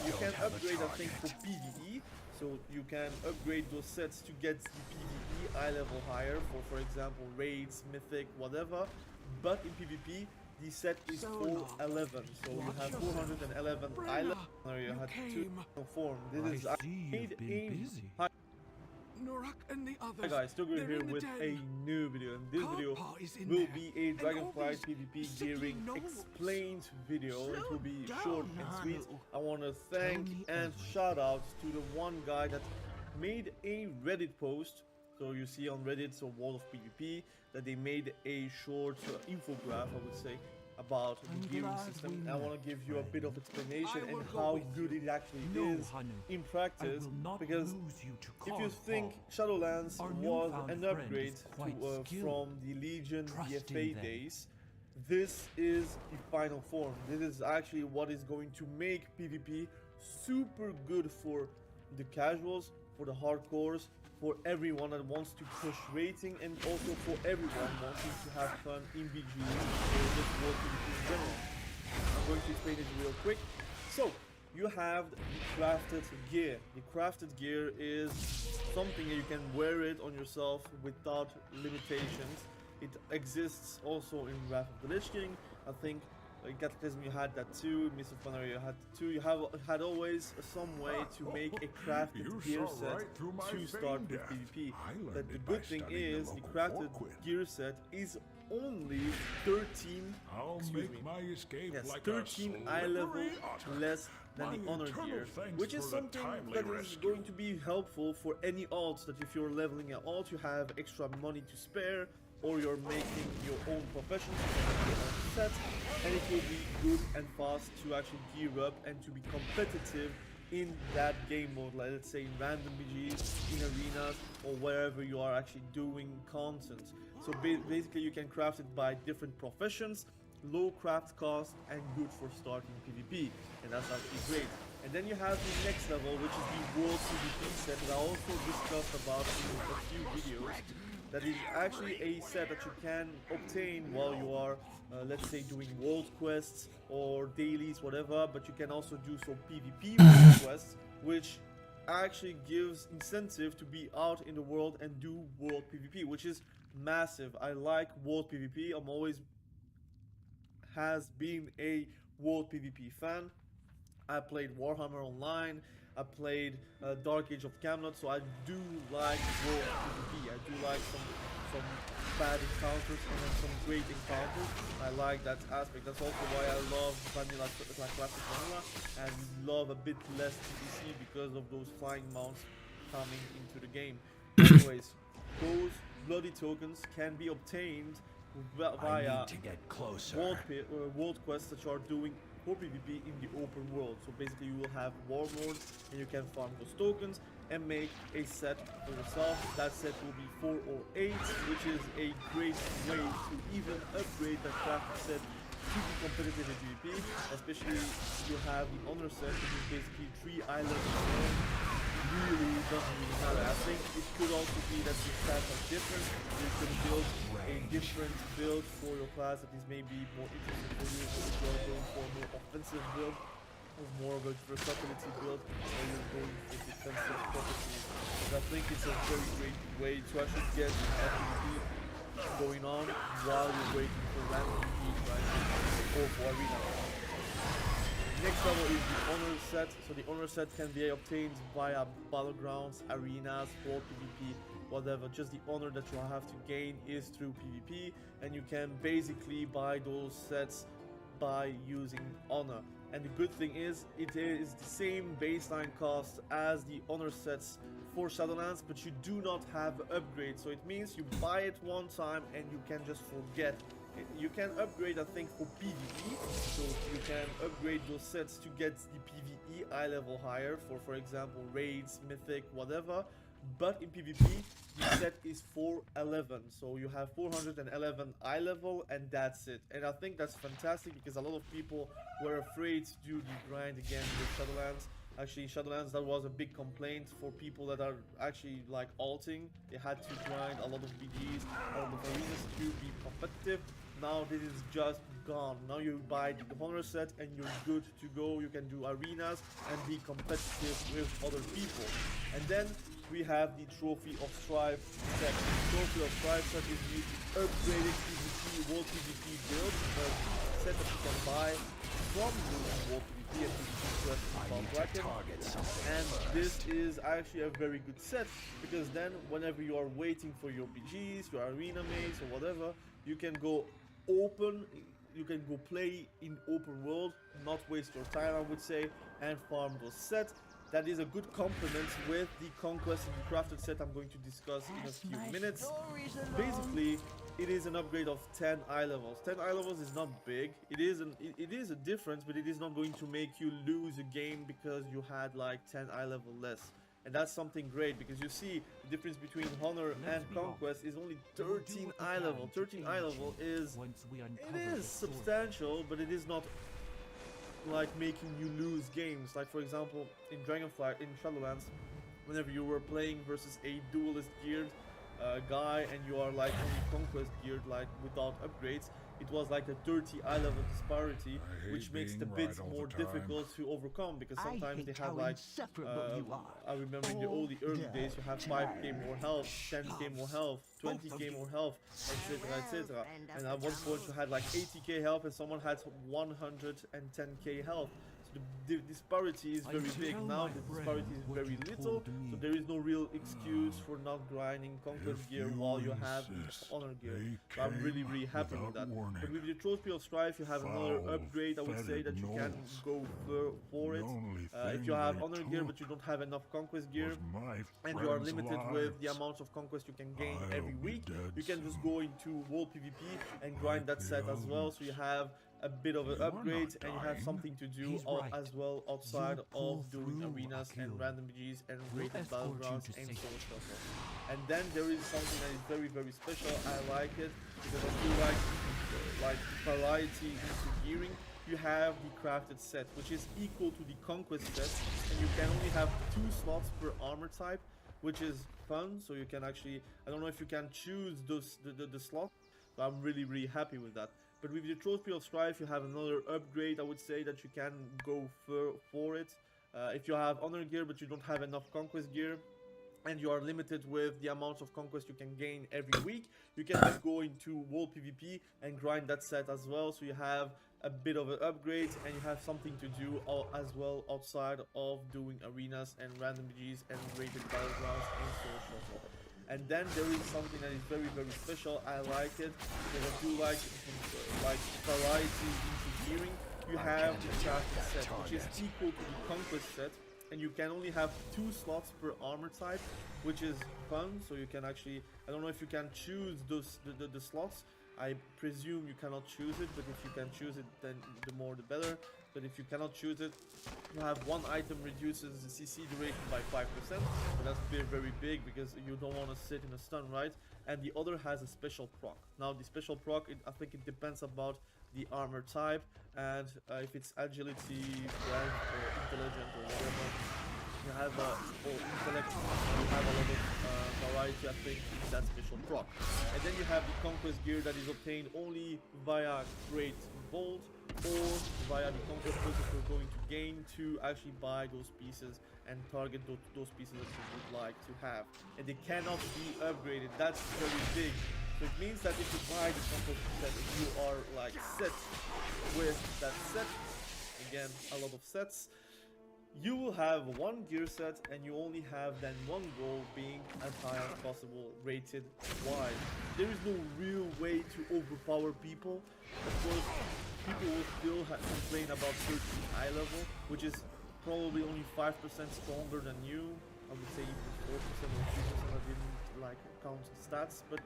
S20: You can upgrade, I think, for PvE, so you can upgrade those sets to get the PvE eye level higher for example, raids, mythic, whatever. But in PvP, the set is 411, so you have 411 island. You had two form. This is made in. Hi guys, Tugger here with a new video, and this video will be a Dragonflight PvP gearing explained video. It will be short and sweet. I want to thank and shout out to the one guy that made a Reddit post. So you see on Reddit, so World of PvP, that they made a short infograph, I would say, about the gearing system. I want to give you a bit of explanation and how good it actually is in practice, because if you think Shadowlands was an upgrade to, from the Legion DFA days, this is the final form. This is actually what is going to make PvP super good for the casuals, for the hardcores, for everyone that wants to push rating, and also for everyone wanting to have fun in BG or just World PvP in general. I'm going to explain it real quick. So, you have the crafted gear. The crafted gear is something that you can wear it on yourself without limitations. It exists also in Wrath of the Lich King. I think Cataclysm you had that too, Mist of Pandaria you had too. You have had always some way to make a crafted gear set to start with PvP. But the good thing is the crafted gear set is only 13 eye level less than the honor gear, which is something that is going to be helpful for any alts, that if you're leveling an alt you have extra money to spare, or you're making your own profession, set, and it will be good and fast to actually gear up and to be competitive in that game mode, like let's say in random BGs, in arenas, or wherever you are actually doing content. So basically you can craft it by different professions, low craft cost, and good for starting PvP, and that's actually great. And then you have the next level, which is the World PvP set that I also discussed about in a few videos. That is actually a set that you can obtain while you are, let's say, doing world quests or dailies, whatever, but you can also do some PvP world quests, which actually gives incentive to be out in the world and do world PvP, which is massive. I like world PvP. I'm always has been a world PvP fan. I played Warhammer Online. I played Dark Age of Camelot, so I do like world PvP. I do like some bad encounters and then some great encounters. I like that aspect. That's also why I love vanilla, like classic vanilla, and love a bit less PvC because of those flying mounts coming into the game. Anyways, those bloody tokens can be obtained via world quests that you are doing for PvP in the open world. So basically you will have war mode and you can farm those tokens and make a set for yourself. That set will be 4 or 8, which is a great way to even upgrade that crafted set to be competitive in PvP, especially you have the honor set, which is basically 3 islands. Really doesn't really matter. I think it could also be that the stats are different. You can build a different build for your class that is maybe more interesting for you. So if you are going for a more offensive build, or more of a versatility build, or you're going for defensive properties. And I think it's a very great way to actually get PvP going on while you're waiting for random PvP, right? Or for arena. Next level is the honor set. So the honor set can be obtained via battlegrounds, arenas, world PvP, whatever. Just the honor that you have to gain is through PvP, and you can basically buy those sets by using honor. And the good thing is, it is the same baseline cost as the honor sets for Shadowlands, but you do not have upgrades. So it means you buy it one time and you can just forget. You can upgrade, I think, for PvE, so you can upgrade those sets to get the PvE eye level higher for example, raids, mythic, whatever. But in PvP, the set is 411, so you have 411 eye level, and that's it. And I think that's fantastic because a lot of people were afraid to do the grind again with Shadowlands. Actually, in Shadowlands, that was a big complaint for people that are actually like alting. They had to grind a lot of BGs, a lot of arenas to be competitive. Now this is just gone. Now you buy the honor set and you're good to go. You can do arenas and be competitive with other people. And then we have the Trophy of Strive set. The Trophy of Strive set is the upgraded PvP, world PvP build. set that you can buy from doing World PvP and PvP Quest in Bracken. And this is actually a very good set, because then whenever you are waiting for your BGs, your arena mates or whatever, you can go open, you can go play in open world, not waste your time, I would say, and farm those sets. That is a good complement with the Conquest and the Crafted set I'm going to discuss in a few minutes. Basically, it is an upgrade of 10 eye levels. 10 eye levels is not big. It is a difference, but it is not going to make you lose a game because you had like 10 eye level less. And that's something great, because you see the difference between Honor and Conquest is only 13 eye level. 13 eye level is substantial, but it is not like making you lose games. Like for example, in Dragonflight, in Shadowlands, whenever you were playing versus a duelist geared guy and you are like only Conquest geared, like without upgrades, it was like a 30 eye level disparity, which makes the bids more difficult to overcome, because sometimes they have like I remember in the early days you have 5k more health, 10k more health, 20k more health, etc, etc, and at one point you had like 80k health and someone had 110k health. So the disparity is very big. Now the disparity is very little, so there is no real excuse for not grinding Conquest gear while you have Honor gear. So I'm really happy with that. But with the Trophy of Strife, you have another upgrade. I would say that you can go for it. If you have Honor gear but you don't have enough Conquest gear, and you are limited with the amount of Conquest you can gain every week, you can just go into World PvP and grind that set as well. So you have a bit of an upgrade, and you have something to do as well outside of doing arenas and random BGs and rated battlegrounds and so on. And then there is something that is very special. I like it because I feel like variety into gearing. You have the crafted set, which is equal to the Conquest set, and you can only have 2 slots per armor type, which is fun. So you can actually, I don't know if you can choose those the slot, but I'm really happy with that. But with the Trophy of Strife, you have another upgrade. I would say that you can go for it. If you have Honor gear but you don't have enough Conquest gear, and you are limited with the amount of Conquest you can gain every week, you can just go into World PvP and grind that set as well. So you have a bit of an upgrade, and you have something to do as well outside of doing arenas and random BGs and rated battlegrounds and so on. And then there is something that is very special. I like it because I do like variety into gearing. You have the crafted set, which is equal to the Conquest set, and you can only have 2 slots per armor type, which is fun. So you can actually, I don't know if you can choose those the slots. I presume you cannot choose it, but if you can choose it, then the more the better. But if you cannot choose it, you have one item reduces the CC duration by 5%, so that's very big because you don't want to sit in a stun, right? And the other has a special proc. Now the special proc, I think it depends about the armor type, and if it's agility, strength, or intelligent, or whatever, you have or intellect, you have a lot of variety, I think, in that special proc. And then you have the Conquest gear that is obtained only via Great Bolt, or via the Conquest points that you're going to gain to actually buy those pieces and target those pieces that you would like to have. And they cannot be upgraded. That's very big. So it means that if you buy the Conquest set, if you are like set with that set, again, a lot of sets, you will have one gear set, and you only have then one goal, being as high as possible rated wise. There is no real way to overpower people. Of course, people will still complain about 13 eye level, which is probably only 5% stronger than you. I would say even 4% or 3%. I didn't like count stats, but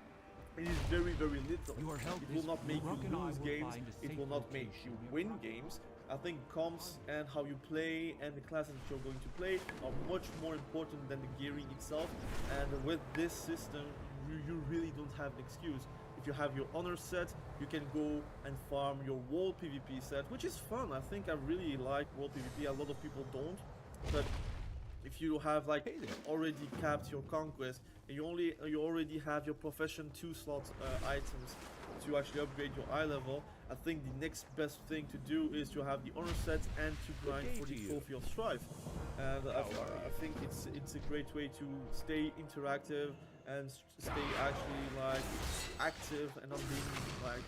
S20: it is very little. It will not make you lose games. It will not make you win games. I think comps and how you play and the classes that you're going to play are much more important than the gearing itself. And with this system, you really don't have an excuse. If you have your Honor set, you can go and farm your World PvP set, which is fun. I think I really like World PvP. A lot of people don't, but if you have like already capped your Conquest and you already have your Profession 2 slot items to actually upgrade your eye level, I think the next best thing to do is to have the Honor set and to grind for the Trophy of Strife. And I think it's a great way to stay interactive and stay actually like active and not being like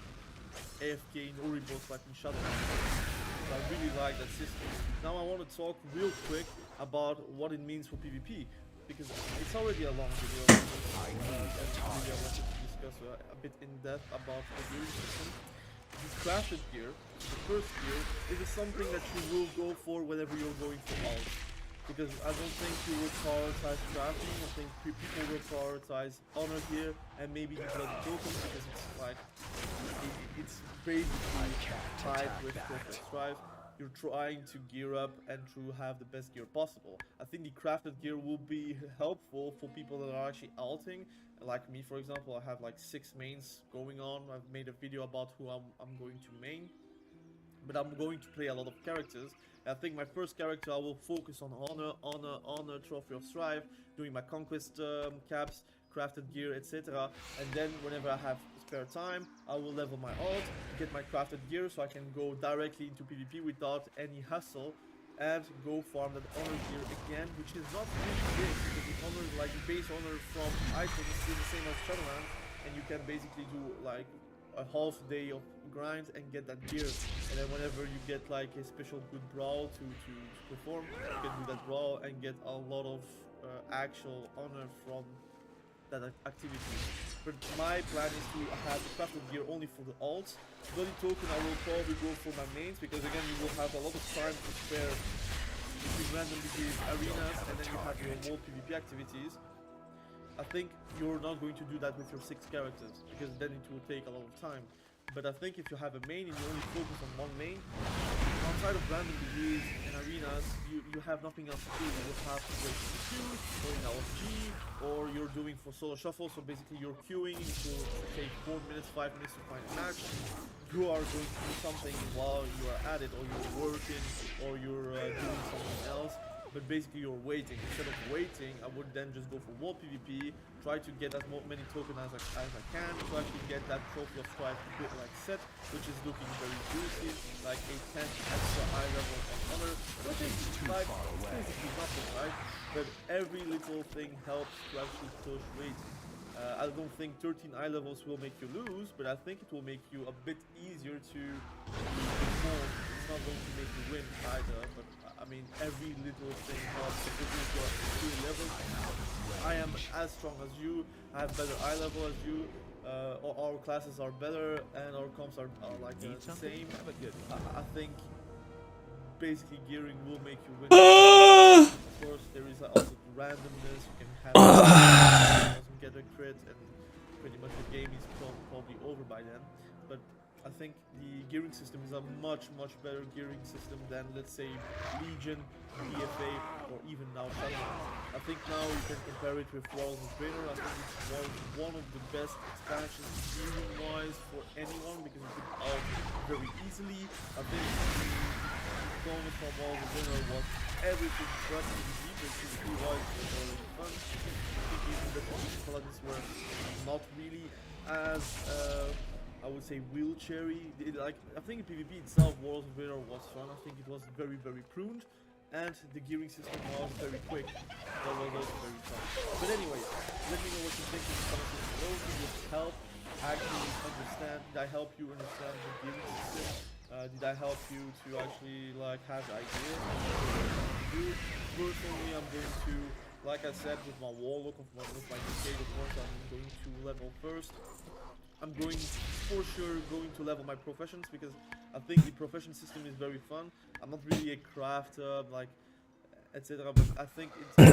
S20: AFK in Oribos like in Shadowlands. So I really like that system. Now I want to talk real quick about what it means for PvP, because it's already a long video. I wanted to discuss a bit in depth about the gearing system. The crafted gear, the first gear, is something that you will go for whenever you're going for alt. Because I don't think you will prioritize crafting. I think people will prioritize honor gear and maybe the bloody tokens, because it's like it's basically tied with Trophy of Strife. You're trying to gear up and to have the best gear possible. I think the crafted gear will be helpful for people that are actually alting. Like me, for example, I have like 6 mains going on. I've made a video about who I'm going to main. But I'm going to play a lot of characters. I think my first character I will focus on honor, Trophy of Strife, doing my conquest caps, crafted gear, etc. And then whenever I have spare time, I will level my alt, get my crafted gear so I can go directly into PvP without any hustle, and go farm that honor gear again, which is not really big, because the honor, like base honor from items is the same as Shadowlands, and you can basically do like a half day of grind and get that gear, and then whenever you get like a special good brawl to perform, you can do that brawl and get a lot of actual honor from that activity. But my plan is to have the crafted gear only for the alts. Bloody token I will probably go for my mains, because again you will have a lot of time to spare between random between arenas, and then you have your more PvP activities. I think you're not going to do that with your 6 characters, because then it will take a lot of time. But I think if you have a main and you only focus on one main, outside of random degrees and arenas, you have nothing else to do. You will have to wait for queues, or in LFG, or you're doing for solo shuffle, so basically you're queuing, it will take 4 minutes, 5 minutes to find a match. You are going to do something while you are at it, or you're working, or you're doing something else. But basically you're waiting. Instead of waiting, I would then just go for wall PvP, try to get as many tokens as I can, to actually get that Trophy of Strife like set, which is looking very juicy, like a 10 extra eye level of honor, which is like basically nothing, right? But every little thing helps to actually push weight. I don't think 13 eye levels will make you lose, but I think it will make you a bit easier to perform. It's not going to make you win either, but I mean, every little thing helps. If you are 3 levels, I am as strong as you, I have better eye level as you, our classes are better, and our comps are like the same. I think basically gearing will make you win. Of course, there is also randomness. You can have doesn't get a crit, and pretty much the game is probably over by then. But I think the gearing system is a much better gearing system than, let's say, Legion, BFA, or even now Shadowlands. I think now you can compare it with Warlords of Draenor. I think it's one of the best expansions gearing-wise for anyone, because you can out very easily. I think the bonus from Warlords of Draenor was everything but PvP, but PvP-wise was already fun. I think even the Paladins were not really as I would say wheelchairy. Like, I think in PvP itself, Warlords of Draenor was fun. I think it was very pruned, and the gearing system was very quick. That was also very fun. But anyway, let me know what you think in the comments below. Did this help actually understand? Did I help you understand the gearing system? Did I help you to actually like have ideas on what to do? Personally, I'm going to, like I said, with my Warlock of my Decade of Course, I'm going to level first. I'm going for sure to level my professions, because I think the profession system is very fun. I'm not really a crafter, like etc., but I think it's an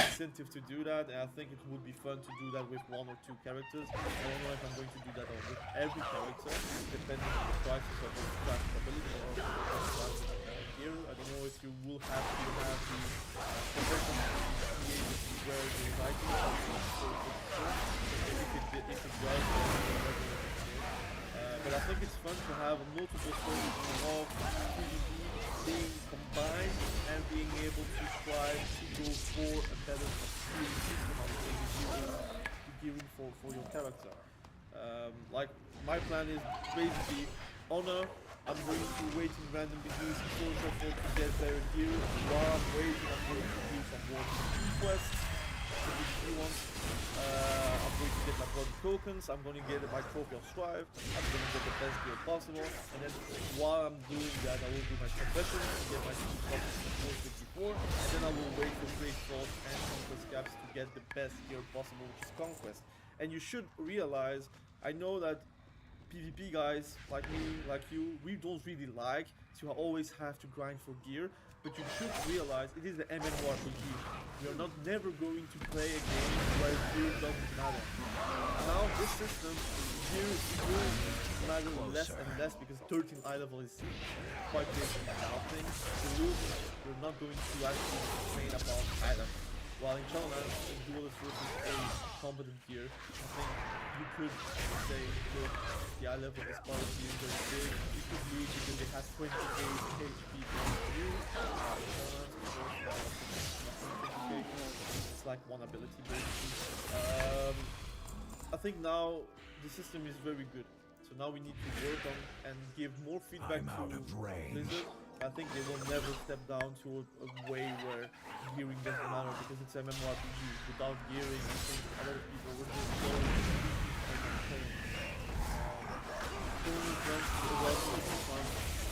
S20: incentive to do that, and I think it would be fun to do that with 1 or 2 characters. I don't know if I'm going to do that with every character, depending on the prices of the craft ability or gear. I don't know if you will have to have the profession where the Viking if it does, but I think it's fun to have multiple stories involved, PvP being combined, and being able to strive to go for a better gearing system. I would say gearing for your character. Like, my plan is basically honor. I'm going to wait in random degrees for shuffle to get better gear. While I'm waiting, I'm going to do some more quests. I'm going to get my blood tokens, I'm going to get my trophy of strive, I'm going to get the best gear possible, and then while I'm doing that, I will do my confessions to get my 454, and then I will wait for Great Swords and Conquest Caps to get the best gear possible, which is Conquest. And you should realize, I know that PvP guys like me, like you, we don't really like to always have to grind for gear, but you should realize it is the MMORPG. We are not never going to play a game where gear doesn't matter. Now this system, gear will matter less and less because 13 eye level is quite big. I think the rules, we're not going to actually complain about items. While in Shadowlands, in Duelist versus a competent gear, I think you could say, look, the eye level of this policy is very big, you could lose because it has 28 HP against you. It's like one ability basically. I think now the system is very good. So now we need to work on and give more feedback to Blizzard. I think they will never step down to a way where gearing doesn't matter because it's MMORPG. Without gearing, I think a lot of people would just go and playing.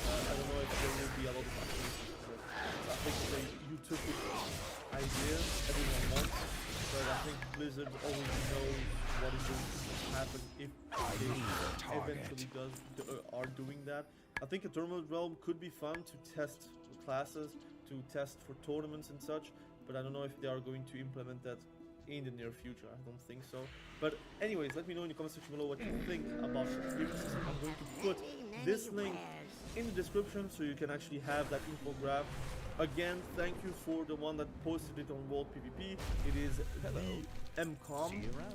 S20: I don't know if there will be a lot of activities, but I think you took the idea everyone wants, but I think Blizzard already knows what is going to happen if they eventually are doing that. I think a tournament realm could be fun to test classes, to test for tournaments and such, but I don't know if they are going to implement that in the near future. I don't think so. But anyways, let me know in the comment section below what you think about the gearing system. I'm going to put this link in the description so you can actually have that infograph. Again, thank you for the one that posted it on World PvP. It is the MCOM.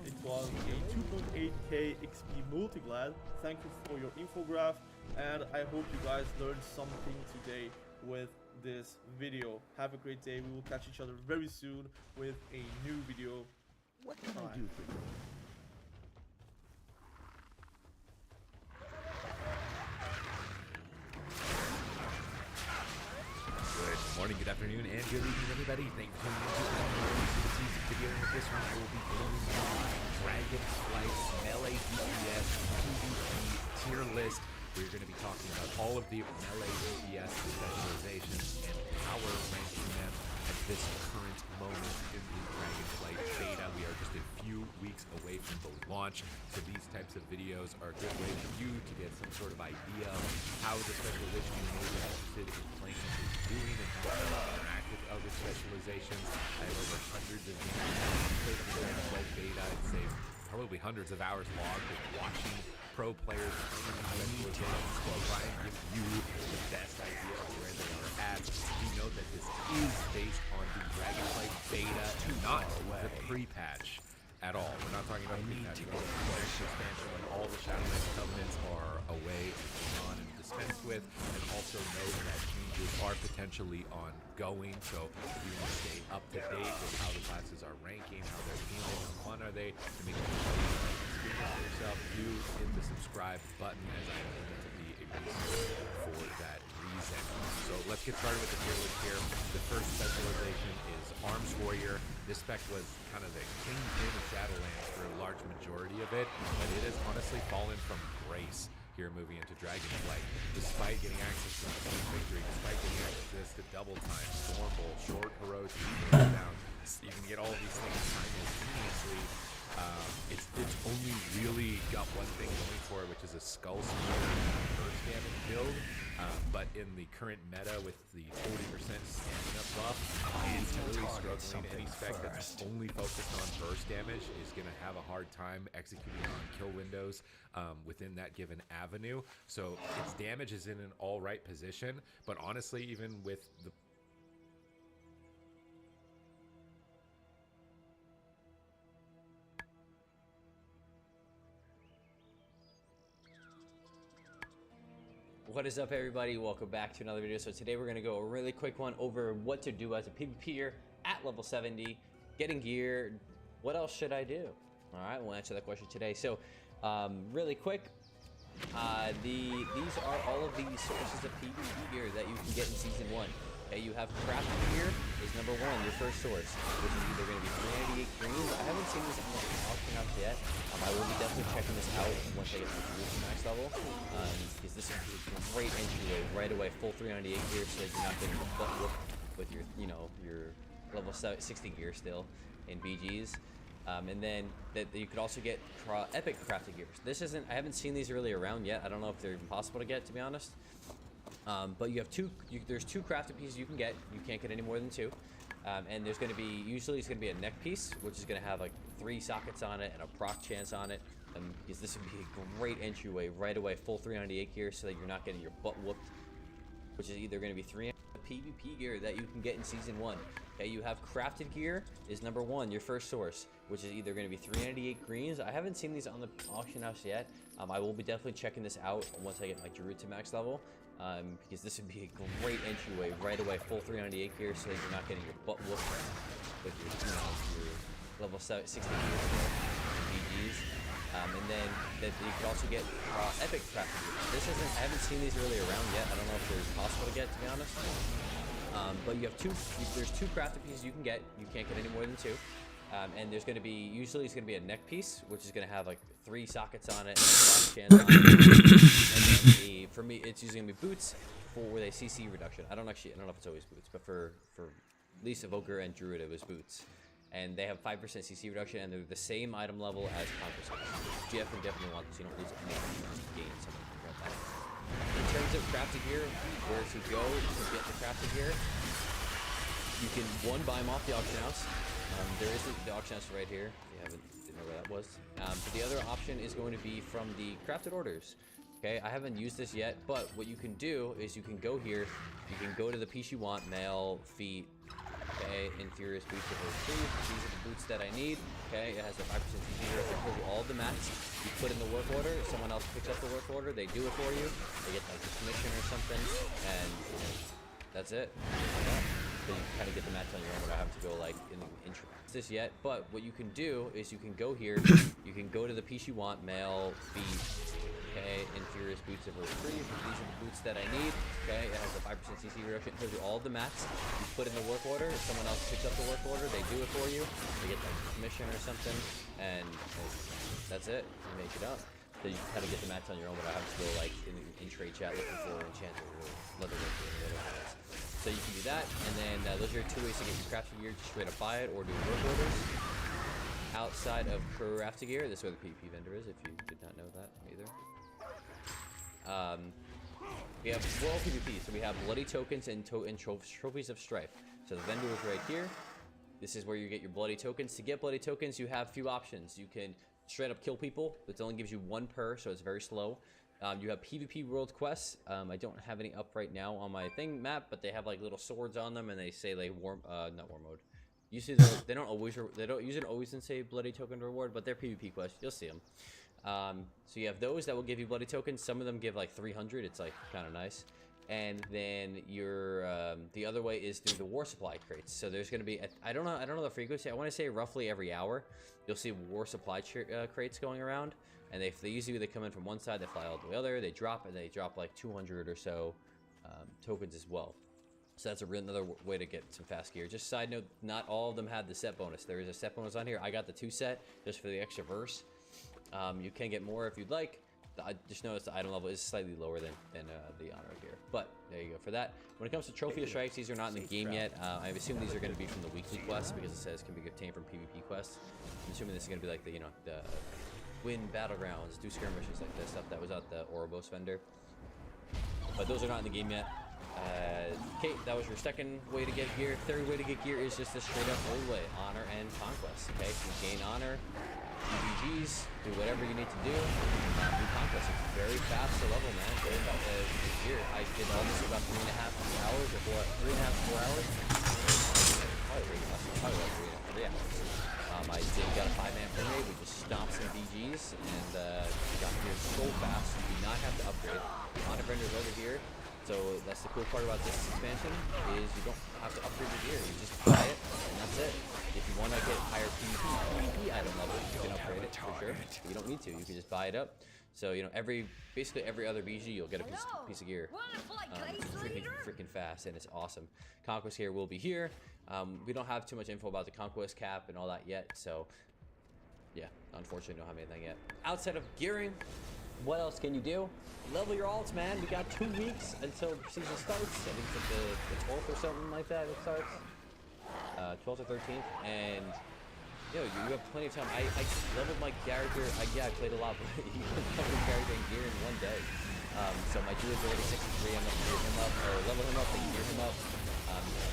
S20: It was a 2.8k XP multiglad. Thank you for your infograph, and I hope you guys learned something today with this video. Have a great day. We will catch each other very soon with a new video.
S8: What can I do for you?
S7: Good morning, good afternoon, and good evening, everybody. Thank you for tuning into the video. This one will be going on Dragonflight's Melee DPS PvP tier list. We're going to be talking about all of the Melee DPS specializations and power ranking them at this current moment in the Dragonflight beta. We are just a few weeks away from the launch, so these types of videos are a good way for you to get some sort of idea of how the specialization you may be interested in playing is doing and how to interact with other specializations. I have over hundreds of games played the Dragonflight beta. It's probably hundreds of hours logged with watching pro players playing these specializations to try and give you the best idea of where they are at. You know that this is based on the Dragonflight beta, not the pre-patch at all. We're not talking about pre-patch. We're talking about expansion when all the Shadowlands covenants are away, gone, and dispensed with, and also know that changes are potentially ongoing. So if you want to stay up to date with how the classes are ranking, how they're feeling, how fun are they, to make sure you experience yourself, do hit the subscribe button, as I am going to be a reason for that reason. So let's get started with the tier list here. The first specialization is Arms Warrior. This spec was kind of the kingpin of Shadowlands for a large majority of it, but it has honestly fallen from grace here moving into Dragonflight. Despite getting access to Team Victory, despite getting access to Double Time, Storm Bolt, Short Heroics, Down, you can get all of these things simultaneously. It's only really got one thing going for it, which is a Skull Spear burst damage build. But in the current meta with the 40% stamina buff, it's really struggling. Any spec that's only focused on burst damage is going to have a hard time executing on kill windows within that given avenue. So its damage is in an all right position, but honestly, even with the
S19: What is up, everybody? Welcome back to another video. So today we're going to go a really quick one over what to do as a PvPer at level 70, getting gear. What else should I do? All right, we'll answer that question today. So really quick, these are all of the sources of PvP gear that you can get in Season 1. Okay, you have crafted gear is number 1, your first source, which is either going to be 398 greens. I haven't seen this on the auction house yet. I will be definitely checking this out once I get my Jerusalem max level, because this is a great entryway right away, full 398 gear, so that you're not getting your butt whooped with your, you know, your level 60 gear still in BGs. And then that you could also get epic crafted gears. This isn't, I haven't seen these really around yet. I don't know if they're even possible to get, to be honest. But you have there's 2 crafted pieces you can get. You can't get any more than 2. And there's going to be, usually it's going to be a neck piece, which is going to have like 3 sockets on it and a proc chance on it. Because this would be a great entryway right away, full 398 gear, so that you're not getting your butt whooped, which is either going to be 3 PvP gear that you can get in Season 1. Okay, you have crafted gear is number 1, your first source, which is either going to be 398 greens. I haven't seen these on the auction house yet. I will be definitely checking this out once I get my Druid to max level. Because this would be a great entryway right away, full 398 gear, so that you're not getting your butt whooped with your, you know, your level 60 gear BGs. And then you can also get epic crafted gear. This isn't, I haven't seen these really around yet. I don't know if they're possible to get, to be honest. But you have there's 2 crafted pieces you can get. You can't get any more than 2. And there's going to be, usually it's going to be a neck piece, which is going to have like 3 sockets on it and a cross chance on it. And then for me, it's usually going to be boots for the CC reduction. I don't know if it's always boots, but for at least Evoker and Druid, it was boots. And they have 5% CC reduction, and they're the same item level as Conquest. GF would definitely want this, you don't lose anything, you gain something from that. In terms of crafted gear, where to go to get the crafted gear, you can, 1, buy them off the auction house. There is the auction house right here. Didn't know where that was. But the other option is going to be from the crafted orders. Okay, I haven't used this yet, but what you can do is you can go here. You can go to the piece you want, mail, feet, okay, inferior boots of retrieve. These are the boots that I need. Okay, it has a 5% CC here. It tells you all the mats. You put in the work order. If someone else picks up the work order, they do it for you. They get like a commission or something, and that's it. So you kind of get the mats on your own without having to go like in this yet. But what you can do is you can go here. You can go to the piece you want, mail, feet. Okay, inferior boots of retrieve. These are the boots that I need. Okay, it has a 5% CC reduction. It tells you all the mats. You put in the work order. If someone else picks up the work order, they do it for you. They get like a commission or something, and that's it. You make it up. So you kind of get the mats on your own without having to go like in trade chat looking for enchanter or leatherwork or whatever it is. So you can do that, and then those are 2 ways to get your crafted gear. Just straight up buy it or do work orders. Outside of crafted gear, this is where the PvP vendor is. If you did not know that either. We have World PvP, so we have bloody tokens and trophies of strife. So the vendor is right here. This is where you get your bloody tokens. To get bloody tokens, you have a few options. You can straight up kill people. It only gives you 1 per, so it's very slow. You have PvP world quests. I don't have any up right now on my thing map, but they have like little swords on them, and they say like not war mode. You see, they don't usually always say bloody token reward, but they're PvP quests. You'll see them. So you have those that will give you bloody tokens. Some of them give like 300. It's like kind of nice. And then your the other way is through the war supply crates. So there's going to be I don't know the frequency. I want to say roughly every hour you'll see war supply crates going around, and they usually come in from one side, they fly all the other, they drop, and they drop like 200 or so tokens as well. So that's another way to get some fast gear. Just side note, not all of them have the set bonus. There is a set bonus on here. I got the 2 set just for the extra verse. You can get more if you'd like. I just noticed the item level is slightly lower than the honor gear, but there you go for that. When it comes to trophy of strikes, these are not in the game yet. I assume these are going to be from the weekly quests because it says can be obtained from PvP quests. I'm assuming this is going to be like the the win battlegrounds, do skirmishes like this stuff that was at the Ouroboros vendor. But those are not in the game yet. Okay, that was your second way to get gear. Third way to get gear is just the straight up old way, honor and conquest. Okay, you gain honor, PvGs, do whatever you need to do. Do conquest. It's very fast to level, man. Very fast gear. I did all this in about 3.5 hours or 3.5 to 4 hours. Probably like 3 hours. I got a 5-man frame rate. We just stomped some BGs and got here so fast. You do not have to upgrade. Honor vendors over here. So that's the cool part about this expansion is you don't have to upgrade your gear. You just buy it and that's it. If you want to get higher PvP item level, you can upgrade it for sure. But you don't need to. You can just buy it up.
S21: So you know, basically every other BG you'll get a piece of gear. It's freaking fast, and it's awesome. Conquest gear will be here. We don't have too much info about the Conquest cap and all that yet, so yeah, unfortunately don't have anything yet. Outside of gearing, what else can you do? Level your alts, man. We got 2 weeks until season starts. I think it's like the 12th or something like that it starts. 12th or 13th, and you have plenty of time. I leveled my character. Yeah, I played a lot, but you can level your character and gear in 1 day. So my druid's already 63. I'm gonna gear him up, or level him up and gear him up.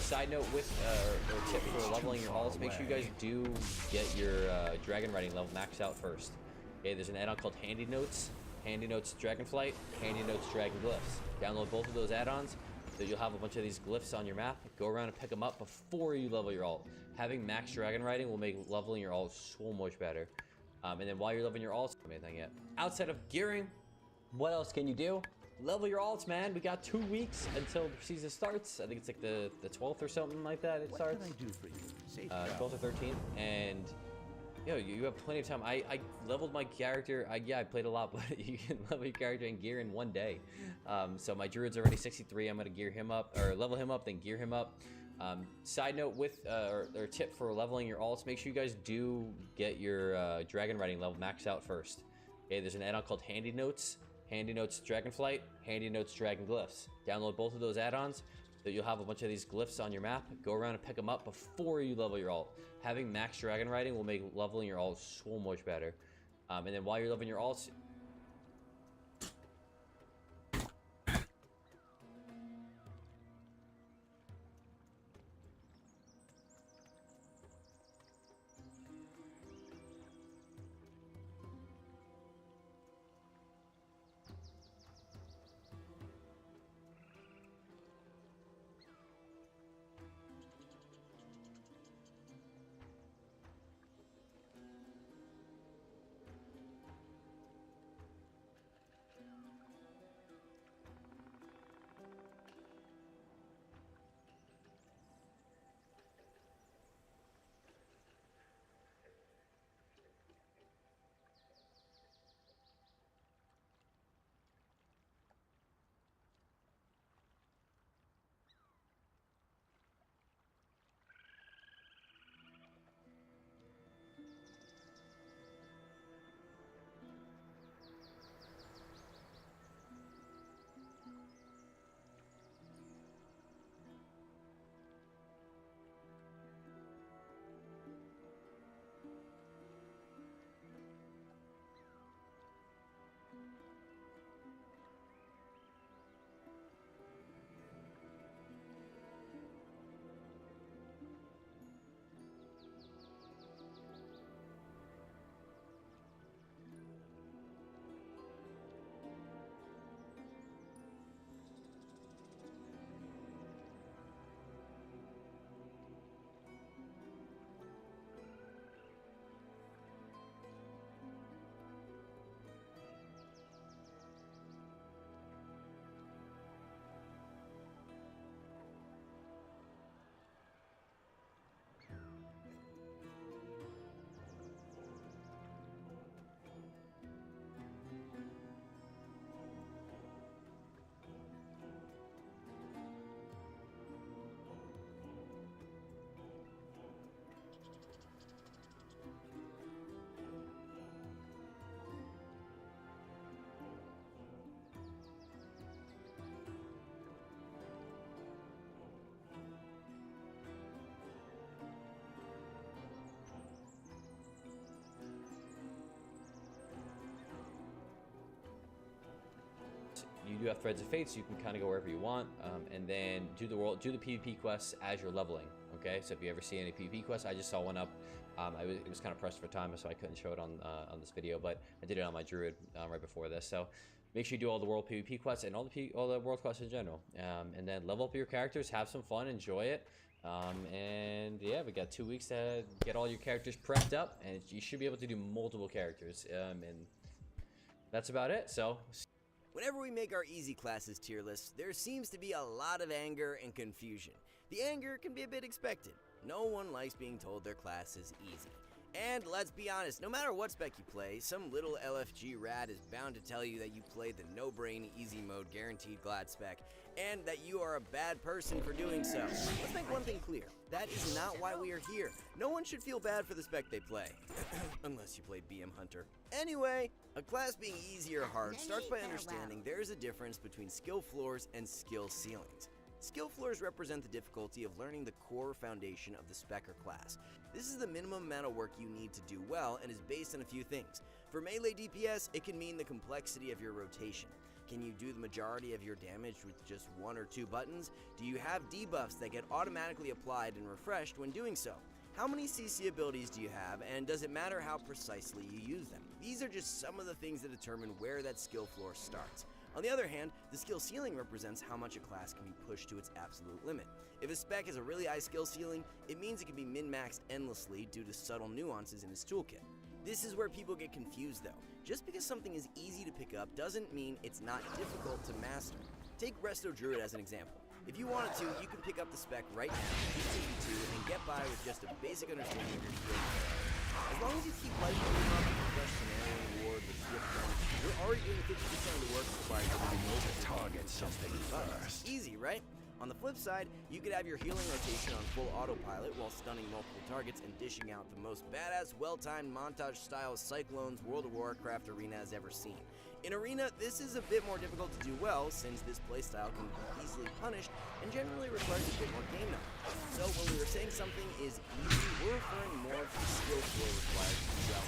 S21: Side note with or tip for leveling your alts, make sure you guys do get your dragon riding level maxed out first. Okay, there's an add-on called Handy Notes. Handy Notes Dragonflight, Handy Notes Dragon Glyphs. Download both of those add-ons, so you'll have a bunch of these glyphs on your map. Go around and pick them up before you level your alt. Having max dragon riding will make leveling your alt so much better. And then while you're leveling your alts, anything yet. Outside of gearing, what else can you do? Level your alts, man. We got 2 weeks until season starts. I think it's like the 12th or something like that it starts.
S8: What can I do for you?
S21: 12th or 13th, and you have plenty of time. I leveled my character. Yeah, I played a lot, but you can level your character and gear in 1 day. So my druid's already 63. I'm gonna gear him up, or level him up, then gear him up. Side note with or tip for leveling your alts, make sure you guys do get your dragon riding level maxed out first. Okay, there's an add-on called Handy Notes. Handy Notes Dragonflight, Handy Notes Dragon Glyphs. Download both of those add-ons, so you'll have a bunch of these glyphs on your map. Go around and pick them up before you level your alt. Having max dragon riding will make leveling your alt so much better. And then while you're leveling your alts, you do have Threads of Fate, so you can kind of go wherever you want, and then do the PvP quests as you're leveling. Okay, so if you ever see any PvP quests, I just saw one up. It was kind of pressed for time, so I couldn't show it on this video, but I did it on my druid right before this. So make sure you do all the world PvP quests and all the world quests in general, and then level up your characters, have some fun, enjoy it. And yeah, we got 2 weeks to get all your characters prepped up, and you should be able to do multiple characters. And that's about it. So.
S22: Whenever we make our easy classes tier list, there seems to be a lot of anger and confusion. The anger can be a bit expected. No one likes being told their class is easy. And let's be honest, no matter what spec you play, some little LFG rat is bound to tell you that you played the no-brain easy mode guaranteed glad spec, and that you are a bad person for doing so. Let's make one thing clear. That is not why we are here. No one should feel bad for the spec they play. Unless you play BM Hunter. Anyway, a class being easy or hard starts by understanding there is a difference between skill floors and skill ceilings. Skill floors represent the difficulty of learning the core foundation of the spec or class. This is the minimum amount of work you need to do well and is based on a few things. For melee DPS, it can mean the complexity of your rotation. Can you do the majority of your damage with just 1 or 2 buttons? Do you have debuffs that get automatically applied and refreshed when doing so? How many CC abilities do you have, and does it matter how precisely you use them? These are just some of the things that determine where that skill floor starts. On the other hand, the skill ceiling represents how much a class can be pushed to its absolute limit. If a spec has a really high skill ceiling, it means it can be min-maxed endlessly due to subtle nuances in its toolkit. This is where people get confused though. Just because something is easy to pick up doesn't mean it's not difficult to master. Take Resto Druid as an example. If you wanted to, you could pick up the spec right now, use TP2, and get by with just a basic understanding of your skill. As long as you keep life moving up and fresh scenario reward with Swift Run, you're already doing 50% of the work required to move the target something first. Easy, right? On the flip side, you could have your healing rotation on full autopilot while stunning multiple targets and dishing out the most badass, well-timed montage-style Cyclones World of Warcraft Arena has ever seen. In Arena, this is a bit more difficult to do well since this playstyle can be easily punished and generally requires a bit more game knowledge. So when we were saying something is easy, we're referring more to the skill floor required to do well.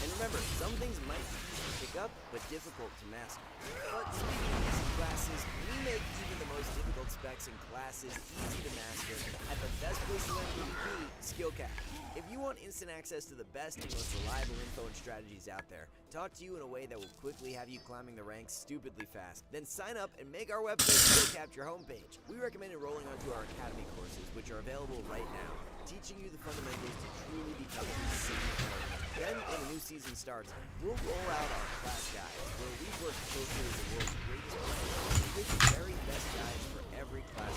S22: And remember, some things might be easy to pick up, but difficult to master. But speaking of easy classes, we make even the most difficult specs and classes easy to master at the best place to learn PvP, Skillcap. If you want instant access to the best and most reliable info and strategies out there, talk to you in a way that will quickly have you climbing the ranks stupidly fast, then sign up and make our website Skillcap your homepage. We recommend enrolling onto our Academy courses, which are available right now, teaching you the fundamentals to truly become a seasoned player. Then, when the new season starts, we'll roll out our class guides, where we work closely with the world's greatest players and give the very best guides for every class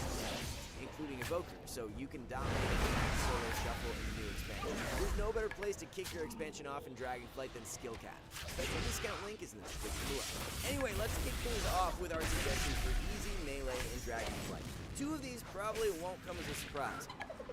S22: including Evoker, so you can dominate the solo shuffle in the new expansion. There's no better place to kick your expansion off in Dragonflight than Skillcap. Special discount link is in the description below. Anyway, let's kick things off with our suggestions for easy melee in Dragonflight. 2 of these probably won't come as a surprise.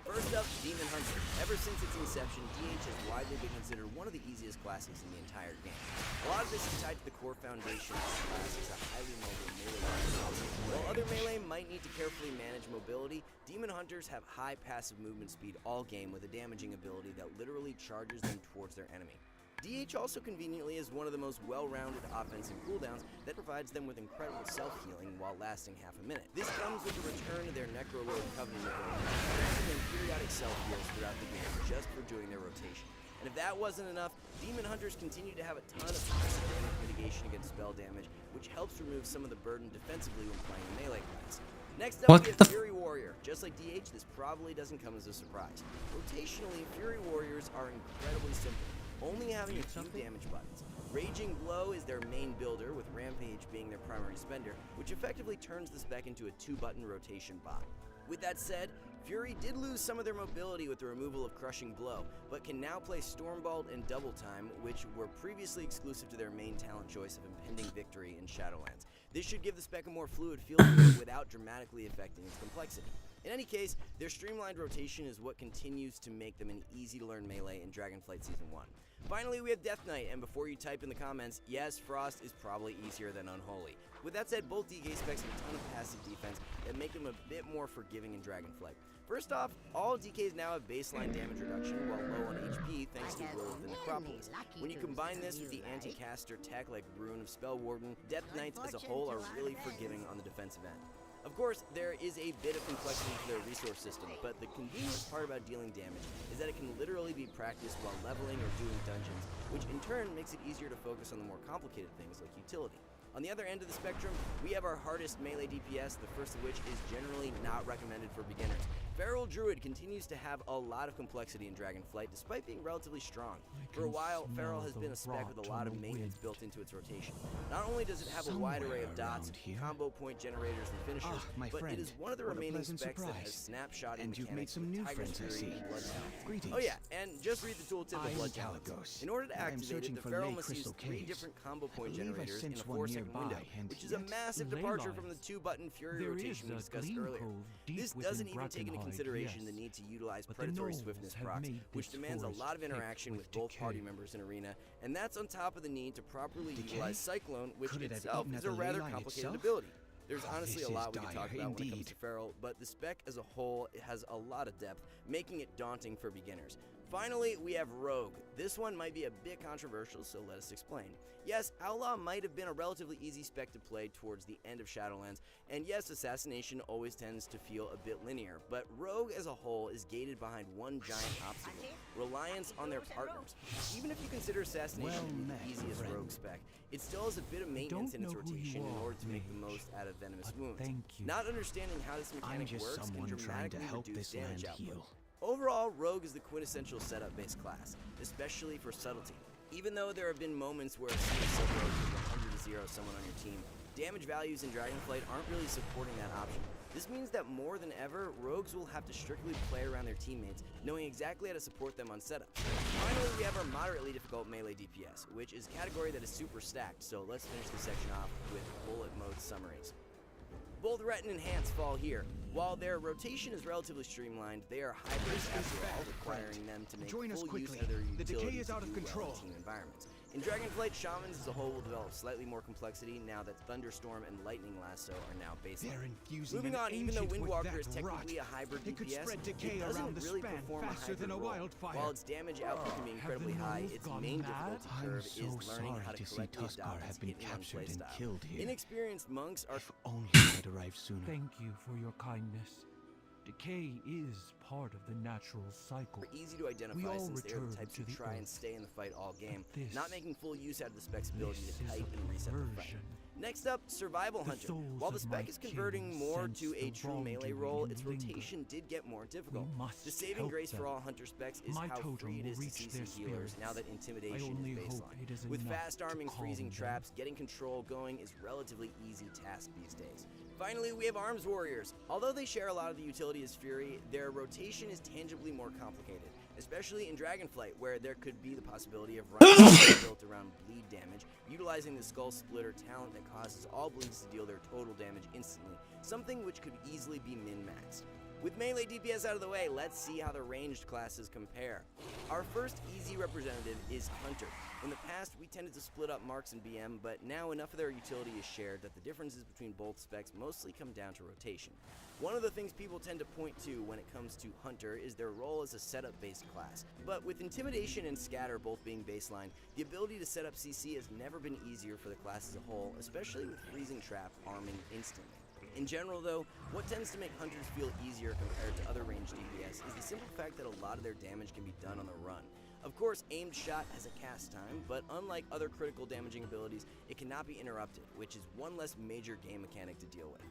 S22: First up, Demon Hunter. Ever since its inception, DH has widely been considered one of the easiest classes in the entire game. A lot of this is tied to the core foundation of the class as a highly mobile melee class. While other melee might need to carefully manage mobility, Demon Hunters have high passive movement speed all game with a damaging ability that literally charges them towards their enemy. DH also conveniently is one of the most well-rounded offensive cooldowns that provides them with incredible self-healing while lasting half a minute. This comes with the return of their Necrolord Covenant ability, granting them periodic self-heals throughout the game just for doing their rotation. And if that wasn't enough, Demon Hunters continue to have a ton of passive damage mitigation against spell damage, which helps remove some of the burden defensively when playing a melee class. Next up, we have Fury Warrior. Just like DH, this probably doesn't come as a surprise. Rotationally, Fury Warriors are incredibly simple, only having a few damage buttons. Raging Blow is their main builder, with Rampage being their primary spender, which effectively turns the spec into a 2-button rotation bot. With that said, Fury did lose some of their mobility with the removal of Crushing Blow, but can now play Stormbolt and Double Time, which were previously exclusive to their main talent choice of Impending Victory in Shadowlands. This should give the spec a more fluid feel to it without dramatically affecting its complexity. In any case, their streamlined rotation is what continues to make them an easy-to-learn melee in Dragonflight Season 1. Finally, we have Death Knight, and before you type in the comments, yes, Frost is probably easier than Unholy. With that said, both DK specs have a ton of passive defense that make them a bit more forgiving in Dragonflight. First off, all DKs now have baseline damage reduction while low on HP thanks to Will of the Necropolis. When you combine this with the anti-caster tech like Rune of Spellwarden, Death Knights as a whole are really forgiving on the defensive end. Of course, there is a bit of complexity to their resource system, but the convenient part about dealing damage is that it can literally be practiced while leveling or doing dungeons, which in turn makes it easier to focus on the more complicated things like utility. On the other end of the spectrum, we have our hardest melee DPS, the first of which is generally not recommended for beginners. Feral Druid continues to have a lot of complexity in Dragonflight despite being relatively strong. For a while, Feral has been a spec with a lot of maintenance built into its rotation. Not only does it have a wide array of dots, combo point generators, and finishers, but it is one of the remaining specs that has snapshotting mechanics with Tiger's Fury and Bloodhound.
S5: Greetings.
S22: Oh yeah, and just read the tooltip of Bloodhound.
S5: Kalecgos.
S22: In order to
S5: I am
S22: activate
S5: searching
S22: it, the
S5: for
S22: Feral
S5: Ley
S22: must use
S5: Crystal
S22: 3
S5: Caves.
S22: different combo point
S5: believe I
S22: generators in a
S5: sensed one
S22: 4-second
S5: nearby,
S22: window,
S5: and
S22: which is a
S5: yet
S22: massive
S5: Ley
S22: departure
S5: line.
S22: from the 2-button Fury
S5: There
S22: rotation
S5: is
S22: we
S5: a
S22: discussed
S5: gleam
S22: earlier.
S5: cove deep
S22: This
S5: within
S22: doesn't even take into
S5: Brackenhide,
S22: consideration the
S5: yes.
S22: need to utilize
S5: But the
S22: predatory
S5: gnomes
S22: swiftness
S5: have
S22: procs,
S5: made
S22: which
S5: this
S22: demands a
S5: forest
S22: lot of
S5: thick
S22: interaction with
S5: with
S22: both
S5: decay.
S22: party members in Arena, and that's on top of the need to properly
S5: Decay?
S22: utilize Cyclone, which
S5: Could it have
S22: itself
S5: eaten
S22: is
S5: at
S22: a
S5: the ley
S22: rather
S5: line
S22: complicated
S5: itself?
S22: ability. There's
S5: Oh,
S22: honestly
S5: this
S22: a
S5: is
S22: lot we could talk
S5: dire
S22: about when it comes
S5: indeed.
S22: to Feral, but the spec as a whole has a lot of depth, making it daunting for beginners. Finally, we have Rogue. This one might be a bit controversial, so let us explain. Yes, Outlaw might have been a relatively easy spec to play towards the end of Shadowlands, and yes, Assassination always tends to feel a bit linear, but Rogue as a whole is gated behind one giant obstacle, reliance on their partners. Even if you consider Assassination to be the easiest Rogue spec, it still has a bit of maintenance in its rotation in order to make the most out of Venomous Wounds. Not understanding how this mechanic
S5: just
S22: works can
S5: someone trying to
S22: dramatically
S5: help
S22: reduce
S5: this
S22: damage
S5: land
S22: output.
S5: heal.
S22: Overall, Rogue is the quintessential setup-based class, especially for subtlety. Even though there have been moments where a single sub-rogue can 100-0 someone on your team, damage values in Dragonflight aren't really supporting that option. This means that more than ever, rogues will have to strictly play around their teammates, knowing exactly how to support them on setup. Finally, we have our moderately difficult melee DPS, which is a category that is super stacked, so let's finish this section off with bullet mode summaries. Both Retin and Hans fall here. While their rotation is relatively streamlined, they are hybrids after all, requiring them to make
S5: Join us
S22: full use
S5: quickly.
S22: of their
S5: The
S22: utility
S5: decay is
S22: to
S5: out of
S22: do well in
S5: control.
S22: team environments. In Dragonflight, Shamans as a whole will develop slightly more complexity now that Thunderstorm and Lightning Lasso are now baseline.
S5: They're infusing
S22: Moving
S5: an
S22: on, even though
S5: ancient with
S22: Windwalker
S5: that
S22: is technically
S5: rot.
S22: a hybrid
S5: It could
S22: DPS,
S5: spread decay
S22: it doesn't
S5: around the
S22: really
S5: span
S22: perform
S5: faster
S22: a hybrid
S5: than a
S22: role.
S5: wildfire.
S22: While its damage output can be incredibly high, its main difficulty curve is learning how to correctly adopt its hit-and-run playstyle.
S5: killed here.
S22: Inexperienced monks are
S5: Only I had arrived sooner.
S6: Thank you for your kindness. Decay is part of the natural cycle.
S22: easy to identify
S6: We all
S22: since they are the
S6: return
S22: types
S6: to
S22: who
S6: the
S22: try and
S6: earth.
S22: stay in the fight all game,
S6: this-
S22: not making full use out of the spec's ability
S6: this
S22: to
S6: is
S22: type
S6: a
S22: and reset the fight.
S6: perversion.
S22: Next up, Survival
S6: The
S22: Hunter.
S6: souls
S22: While the
S6: of
S22: spec
S6: my
S22: is converting
S6: kin
S22: more
S6: sense
S22: to a
S6: the
S22: true melee
S6: wrongdoing
S22: role,
S6: and
S22: its
S6: linger.
S22: rotation did get more difficult.
S6: must
S22: The saving
S6: help
S22: grace for
S6: them.
S22: all Hunter specs is
S6: My
S22: how
S6: totem
S22: free it
S6: will
S22: is to
S6: reach
S22: CC
S6: their
S22: healers now that
S6: spirits.
S22: intimidation
S6: I only
S22: is
S6: hope
S22: baseline.
S6: it is
S22: With
S6: enough
S22: fast arming,
S6: to calm
S22: freezing
S6: them.
S22: traps, getting control going is relatively easy task these days. Finally, we have Arms Warriors. Although they share a lot of the utility as Fury, their rotation is tangibly more complicated, especially in Dragonflight, where there could be the possibility of running built around bleed damage, utilizing the Skull Splitter talent that causes all bleeds to deal their total damage instantly, something which could easily be min-maxed. With melee DPS out of the way, let's see how the ranged classes compare. Our first easy representative is Hunter. In the past, we tended to split up Marks and BM, but now enough of their utility is shared that the differences between both specs mostly come down to rotation. One of the things people tend to point to when it comes to Hunter is their role as a setup-based class. But with Intimidation and Scatter both being baseline, the ability to set up CC has never been easier for the class as a whole, especially with Freezing Trap arming instantly. In general though, what tends to make Hunters feel easier compared to other ranged DPS is the simple fact that a lot of their damage can be done on the run. Of course, aimed shot has a cast time, but unlike other critical damaging abilities, it cannot be interrupted, which is one less major game mechanic to deal with.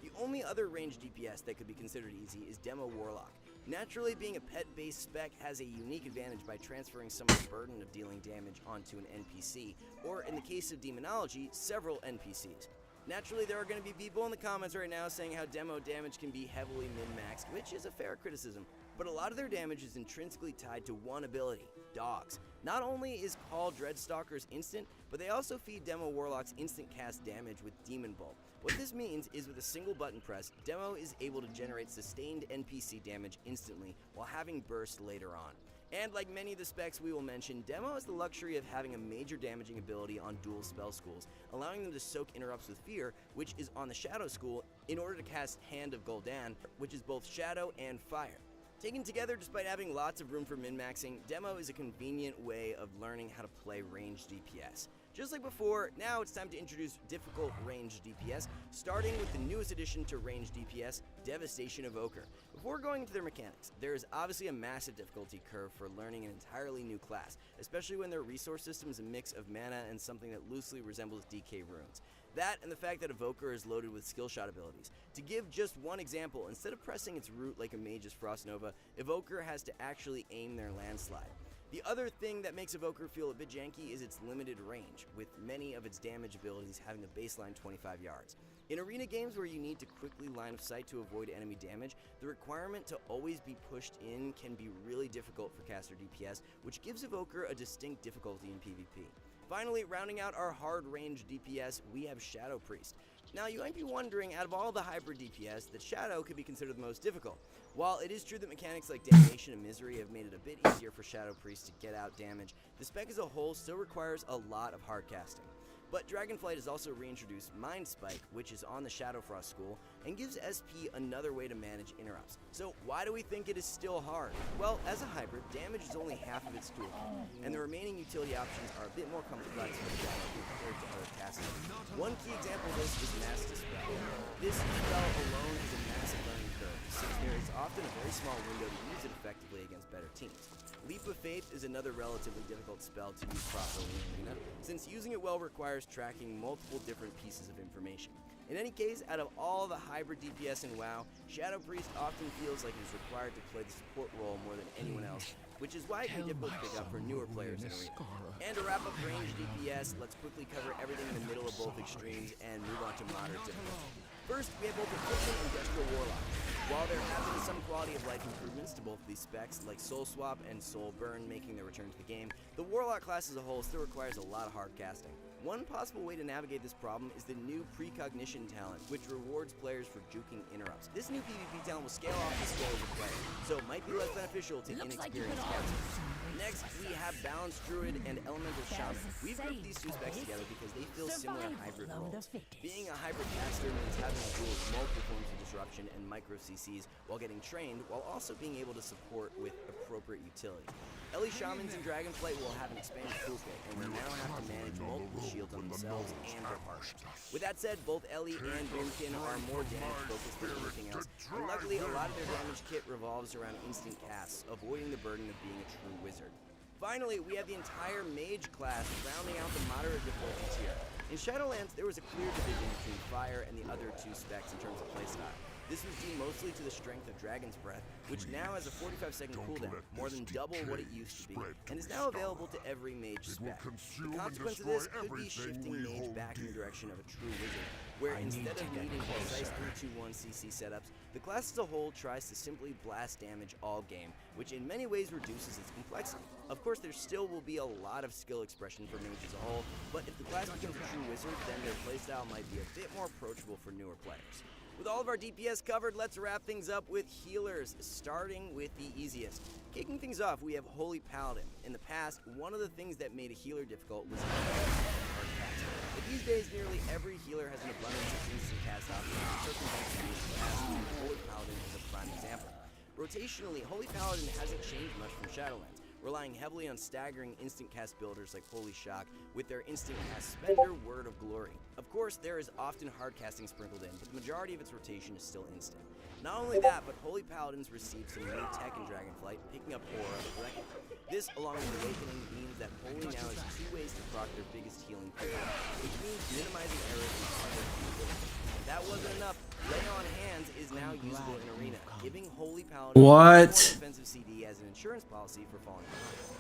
S22: The only other ranged DPS that could be considered easy is Demo Warlock. Naturally, being a pet-based spec has a unique advantage by transferring some of the burden of dealing damage onto an NPC, or in the case of Demonology, several NPCs. Naturally, there are going to be people in the comments right now saying how demo damage can be heavily min-maxed, which is a fair criticism, but a lot of their damage is intrinsically tied to one ability, Dogs. Not only is Call Dreadstalker's instant, but they also feed Demo Warlock's instant cast damage with Demon Bolt. What this means is with a single button press, Demo is able to generate sustained NPC damage instantly while having burst later on. And like many of the specs we will mention, Demo has the luxury of having a major damaging ability on dual spell schools, allowing them to soak interrupts with Fear, which is on the Shadow school, in order to cast Hand of Gul'dan, which is both Shadow and Fire. Taken together, despite having lots of room for min-maxing, Demo is a convenient way of learning how to play ranged DPS. Just like before, now it's time to introduce difficult ranged DPS, starting with the newest addition to ranged DPS, Devastation Evoker. Before going into their mechanics, there is obviously a massive difficulty curve for learning an entirely new class, especially when their resource system is a mix of mana and something that loosely resembles DK runes. That and the fact that Evoker is loaded with skill shot abilities. To give just one example, instead of pressing its root like a mage's Frost Nova, Evoker has to actually aim their landslide. The other thing that makes Evoker feel a bit janky is its limited range, with many of its damage abilities having a baseline 25 yards. In arena games where you need to quickly line of sight to avoid enemy damage, the requirement to always be pushed in can be really difficult for caster DPS, which gives Evoker a distinct difficulty in PvP. Finally, rounding out our hard range DPS, we have Shadow Priest. Now, you might be wondering, out of all the hybrid DPS, that Shadow could be considered the most difficult. While it is true that mechanics like Damnation and Misery have made it a bit easier for Shadow Priest to get out damage, the spec as a whole still requires a lot of hard casting. But Dragonflight has also reintroduced Mind Spike, which is on the Shadowfrost school, and gives SP another way to manage interrupts. So why do we think it is still hard? Well, as a hybrid, damage is only half of its toolkit, and the remaining utility options are a bit more complex for Shadow compared to other casters. One key example of this is Mass Dispel. This spell alone is a massive learning curve, since there is often a very small window to use it effectively against better teams. Leap of Faith is another relatively difficult spell to use properly in Arena, since using it well requires tracking multiple different pieces of information. In any case, out of all the hybrid DPS in WoW, Shadow Priest often feels like it is required to play the support role more than anyone else, which is why it can difficult to pick up for newer players in Arena. And to wrap up range DPS, let's quickly cover everything in the middle of both extremes and move on to moderate difficulty. First, we have both Affliction and Industrial Warlock. While there have been some quality of life improvements to both of these specs, like Soul Swap and Soul Burn making their return to the game, the Warlock class as a whole still requires a lot of hard casting. One possible way to navigate this problem is the new Precognition talent, which rewards players for juking interrupts. This new PvP talent will scale off the skill of the player, so it might be less beneficial to inexperienced casters. Next, we have Balanced Druid and Elemental Shaman. We've grouped these two specs together because they fill similar hybrid roles. Being a hybrid caster means having to deal with multiple forms of disruption and micro CCs while getting trained, while also being able to support with appropriate utility. Ellie Shamans and Dragonflight will have an expanded toolkit and will now have to manage multiple shields on themselves and their partners. With that said, both Ellie and Boomkin are more damage focused than anything else, and luckily a lot of their damage kit revolves around instant casts, avoiding the burden of being a true wizard. Finally, we have the entire mage class rounding out the moderate difficulty tier. In Shadowlands, there was a clear division between Fire and the other two specs in terms of playstyle. This was due mostly to the strength of Dragon's Breath, which now has a 45-second cooldown, more than double what it used to be, and is now available to every mage spec. The consequence of this could be shifting mage back in the direction of a true wizard, where instead of needing precise 3-2-1 CC setups, the class as a whole tries to simply blast damage all game, which in many ways reduces its complexity. Of course, there still will be a lot of skill expression for mage as a whole, but if the class becomes a true wizard, then their playstyle might be a bit more approachable for newer players. With all of our DPS covered, let's wrap things up with healers, starting with the easiest. Kicking things off, we have Holy Paladin. In the past, one of the things that made a healer difficult was hard cast. But these days, nearly every healer has an abundance of instant cast options to circumvent the capacity, and Holy Paladin is a prime example. Rotationally, Holy Paladin hasn't changed much from Shadowlands, relying heavily on staggering instant cast builders like Holy Shock with their instant cast Spender, Word of Glory. Of course, there is often hard casting sprinkled in, but the majority of its rotation is still instant. Not only that, but Holy Paladins received some new tech in Dragonflight, picking up Aura of Reckoning. This, along with Awakening, means that Holy now has 2 ways to proc their biggest healing cooldown, which means minimizing errors and further durability. If that wasn't enough, Lay on Hands is now usable in Arena, giving Holy Paladin more defensive CD as an insurance policy for falling behind.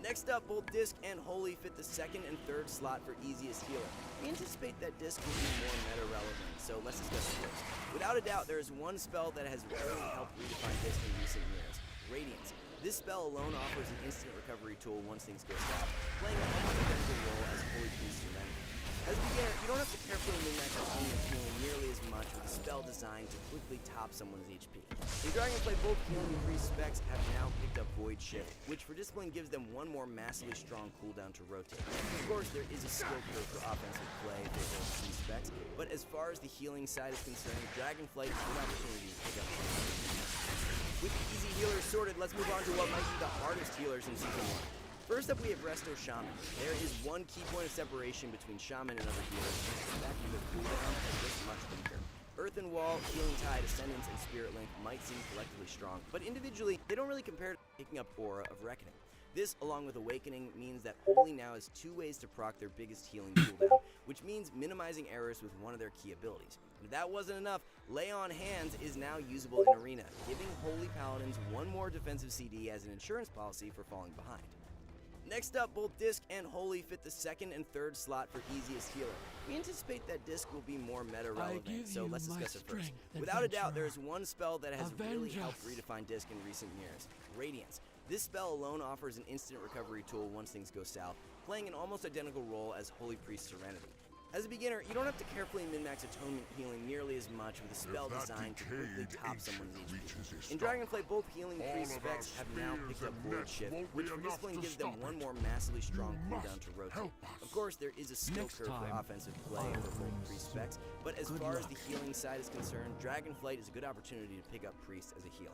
S22: Next up, both Disc and Holy fit the 2nd and 3rd slot for easiest healer. We anticipate that Disc will be more meta relevant, so let's discuss it first. Without a doubt, there is one spell that has really helped redefine Disc in recent years, Radiance. This spell alone offers an instant recovery tool once things go south, playing a almost identical role as Holy Priest or Mending. As a beginner, you don't have to carefully min-max your own healing nearly as much with a spell designed to quickly top someone's HP. In Dragonflight, both healing and priest specs have now picked up Void Shift, which for Discipline gives them one more massively strong cooldown to rotate. Of course, there is a skill curve for offensive play for both these specs, but as far as the healing side is concerned, Dragonflight is an opportunity to pick up. With the easy healers sorted, let's move on to what might be the hardest healers in Season 1. First up, we have Resto Shaman. There is one key point of separation between Shaman and other healers, and that is their cooldown is just much weaker. Earthen Wall, Healing Tide, Ascendance, and Spirit Link might seem collectively strong, but individually, they don't really compare to picking up Aura of Reckoning. This, along with Awakening, means that Holy now has 2 ways to proc their biggest healing cooldown, which means minimizing errors with one of their key abilities. And if that wasn't enough, Lay on Hands is now usable in Arena, giving Holy Paladins one more defensive CD as an insurance policy for falling behind. Next up, both Disc and Holy fit the second and third slot for easiest healer. We anticipate that Disc will be more meta relevant, so let's discuss it first. Without a doubt, there is one spell that has really helped redefine Disc in recent years, Radiance. This spell alone offers an instant recovery tool once things go south, playing an almost identical role as Holy Priest Serenity. As a beginner, you don't have to carefully min-max atonement healing nearly as much with a spell designed to quickly top someone's HP. In Dragonflight, both healing priest specs have now picked up Lord Shift, which for discipline gives them one more massively strong cooldown to rotate. Of course, there is a skill curve for offensive play for both priest specs, but as far as the healing side is concerned, Dragonflight is a good opportunity to pick up priest as a healer.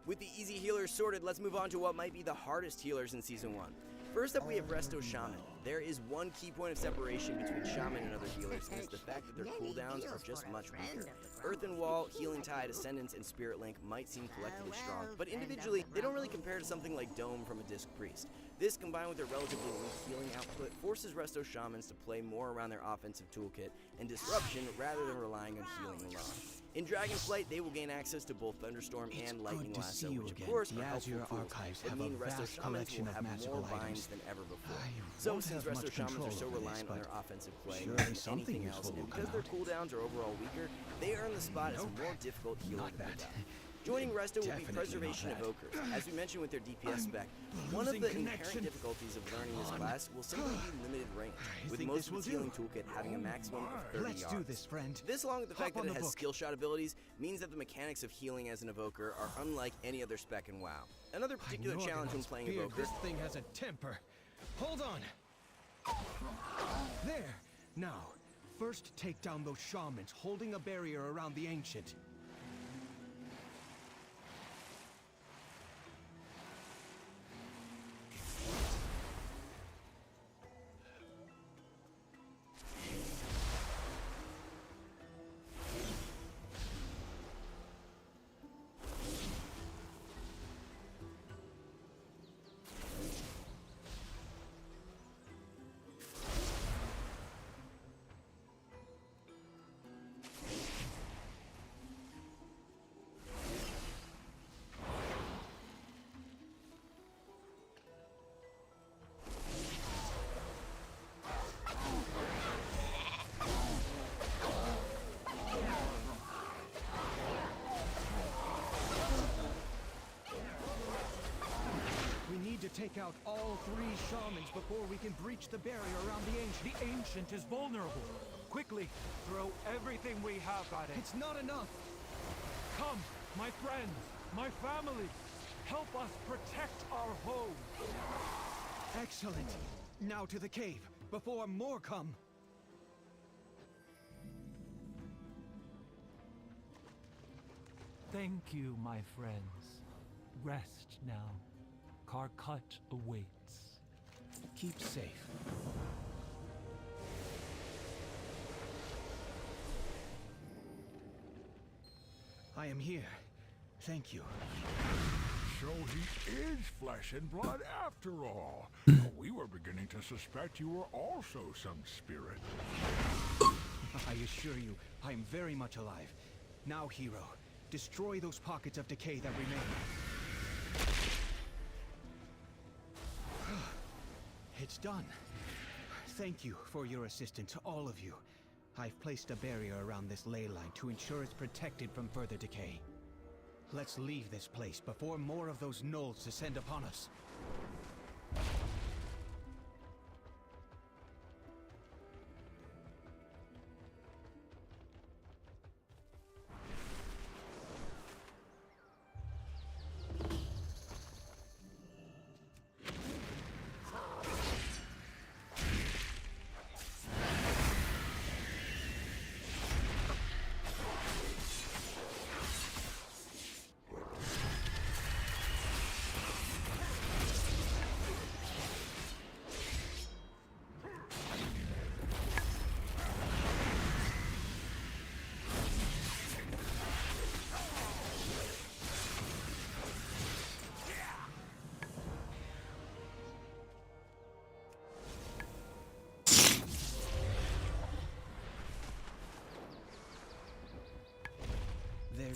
S22: With the easy healers sorted, let's move on to what might be the hardest healers in Season 1. First up, we have Resto Shaman. There is one key point of separation between Shaman and other healers, and it's the fact that their cooldowns are just much weaker. Earthen Wall, Healing Tide, Ascendance, and Spirit Link might seem collectively strong, but individually, they don't really compare to something like Dome from a Disc Priest. This, combined with their relatively weak healing output, forces Resto Shamans to play more around their offensive toolkit and disruption rather than relying on healing alone. In Dragonflight, they will gain access to both Thunderstorm and Lightning Lasso, which of course are helpful tools, but mean Resto Shamans will have more binds than ever before. So since Resto Shamans are so reliant on their offensive play more than anything else, and because their cooldowns are overall weaker, they earn the spot as a more difficult healer to pick up. Joining Resto will be Preservation Evokers. As we mentioned with their DPS spec, one of the inherent difficulties of learning this class will simply be limited range, with most of its healing toolkit having a maximum of 30 yards.
S3: Let's do this, friend.
S22: This, along with the fact that it has skill shot abilities, means that the mechanics of healing as an evoker are unlike any other spec in WoW. Another particular challenge when playing evoker.
S3: This thing has a temper. Hold on. There. Now, first take down those shamans holding a barrier around the Ancient. Take out all 3 shamans before we can breach the barrier around the Ancient.
S6: The Ancient is vulnerable. Quickly, throw everything we have at it.
S3: It's not enough.
S6: Come, my friends, my family. Help us protect our home.
S3: Excellent. Now to the cave, before more come.
S6: Thank you, my friends. Rest now. Karkut awaits.
S3: Keep safe. I am here. Thank you.
S5: So he is flesh and blood after all. We were beginning to suspect you were also some spirit.
S3: I assure you, I am very much alive. Now, hero, destroy those pockets of decay that remain. It's done. Thank you for your assistance, all of you. I've placed a barrier around this ley line to ensure it's protected from further decay. Let's leave this place before more of those gnolls descend upon us.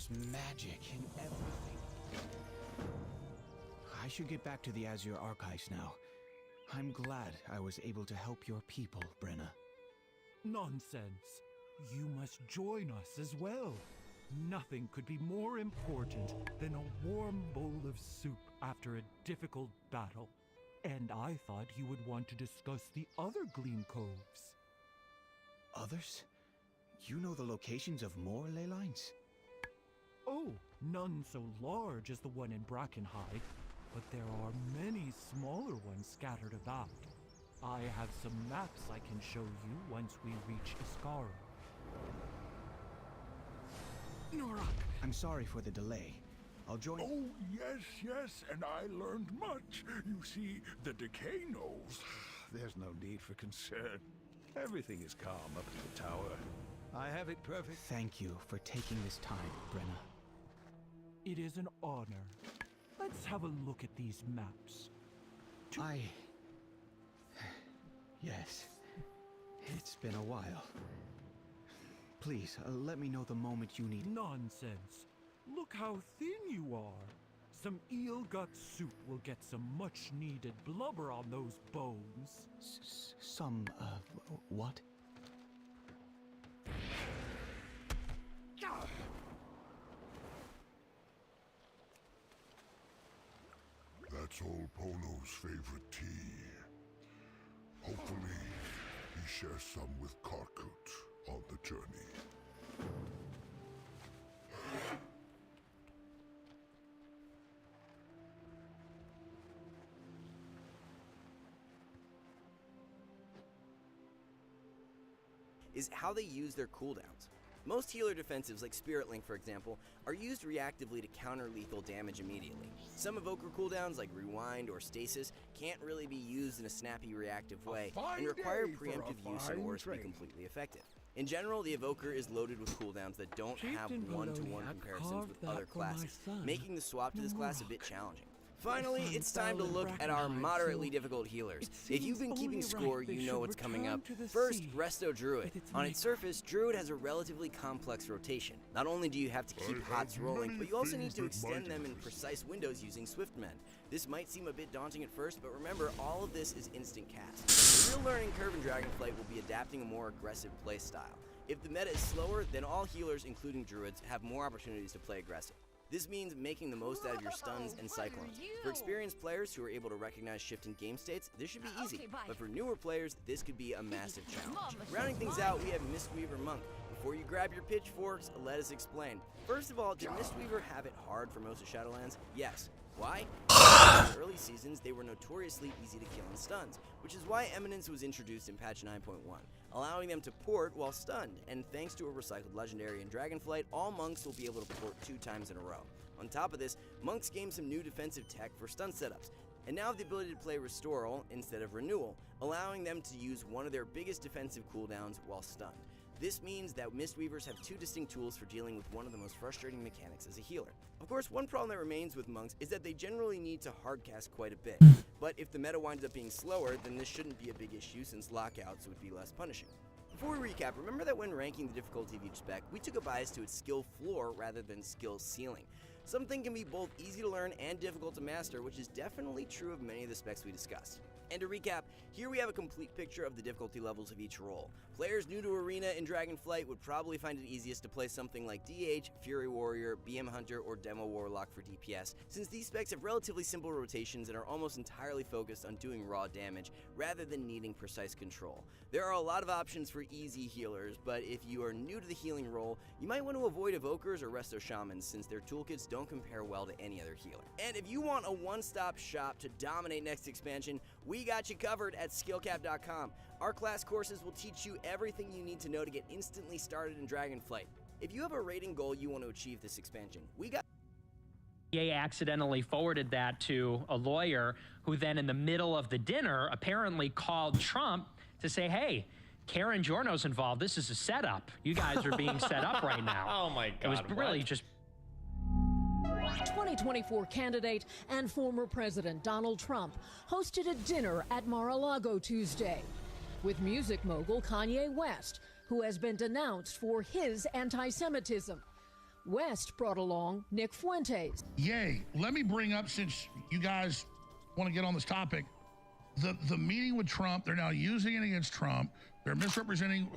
S3: There's magic in everything. I should get back to the Azure Archives now. I'm glad I was able to help your people, Brenna.
S6: Nonsense. You must join us as well. Nothing could be more important than a warm bowl of soup after a difficult battle. And I thought you would want to discuss the other Gleam Coves.
S3: Others? You know the locations of more ley lines?
S6: Oh, none so large as the one in Brackenhide, but there are many smaller ones scattered about. I have some maps I can show you once we reach Iskara.
S3: Norak! I'm sorry for the delay. I'll join...
S5: Oh, yes, and I learned much. You see, the decay knows.
S8: There's no need for concern. Everything is calm up at the tower. I have it perfect.
S3: Thank you for taking this time, Brenna.
S6: It is an honor. Let's have a look at these maps.
S3: Yes. It's been a while. Please, let me know the moment you need...
S6: Nonsense. Look how thin you are. Some eel gut soup will get some much-needed blubber on those bones.
S3: What?
S5: That's old Polo's favorite tea. Hopefully, he shares some with Karkut on the journey.
S22: Is how they use their cooldowns. Most healer defensives, like Spirit Link for example, are used reactively to counter lethal damage immediately. Some evoker cooldowns, like Rewind or Stasis, can't really be used in a snappy reactive way and require preemptive use in order to be completely effective. In general, the evoker is loaded with cooldowns that don't have one-to-one comparisons with other classes, making the swap to this class a bit challenging. Finally, it's time to look at our moderately difficult healers. If you've been keeping score, you know what's coming up. First, Resto Druid. On its surface, Druid has a relatively complex rotation. Not only do you have to keep HOTS rolling, but you also need to extend them in precise windows using Swiftmend. This might seem a bit daunting at first, but remember, all of this is instant cast. The real learning curve in Dragonflight will be adapting a more aggressive playstyle. If the meta is slower, then all healers, including Druids, have more opportunities to play aggressive. This means making the most out of your stuns and cyclones. For experienced players who are able to recognize shifting game states, this should be easy. But for newer players, this could be a massive challenge. Rounding things out, we have Mistweaver Monk. Before you grab your pitchforks, let us explain. First of all, did Mistweaver have it hard for most of Shadowlands? Yes. Why? In the early seasons, they were notoriously easy to kill in stuns, which is why Eminence was introduced in patch 9.1, allowing them to port while stunned, and thanks to a recycled legendary in Dragonflight, all monks will be able to port 2 times in a row. On top of this, monks gained some new defensive tech for stun setups, and now have the ability to play Restoral instead of Renewal, allowing them to use one of their biggest defensive cooldowns while stunned. This means that Mistweavers have 2 distinct tools for dealing with one of the most frustrating mechanics as a healer. Of course, one problem that remains with monks is that they generally need to hardcast quite a bit. But if the meta winds up being slower, then this shouldn't be a big issue since lockouts would be less punishing. Before we recap, remember that when ranking the difficulty of each spec, we took a bias to its skill floor rather than skill ceiling. Something can be both easy to learn and difficult to master, which is definitely true of many of the specs we discussed. And to recap, here we have a complete picture of the difficulty levels of each role. Players new to Arena in Dragonflight would probably find it easiest to play something like DH, Fury Warrior, BM Hunter, or Demo Warlock for DPS, since these specs have relatively simple rotations and are almost entirely focused on doing raw damage, rather than needing precise control. There are a lot of options for easy healers, but if you are new to the healing role, you might want to avoid Evokers or Resto Shamans, since their toolkits don't compare well to any other healer. And if you want a one-stop shop to dominate next expansion, we got you covered at skillcap.com. Our class courses will teach you everything you need to know to get instantly started in Dragonflight. If you have a rating goal you want to achieve this expansion, we got
S2: EA accidentally forwarded that to a lawyer who then in the middle of the dinner apparently called Trump to say, hey, Karen Giorno's involved. This is a setup. You guys are being set up right now.
S11: Oh my God.
S2: It was really just
S15: 2024 candidate and former President Donald Trump hosted a dinner at Mar-a-Lago Tuesday with music mogul Kanye West, who has been denounced for his anti-Semitism. West brought along Nick Fuentes.
S1: Yay. Let me bring up, since you guys want to get on this topic, the meeting with Trump. They're now using it against Trump. They're misrepresenting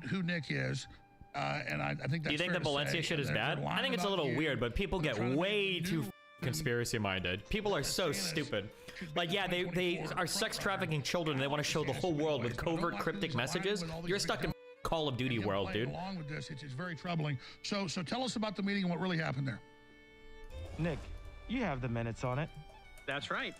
S1: who Nick is. And I think that's
S11: Do you think
S1: fair
S11: the
S1: to
S11: Valencia
S1: say.
S11: shit is
S1: They're
S11: bad? I
S1: lying
S11: think it's a
S1: about
S11: little
S1: you.
S11: weird, but people get
S1: They're trying to
S11: way
S1: make
S11: too
S1: new-
S11: conspiracy minded. People are so stupid. Like, yeah, they are sex trafficking children and they want to show the whole world with covert cryptic messages. You're stuck in Call of Duty world, dude.
S1: Along with this, it's very troubling. So tell us about the meeting and what really happened there.
S12: Nick, you have the minutes on it.
S2: That's right.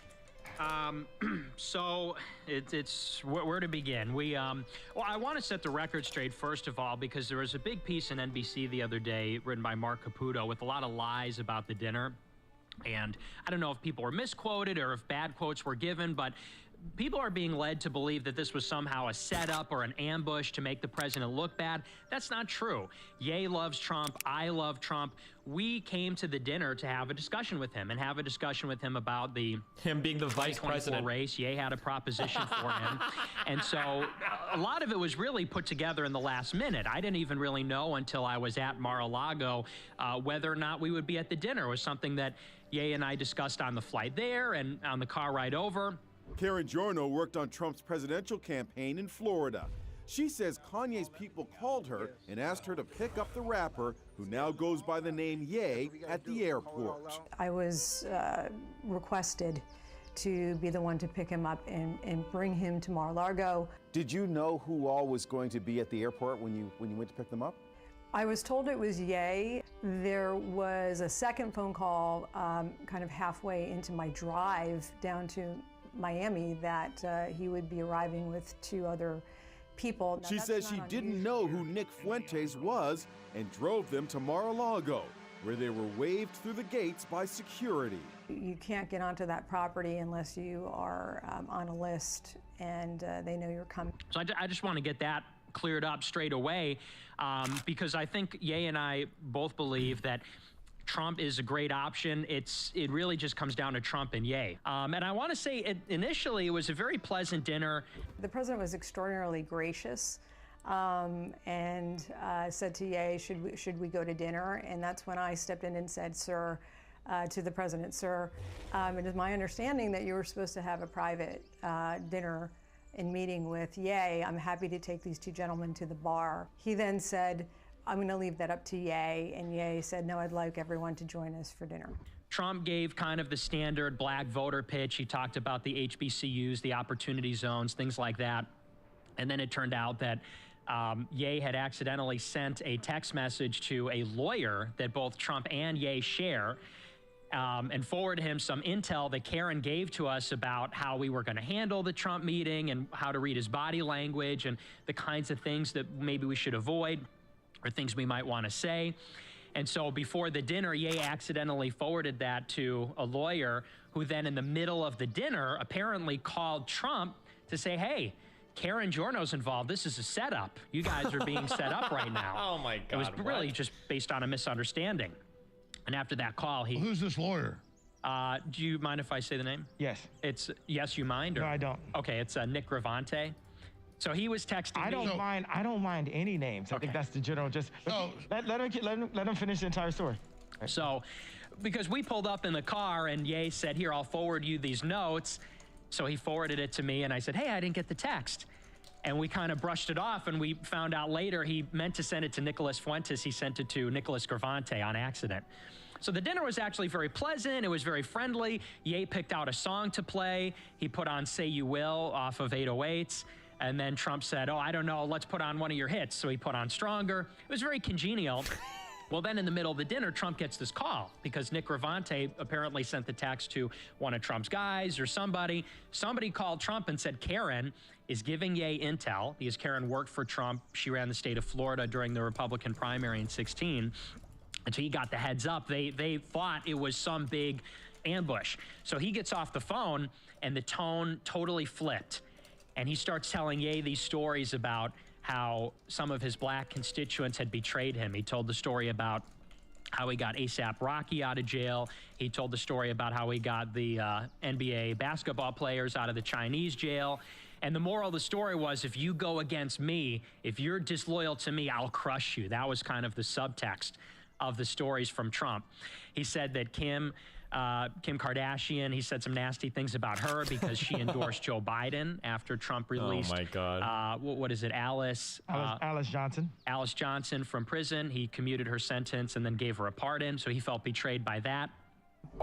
S2: So it's where to begin. Well, I want to set the record straight first of all, because there was a big piece in NBC the other day written by Mark Caputo with a lot of lies about the dinner. And I don't know if people were misquoted or if bad quotes were given, but people are being led to believe that this was somehow a setup or an ambush to make the president look bad. That's not true. Ye loves Trump. I love Trump. We came to the dinner to have a discussion with him and have a discussion with him about
S11: him being the vice president
S2: race. Ye had a proposition for him. And so a lot of it was really put together in the last minute. I didn't even really know until I was at Mar-a-Lago whether or not we would be at the dinner. It was something that Ye and I discussed on the flight there and on the car ride over.
S23: Karen Giorno worked on Trump's presidential campaign in Florida. She says Kanye's people called her and asked her to pick up the rapper, who now goes by the name Ye, at the airport.
S24: I was requested to be the one to pick him up and bring him to Mar-a-Lago.
S23: Did you know who all was going to be at the airport when you went to pick them up?
S24: I was told it was Ye. There was a second phone call kind of halfway into my drive down to Miami that he would be arriving with 2 other people.
S23: She says she didn't know who Nick Fuentes was and drove them to Mar-a-Lago, where they were waved through the gates by security.
S24: You can't get onto that property unless you are on a list and they know you're coming.
S2: So I just want to get that cleared up straight away because I think Ye and I both believe that Trump is a great option. It really just comes down to Trump and Ye. And I want to say initially it was a very pleasant dinner.
S24: The president was extraordinarily gracious and said to Ye, should we go to dinner? And that's when I stepped in and said, sir, to the president, sir, it is my understanding that you were supposed to have a private dinner and meeting with Ye. I'm happy to take these 2 gentlemen to the bar. He then said, I'm going to leave that up to Ye, and Ye said, no, I'd like everyone to join us for dinner.
S2: Trump gave kind of the standard black voter pitch. He talked about the HBCUs, the opportunity zones, things like that. And then it turned out that Ye had accidentally sent a text message to a lawyer that both Trump and Ye share and forwarded him some intel that Karen gave to us about how we were going to handle the Trump meeting and how to read his body language and the kinds of things that maybe we should avoid or things we might want to say. And so before the dinner, Ye accidentally forwarded that to a lawyer who then in the middle of the dinner apparently called Trump to say, hey, Karen Giorno's involved. This is a setup. You guys are being set up right now.
S11: Oh my God.
S2: It was really just based on a misunderstanding. And after that call, he...
S1: Who's this lawyer?
S2: Do you mind if I say the name?
S12: Yes.
S2: It's Yes, you mind? Or?
S12: No, I don't.
S2: Okay, it's Nick Gravante. So he was texting
S12: I don't mind any names. I think that's the general. Just let him finish the entire story.
S2: So, because we pulled up in the car and Ye said, here, I'll forward you these notes. So he forwarded it to me and I said, hey, I didn't get the text. And we kind of brushed it off and we found out later he meant to send it to Nicholas Fuentes. He sent it to Nicholas Gravante on accident. So the dinner was actually very pleasant. It was very friendly. Ye picked out a song to play. He put on Say You Will off of 808s. And then Trump said, oh, I don't know, let's put on one of your hits. So he put on Stronger. It was very congenial. Well, then in the middle of the dinner, Trump gets this call because Nick Gravante apparently sent the text to one of Trump's guys or somebody. Somebody called Trump and said, Karen is giving Ye intel because Karen worked for Trump. She ran the state of Florida during the Republican primary in 2016. And so he got the heads up. They thought it was some big ambush. So he gets off the phone and the tone totally flipped. And he starts telling Ye these stories about how some of his black constituents had betrayed him. He told the story about how he got A$AP Rocky out of jail. He told the story about how he got the NBA basketball players out of the Chinese jail. And the moral of the story was, if you go against me, if you're disloyal to me, I'll crush you. That was kind of the subtext of the stories from Trump. He said that Kim Kardashian, he said some nasty things about her because she endorsed Joe Biden after Trump released.
S11: Oh my God.
S2: What is it? Alice
S12: Johnson.
S2: Alice Johnson from prison. He commuted her sentence and then gave her a pardon. So he felt betrayed by that.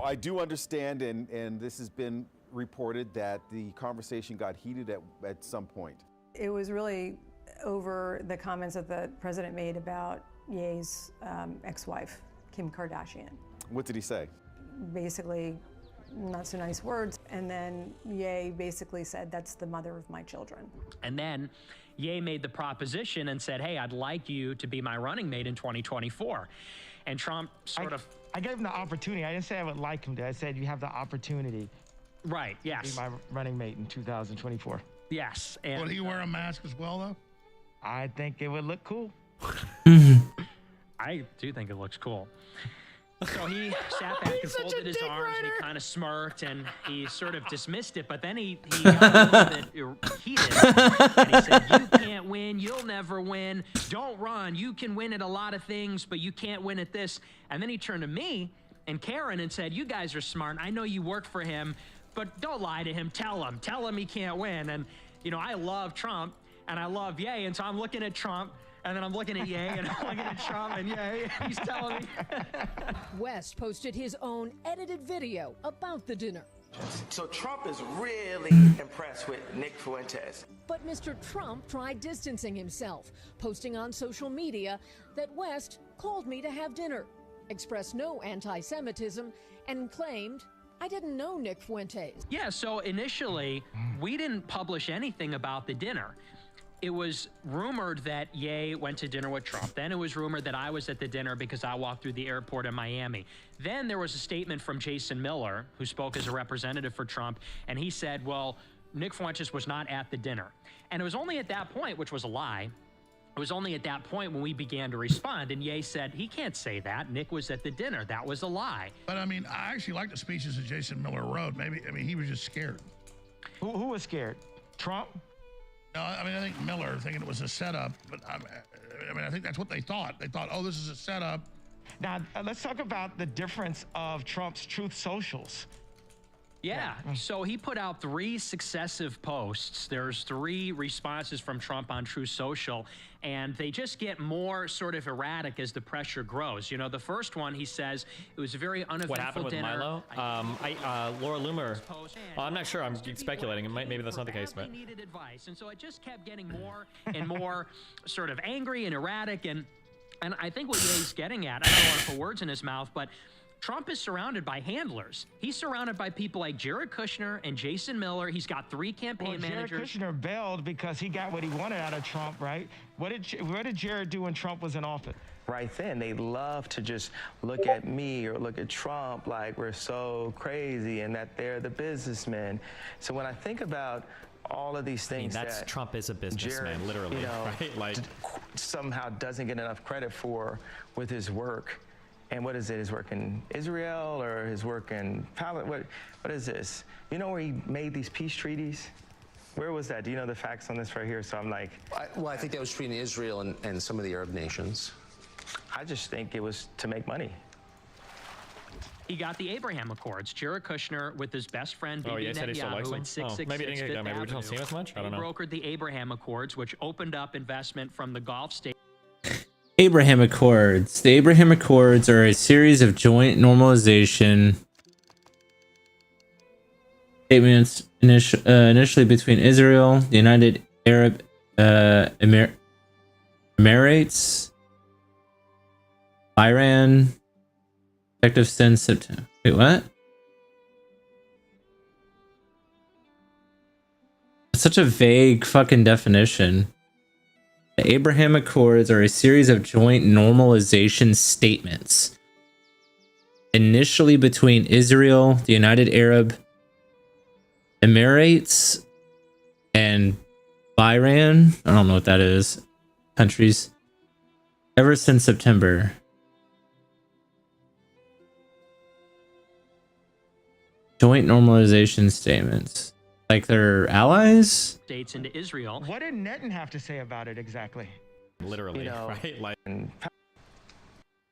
S23: I do understand, and this has been reported, that the conversation got heated at some point.
S24: It was really over the comments that the president made about Ye's ex-wife, Kim Kardashian.
S23: What did he say?
S24: Basically, not so nice words. And then Ye basically said, that's the mother of my children.
S2: And then Ye made the proposition and said, hey, I'd like you to be my running mate in 2024. And Trump
S12: I gave him the opportunity. I didn't say I would like him to. I said you have the opportunity.
S2: Right, yes.
S12: To be my running mate in 2024.
S2: Yes. And,
S1: would he wear a mask as well, though?
S12: I think it would look cool.
S2: I do think it looks cool. So he sat back and folded his arms and he kind of smirked and he sort of dismissed it, but then he got a little bit heated and he said, you can't win, you'll never win, don't run, you can win at a lot of things, but you can't win at this. And then he turned to me and Karen and said, you guys are smart, I know you work for him, but don't lie to him, tell him he can't win. And you know, I love Trump and I love Ye, and so I'm looking at Trump and then I'm looking at Ye and I'm looking at Trump and Ye, he's telling me.
S15: West posted his own edited video about the dinner.
S13: So Trump is really impressed with Nick Fuentes.
S15: But Mr. Trump tried distancing himself, posting on social media that West called me to have dinner, expressed no anti-Semitism, and claimed I didn't know Nick Fuentes.
S2: Yeah, so initially, we didn't publish anything about the dinner. It was rumored that Ye went to dinner with Trump. Then it was rumored that I was at the dinner because I walked through the airport in Miami. Then there was a statement from Jason Miller, who spoke as a representative for Trump, and he said, well, Nick Fuentes was not at the dinner. And it was only at that point, which was a lie, it was only at that point when we began to respond, and Ye said, he can't say that. Nick was at the dinner. That was a lie.
S1: But I mean, I actually like the speeches that Jason Miller wrote. He was just scared.
S12: Who was scared? Trump?
S1: No, I mean, I think Miller thinking it was a setup, but I think that's what they thought. They thought, oh, this is a setup.
S12: Now, let's talk about the difference of Trump's Truth Socials.
S2: Yeah, so he put out 3 successive posts. There's 3 responses from Trump on Truth Social, and they just get more sort of erratic as the pressure grows. You know, the first one, he says, it was a very uneventful
S11: What happened with
S2: dinner.
S11: Milo? Laura Loomer. Well, I'm not sure. I'm speculating. Maybe that's not the case, but
S2: needed advice, and so it just kept getting more and more sort of angry and erratic, and I think what Ye's getting at, I don't want to put words in his mouth, but Trump is surrounded by handlers. He's surrounded by people like Jared Kushner and Jason Miller. He's got 3 campaign managers.
S12: Jared Kushner bailed because he got what he wanted out of Trump, right? What did Jared do when Trump was in office?
S14: Right then, they love to just look at me or look at Trump like we're so crazy and that they're the businessmen. So when I think about all of these things, that
S11: Trump is a businessman,
S14: Jared,
S11: literally, right? Like
S14: somehow doesn't get enough credit for with his work. And what is it? His work in Israel or his work in Palestine? What is this? You know where he made these peace treaties? Where was that? Do you know the facts on this right here? So I'm like...
S17: Well, I think that was between Israel and some of the Arab nations.
S14: I just think it was to make money.
S2: He got the Abraham Accords. Jared Kushner with his best friend Bibi
S11: said he still likes
S2: Netanyahu
S11: them?
S2: at 666
S11: maybe it didn't get done. Maybe we
S2: Fifth
S11: don't see him as much? I don't know.
S2: They brokered the Abraham Accords, which opened up investment from the Gulf states.
S18: Abraham Accords. The Abraham Accords are a series of joint normalization statements initially between Israel, the United Arab Emirates, Iran, effective since September. Wait, what? It's such a vague fucking definition. The Abraham Accords are a series of joint normalization statements, initially between Israel, the United Arab Emirates, and Bahrain. I don't know what that is. Countries. Ever since September. Joint normalization statements. Like they're allies?
S2: States into Israel.
S12: What did Netanyahu have to say about it exactly?
S11: Literally, right? Like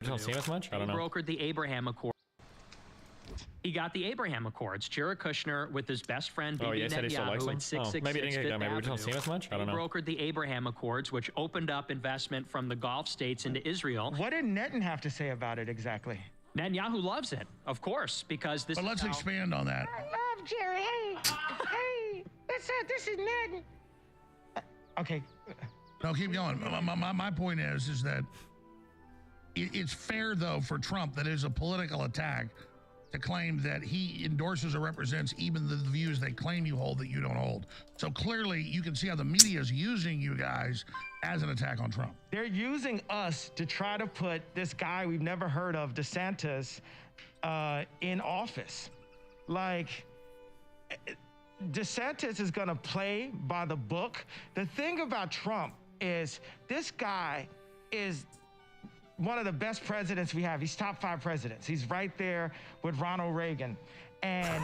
S11: We don't see him as much? I don't know.
S2: He brokered the Abraham Accords. He got the Abraham Accords. Jared Kushner with his best friend Bibi
S11: yeah, said he still likes
S2: Netanyahu
S11: him?
S2: at 666
S11: maybe he didn't get it done. Maybe we
S2: Fifth
S11: don't see him as much? I don't
S2: He
S11: know.
S2: brokered the Abraham Accords, which opened up investment from the Gulf states into Israel.
S12: What did Netanyahu have to say about it exactly?
S2: Netanyahu loves it, of course, because this
S1: But
S2: is
S1: let's
S2: how-
S1: expand on that.
S12: I love Jerry. Hey, this is Ned. Okay.
S1: No, keep going. My point is that it's fair, though, for Trump that it is a political attack to claim that he endorses or represents even the views they claim you hold that you don't hold. So clearly, you can see how the media is using you guys as an attack on Trump.
S12: They're using us to try to put this guy we've never heard of, DeSantis, in office. Like, DeSantis is going to play by the book. The thing about Trump is this guy is one of the best presidents we have. He's top 5 presidents. He's right there with Ronald Reagan. And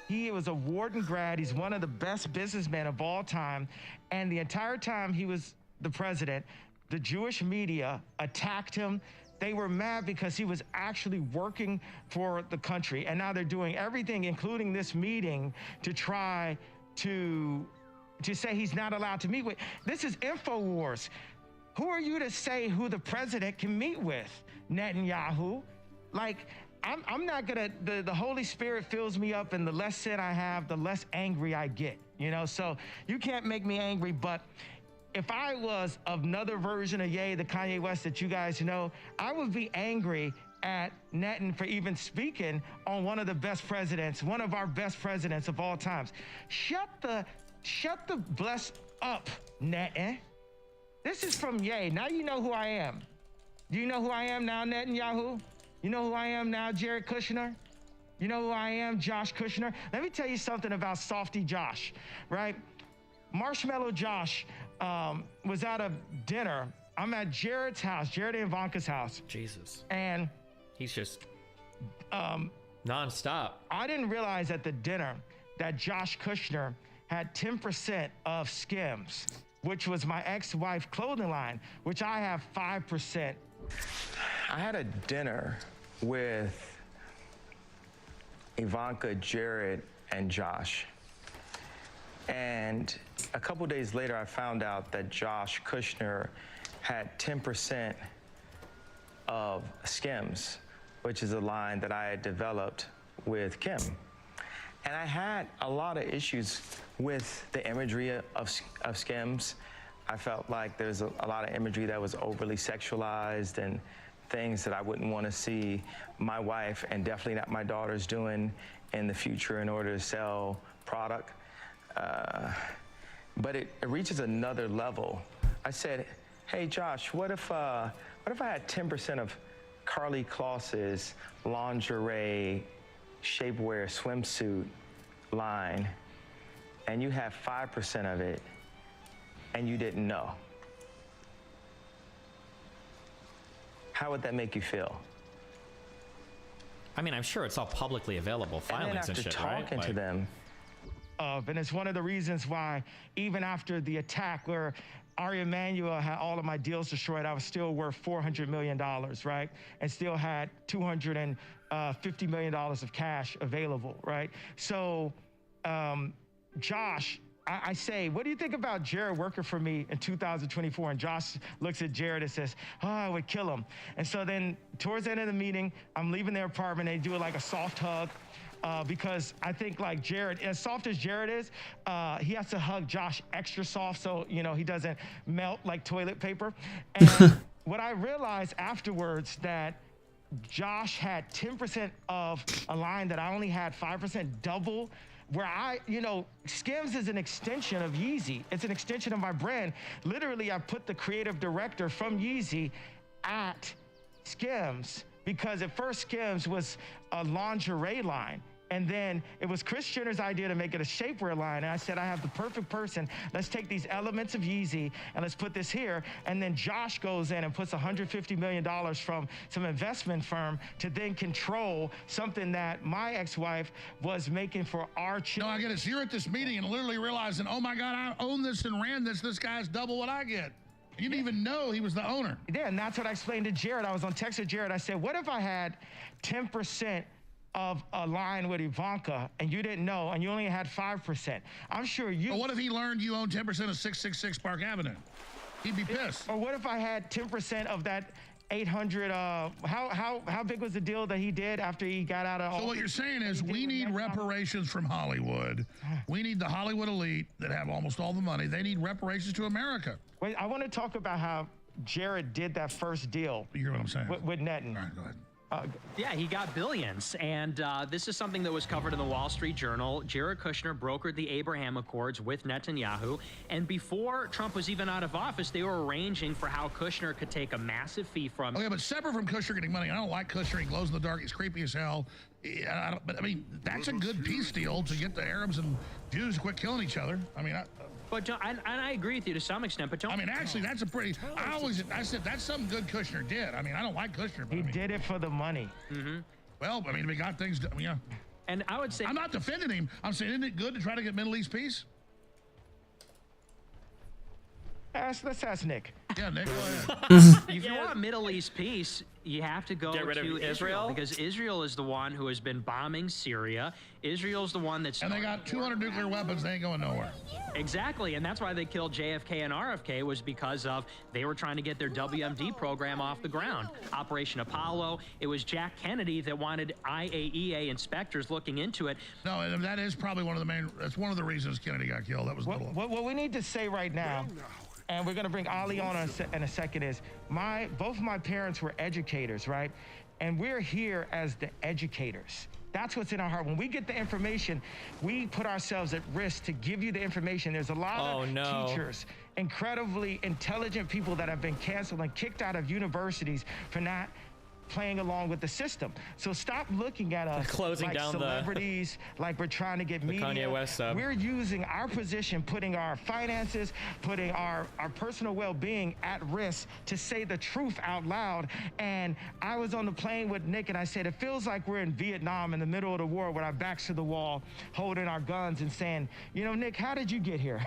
S12: he was a Wharton grad. He's one of the best businessmen of all time. And the entire time he was the president, the Jewish media attacked him. They were mad because he was actually working for the country. And now they're doing everything, including this meeting, to try to say he's not allowed to meet with. This is InfoWars. Who are you to say who the president can meet with, Netanyahu? Like, I'm not gonna, the Holy Spirit fills me up, and the less sin I have, the less angry I get, you know? So you can't make me angry, but if I was another version of Ye, the Kanye West that you guys know, I would be angry at Netan for even speaking on one of the best presidents, one of our best presidents of all times. Shut the bless up, Netan. This is from Ye. Now you know who I am. Do you know who I am now, Netanyahu? You know who I am now, Jared Kushner? You know who I am, Josh Kushner? Let me tell you something about Softy Josh, right? Marshmallow Josh was at a dinner. I'm at Jared's house, Jared and Ivanka's house.
S11: Jesus.
S12: And
S11: he's just nonstop.
S12: I didn't realize at the dinner that Josh Kushner had 10% of Skims, which was my ex-wife clothing line, which I have 5%.
S14: I had a dinner with Ivanka, Jared, and Josh. And a couple days later, I found out that Josh Kushner had 10% of Skims, which is a line that I had developed with Kim. And I had a lot of issues with the imagery of Skims. I felt like there's a lot of imagery that was overly sexualized and things that I wouldn't want to see my wife and definitely not my daughters doing in the future in order to sell product. But it reaches another level. I said, hey, Josh, what if I had 10% of Karlie Kloss's lingerie, shapewear, swimsuit line, and you have 5% of it, and you didn't know? How would that make you feel?
S11: I mean, I'm sure it's all publicly available filings and, shit, right?
S14: Talking to them.
S12: And it's one of the reasons why, even after the attack where Ari Emanuel had all of my deals destroyed, I was still worth $400 million, right? And still had $250 million of cash available, right? So, Josh, I say, what do you think about Jared working for me in 2024? And Josh looks at Jared and says, oh, I would kill him. And so then towards the end of the meeting, I'm leaving their apartment. They do like a soft hug. Because I think like Jared, as soft as Jared is, he has to hug Josh extra soft so, you know, he doesn't melt like toilet paper. And what I realized afterwards that Josh had 10% of a line that I only had 5%, double, where I, you know, Skims is an extension of Yeezy. It's an extension of my brand. Literally, I put the creative director from Yeezy at Skims because at first Skims was a lingerie line. And then it was Kris Jenner's idea to make it a shapewear line. And I said, I have the perfect person. Let's take these elements of Yeezy and let's put this here. And then Josh goes in and puts $150 million from some investment firm to then control something that my ex-wife was making for our children.
S1: No, I get it. So you're at this meeting and literally realizing, oh my God, I own this and ran this. This guy's double what I get. You didn't even know he was the owner.
S12: Yeah, and that's what I explained to Jared. I was on text with Jared. I said, what if I had 10% of a line with Ivanka and you didn't know and you only had 5%? I'm sure you...
S1: Well, what if he learned you own 10% of 666 Park Avenue? He'd be pissed.
S12: Or what if I had 10% of that 800, how big was the deal that he did after he got out of office?
S1: So what you're saying is we need reparations from Hollywood. We need the Hollywood elite that have almost all the money. They need reparations to America.
S12: Wait, I want to talk about how Jared did that first deal.
S1: You hear what I'm saying?
S12: With Netton.
S1: All right, go ahead.
S2: Yeah, he got billions. And this is something that was covered in the Wall Street Journal. Jared Kushner brokered the Abraham Accords with Netanyahu. And before Trump was even out of office, they were arranging for how Kushner could take a massive fee from...
S1: Okay, but separate from Kushner getting money, I don't like Kushner. He glows in the dark. He's creepy as hell. But I mean, that's a good peace deal to get the Arabs and Jews to quit killing each other. I mean,
S2: But and I agree with you to some extent, but don't...
S1: I mean, actually, that's a pretty... I said that's something good Kushner did. I mean, I don't like Kushner, but
S12: he did it for the money.
S2: Mm-hmm.
S1: Well, I mean, we got things... yeah.
S2: And I would say...
S1: I'm not defending him. I'm saying, isn't it good to try to get Middle East peace?
S12: Let's ask Nick.
S1: Yeah, Nick, go ahead.
S2: If you want Middle East peace, you have to go
S11: Get rid
S2: to
S11: of
S2: Israel, because Israel is the one who has been bombing Syria. Israel's the one that's...
S1: And they got 200 nuclear weapons. They ain't going nowhere.
S2: Exactly, and that's why they killed JFK and RFK, was because of they were trying to get their WMD program off the ground. Operation Apollo. It was Jack Kennedy that wanted IAEA inspectors looking into it.
S1: No, and that is probably one of the main... That's one of the reasons Kennedy got killed. That was
S12: what we need to say right now... And we're gonna bring Ali on in a second. Is both my parents were educators, right? And we're here as the educators. That's what's in our heart. When we get the information, we put ourselves at risk to give you the information. There's a lot of teachers, incredibly intelligent people that have been canceled and kicked out of universities for not playing along with the system. So stop looking at us
S11: closing
S12: like
S11: down
S12: celebrities, like we're trying to get media.
S11: Kanye West sub.
S12: We're using our position, putting our finances, putting our personal well-being at risk to say the truth out loud. And I was on the plane with Nick and I said, it feels like we're in Vietnam in the middle of the war with our backs to the wall, holding our guns and saying, you know, Nick, how did you get here?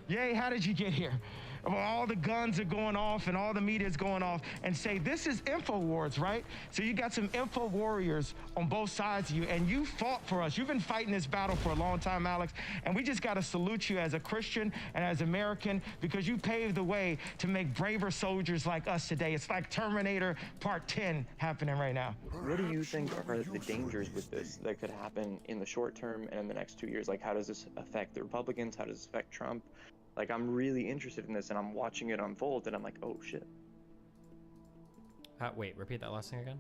S12: Yay, how did you get here? All the guns are going off and all the media is going off, and say, this is InfoWars, right? So you got some info warriors on both sides of you, and you fought for us. You've been fighting this battle for a long time, Alex, and we just got to salute you as a Christian and as American, because you paved the way to make braver soldiers like us today. It's like Terminator Part 10 happening right now.
S4: What do you think are the dangers with this that could happen in the short term and in the next 2 years? Like, how does this affect the Republicans? How does this affect Trump? Like, I'm really interested in this, and I'm watching it unfold, and I'm like, oh, shit.
S11: Wait, repeat that last thing again?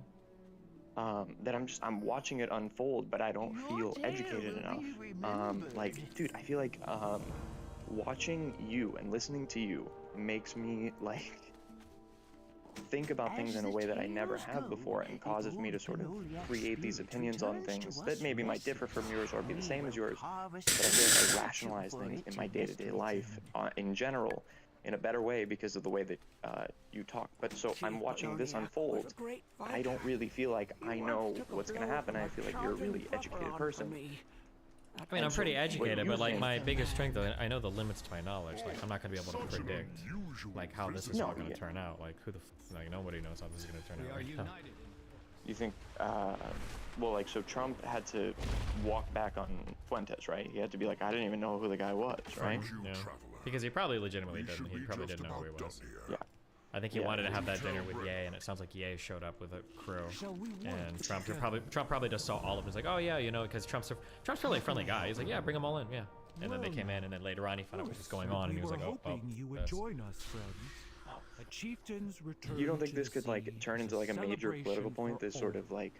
S4: That I'm watching it unfold, but I don't feel educated enough. Like, dude, I feel like watching you and listening to you makes me, like, think about things in a way that I never have before, and causes me to sort of create these opinions on things that maybe might differ from yours or be the same as yours, but I feel like I rationalize things in my day-to-day life in general in a better way because of the way that you talk. But so I'm watching this unfold. I don't really feel like I know what's going to happen. I feel like you're a really educated person.
S11: I mean, I'm pretty educated, but like my biggest strength, I know the limits to my knowledge. Like, I'm not gonna be able to predict like how this is all gonna turn out. Like, like nobody knows how this is gonna turn out. Right now.
S4: You think, well, like, so Trump had to walk back on Fuentes, right? He had to be like, I didn't even know who the guy was, right?
S11: Yeah. Because he probably legitimately didn't. He probably didn't know who he was.
S4: Yeah.
S11: I think he wanted to have that dinner with Ye, and it sounds like Ye showed up with a crew. And Trump probably just saw all of them. He's like, oh yeah, you know, because Trump's probably a friendly guy. He's like, yeah, bring them all in, yeah. And then they came in, and then later on he found out what was going on, and he was like, oh,
S6: you would join us, friends. A chieftain's return.
S4: You don't think this could like turn into like a major political point? This sort of like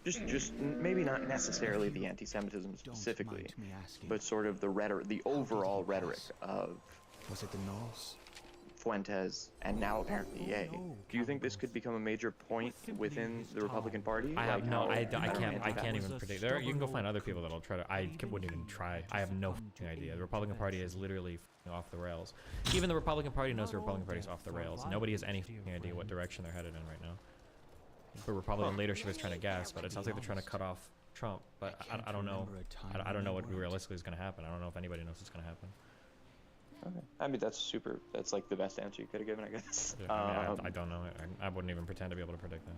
S4: just maybe not necessarily the anti-Semitism specifically, but sort of the rhetoric, the overall rhetoric of Fuentes and now apparently Ye. Do you think this could become a major point within the Republican Party?
S11: I have I can't even predict. You can go find other people that'll try to. I wouldn't even try. I have no idea. The Republican Party is literally off the rails. Even the Republican Party knows the Republican Party is off the rails. Nobody has any idea what direction they're headed in right now. The Republican leadership is trying to guess, but it sounds like they're trying to cut off Trump. But I don't know. I don't know what realistically is going to happen. I don't know if anybody knows what's going to happen.
S4: Okay. I mean, that's like the best answer you could have given, I guess.
S11: Yeah, I mean, I don't know. I wouldn't even pretend to be able to predict that.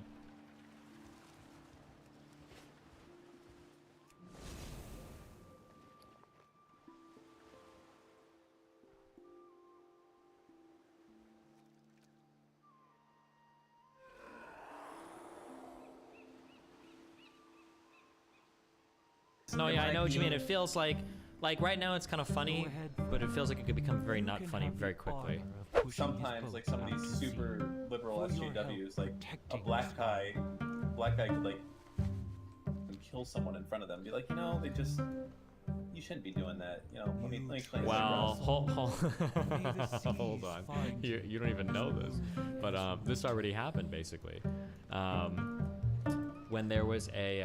S11: No, yeah, I know what you mean. It feels like right now it's kind of funny, but it feels like it could become very not funny very quickly.
S9: Sometimes, like some of these super liberal SJWs, like a black guy could like kill someone in front of them, be like, you shouldn't be doing that. Let me explain.
S11: Well, hold on. You don't even know this, but this already happened basically. When there was a.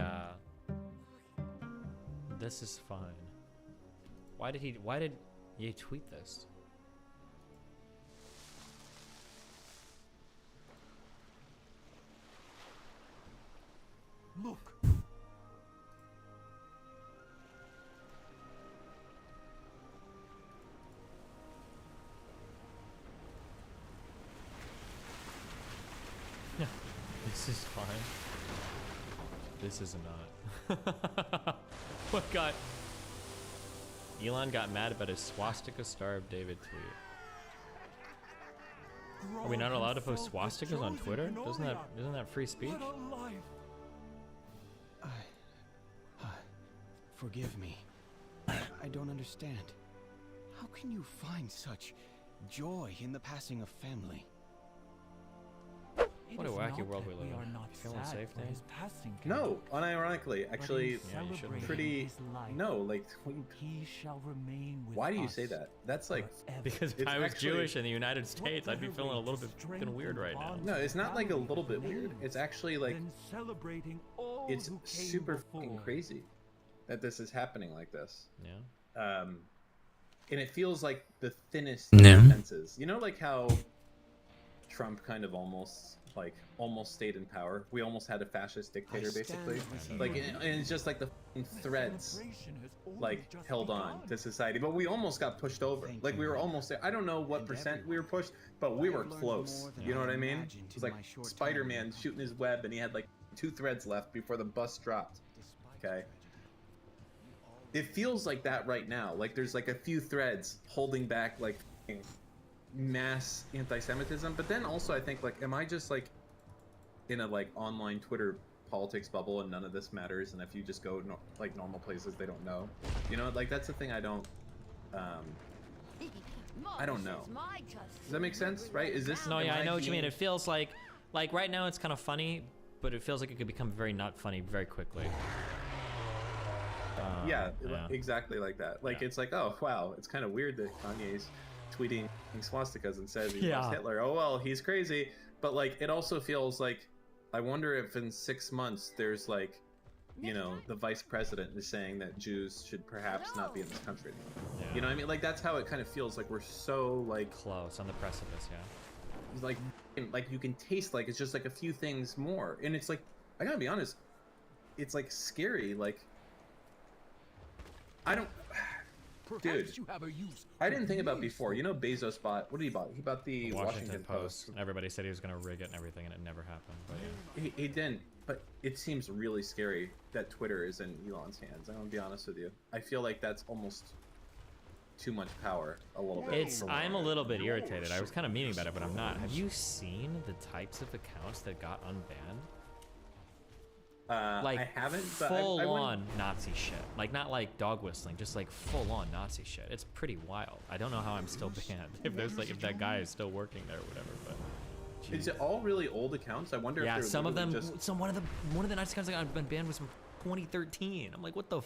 S11: This is fine. Why did he tweet this?
S6: Look.
S11: This is fine. This is not. What got Elon got mad about his swastika Star of David tweet. Are we not allowed to post swastikas on Twitter? Isn't that free speech?
S3: Forgive me. I don't understand. How can you find such joy in the passing of family?
S11: What a wacky world we live in. Feeling safe, Dave?
S9: No, unironically, actually, pretty. No, like.
S6: He shall remain with
S9: why do you
S6: us
S9: say that? That's like.
S11: Because if I was Jewish in the United States, I'd be feeling a little bit fucking weird right now.
S9: No, it's not like a little bit weird. It's actually like. It's super fucking crazy that this is happening like this.
S11: Yeah.
S9: And it feels like the thinnest
S18: No.
S9: defenses. You know, like how Trump kind of almost stayed in power. We almost had a fascist dictator, basically. Like, and it's just like the threads, like, held on to society. But we almost got pushed over. Like, we were almost there. I don't know what percent we were pushed, but we were close. You know what I mean? It was like Spider-Man shooting his web, and he had like 2 threads left before the bus dropped. Okay. It feels like that right now. Like, there's like a few threads holding back like mass anti-Semitism, but then also I think, like, am I just like in a like online Twitter politics bubble and none of this matters, and if you just go like normal places, they don't know, like that's the thing. I don't know. Does that make sense? Right? Is this?
S11: No, yeah, I know what you mean. It feels like right now it's kind of funny, but it feels like it could become very not funny very quickly.
S9: Yeah, exactly like that. Like, it's like, oh wow, it's kind of weird that Kanye's tweeting swastikas and says he loves Hitler. Oh well, he's crazy. But like, it also feels like, I wonder if in 6 months there's like, the vice president is saying that Jews should perhaps not be in this country anymore.
S11: Yeah.
S9: You know what I mean? Like, that's how it kind of feels. Like, we're so like
S11: close on the precipice. Yeah.
S9: It's like you can taste like it's just like a few things more, and it's like, I gotta be honest, it's like scary. Like, I don't. Dude, I didn't think about before. Bezos bought. What did he buy? He bought the Washington Post.
S11: Everybody said he was gonna rig it and everything, and it never happened. But yeah.
S9: He didn't. But it seems really scary that Twitter is in Elon's hands. I'm gonna be honest with you. I feel like that's almost too much power. A little bit.
S11: I'm a little bit irritated. I was kind of meaning about it, but I'm not. Have you seen the types of accounts that got unbanned? Like,
S9: I haven't, but
S11: full
S9: I
S11: on Nazi shit. Like, not like dog whistling, just like full on Nazi shit. It's pretty wild. I don't know how I'm still banned. If that guy is still working there or whatever. But geez.
S9: Is it all really old accounts? I wonder.
S11: Yeah,
S9: if
S11: some of them.
S9: Just...
S11: One of the Nazi accounts that got been banned was from 2013. I'm like, what the?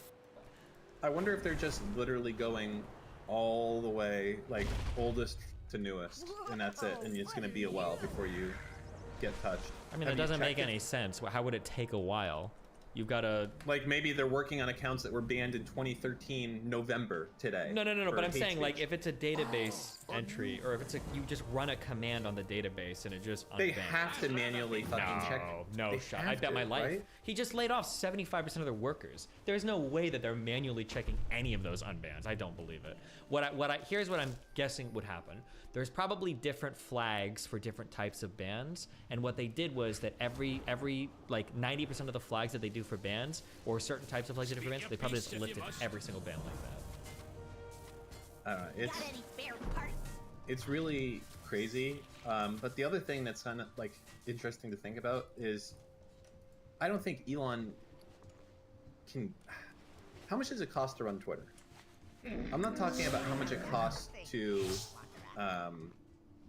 S9: I wonder if they're just literally going all the way, like, oldest to newest, and that's it. And it's gonna be a while before you get touched.
S11: I mean, that doesn't make any sense. How would it take a while? You've got to...
S9: Like, maybe they're working on accounts that were banned in 2013 November today.
S11: No. But I'm saying, like, if it's a database entry, or if it's you just run a command on the database and it just
S9: They
S11: unbans.
S9: have to manually fucking check.
S11: No
S9: They
S11: shot.
S9: have
S11: I bet
S9: to,
S11: my life.
S9: right?
S11: He just laid off 75% of their workers. There's no way that they're manually checking any of those unbans. I don't believe it. Here's what I'm guessing would happen. There's probably different flags for different types of bans, and what they did was that every like 90% of the flags that they do for bans, or certain types of flags they do for bans, they probably just lifted every single ban like that.
S9: It's really crazy. But the other thing that's kind of like interesting to think about is, I don't think Elon can. How much does it cost to run Twitter? I'm not talking about how much it costs to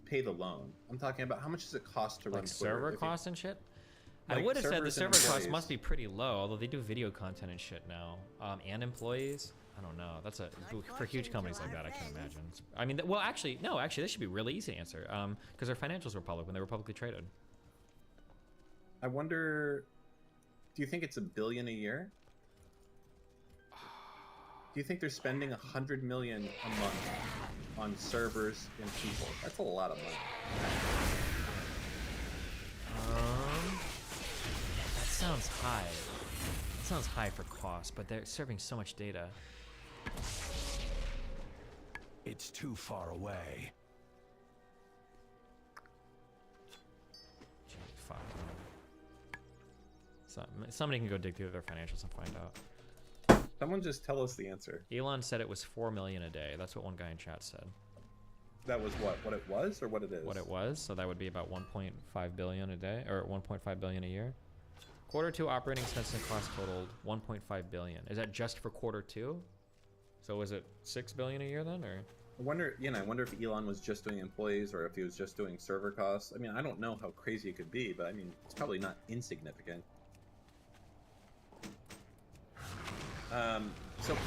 S9: pay the loan. I'm talking about how much does it cost to run
S11: Like
S9: Twitter.
S11: server costs and shit. I
S9: Like
S11: would have said the
S9: servers and
S11: server costs
S9: employees.
S11: must be pretty low, although they do video content and shit now, and employees. I don't know. That's for huge companies like that. I can imagine. I mean, well, actually, no. Actually, this should be really easy to answer, because their financials were public when they were publicly traded.
S9: I wonder, do you think it's $1 billion a year? Do you think they're spending $100 million a month on servers and people? That's a lot of money.
S11: That sounds high. That sounds high for cost, but they're serving so much data.
S8: It's too far away.
S11: Gee, fuck. Somebody can go dig through their financials and find out.
S9: Someone just tell us the answer.
S11: Elon said it was $4 million a day. That's what one guy in chat said.
S9: That was what it was, or what it is?
S11: What it was, so that would be about 1.5 billion a day, or 1.5 billion a year. Q2 operating expenses and costs totaled 1.5 billion. Is that just for Q2? So was it 6 billion a year then, or?
S9: I wonder, I wonder if Elon was just doing employees or if he was just doing server costs. I mean, I don't know how crazy it could be, but I mean, it's probably not insignificant. So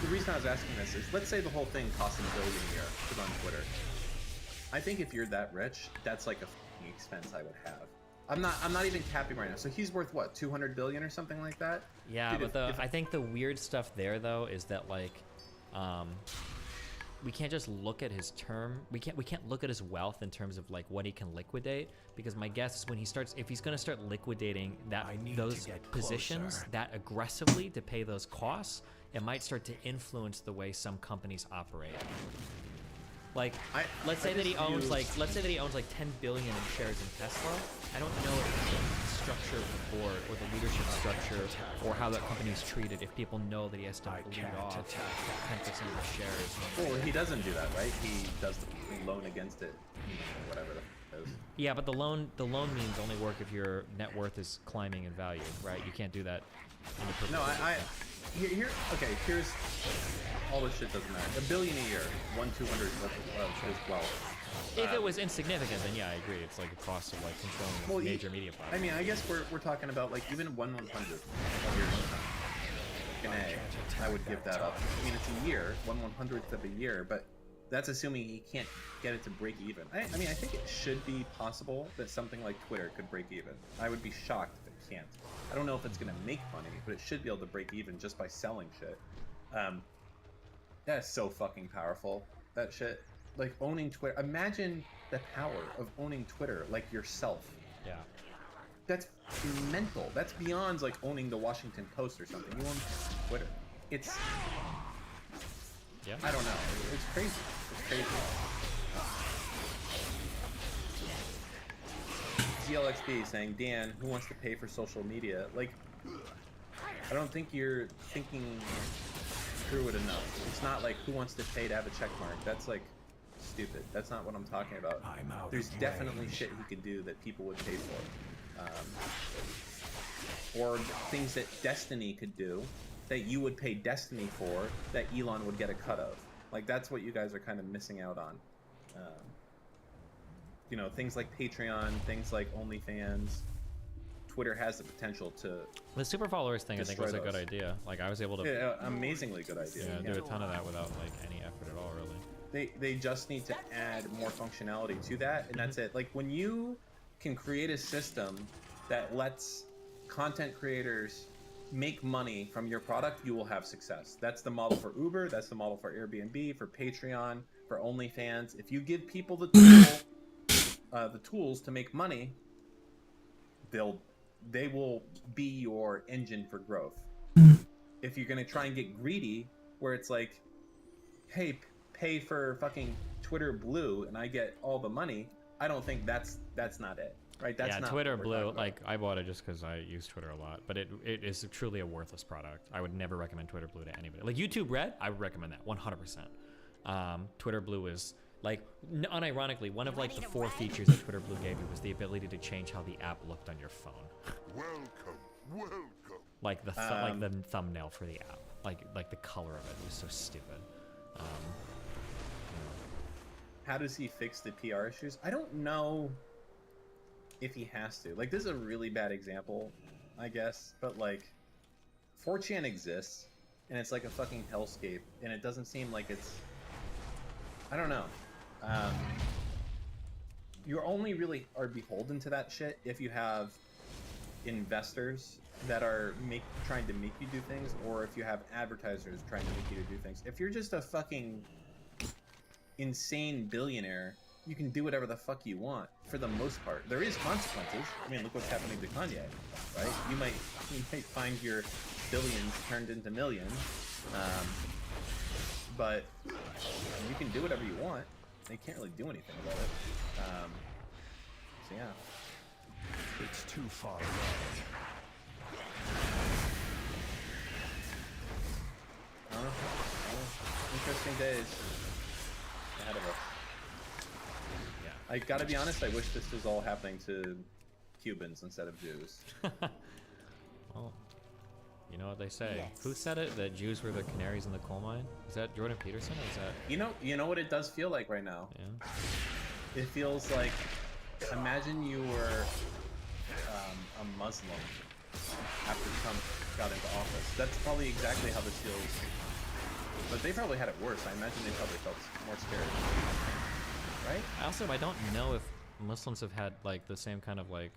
S9: the reason I was asking this is, let's say the whole thing costs $1 billion a year to run Twitter. I think if you're that rich, that's like a f***ing expense I would have. I'm not even capping right now. So he's worth what, 200 billion or something like that?
S11: Yeah,
S9: Dude,
S11: but I think the weird stuff there though is that like, we can't just look at his term. We can't look at his wealth in terms of like what he can liquidate, because my guess is when he starts, if he's going to start liquidating those positions that aggressively to pay those costs, it might start to influence the way some companies operate. Like, let's say that he owns like 10 billion in shares in Tesla. I don't know if the structure of the board or the leadership structure or how that company is treated if people know that he has to bleed off 10% of the shares.
S9: Well, he doesn't do that, right? He does the loan against it, whatever that is.
S11: Yeah, but the loan means only work if your net worth is climbing in value, right? You can't do that.
S9: No, here's all this shit doesn't matter. $1 billion a year, 1/200 is wealth.
S11: If it was insignificant, then yeah, I agree. It's like a cost of like controlling major media platforms.
S9: I mean, I guess we're talking about like even 1/100 of your income. I would give that up. I mean, it's a year, 1/100th of a year, but that's assuming he can't get it to break even. I mean, I think it should be possible that something like Twitter could break even. I would be shocked if it can't. I don't know if it's gonna make money, but it should be able to break even just by selling shit. That's so fucking powerful. That shit, like owning Twitter. Imagine the power of owning Twitter, like yourself.
S11: Yeah.
S9: That's mental. That's beyond like owning the Washington Post or something. You own Twitter. It's.
S11: Yeah.
S9: I don't know. It's crazy. It's crazy. ZLXB saying, Dan, who wants to pay for social media? Like, I don't think you're thinking through it enough. It's not like who wants to pay to have a check mark. That's like stupid. That's not what I'm talking about. There's definitely shit he could do that people would pay for. Or things that Destiny could do that you would pay Destiny for that Elon would get a cut of. Like, that's what you guys are kind of missing out on. You know, things like Patreon, things like OnlyFans. Twitter has the potential to.
S11: The super followers thing, I think, was a good idea. Like, I was able to.
S9: Yeah, amazingly good idea.
S11: Yeah, do a ton of that without like any effort at all, really.
S9: They just need to add more functionality to that, and that's it. Like, when you can create a system that lets content creators make money from your product, you will have success. That's the model for Uber. That's the model for Airbnb, for Patreon, for OnlyFans. If you give people the tools to make money, they will be your engine for growth. If you're gonna try and get greedy, where it's like, hey, pay for fucking Twitter Blue and I get all the money, I don't think that's not it, right? That's not
S11: Twitter
S9: what we're
S11: Blue.
S9: talking
S11: Like I bought it just because I use Twitter a lot, but it is truly a worthless product. I would never recommend Twitter Blue to anybody. Like YouTube Red, I would recommend that 100%. Twitter Blue is like, unironically, one of like the 4 features that Twitter Blue gave you was the ability to change how the app looked on your phone.
S5: Welcome.
S11: Like the thumbnail for the app, like the color of it was so stupid.
S9: How does he fix the PR issues? I don't know if he has to. Like, this is a really bad example, I guess, but like 4chan exists and it's like a fucking hellscape, and it doesn't seem like it's, I don't know. You only really are beholden to that shit if you have investors that are trying to make you do things, or if you have advertisers trying to make you do things. If you're just a fucking insane billionaire, you can do whatever the fuck you want for the most part. There is consequences. I mean, look what's happening to Kanye, right? You might find your billions turned into millions, but you can do whatever you want. They can't really do anything about it. So yeah,
S8: it's too far away.
S9: Interesting days ahead of us. Yeah, I gotta be honest, I wish this was all happening to Cubans instead of Jews.
S11: Well, you know what they say. Yes. Who said it? That Jews were the canaries in the coal mine? Is that Jordan Peterson, or is that...
S9: You know what it does feel like right now?
S11: Yeah.
S9: It feels like, imagine you were a Muslim after Trump got into office. That's probably exactly how this feels. But they probably had it worse. I imagine they probably felt more scared. Right?
S11: Also, I don't know if Muslims have had like the same kind of like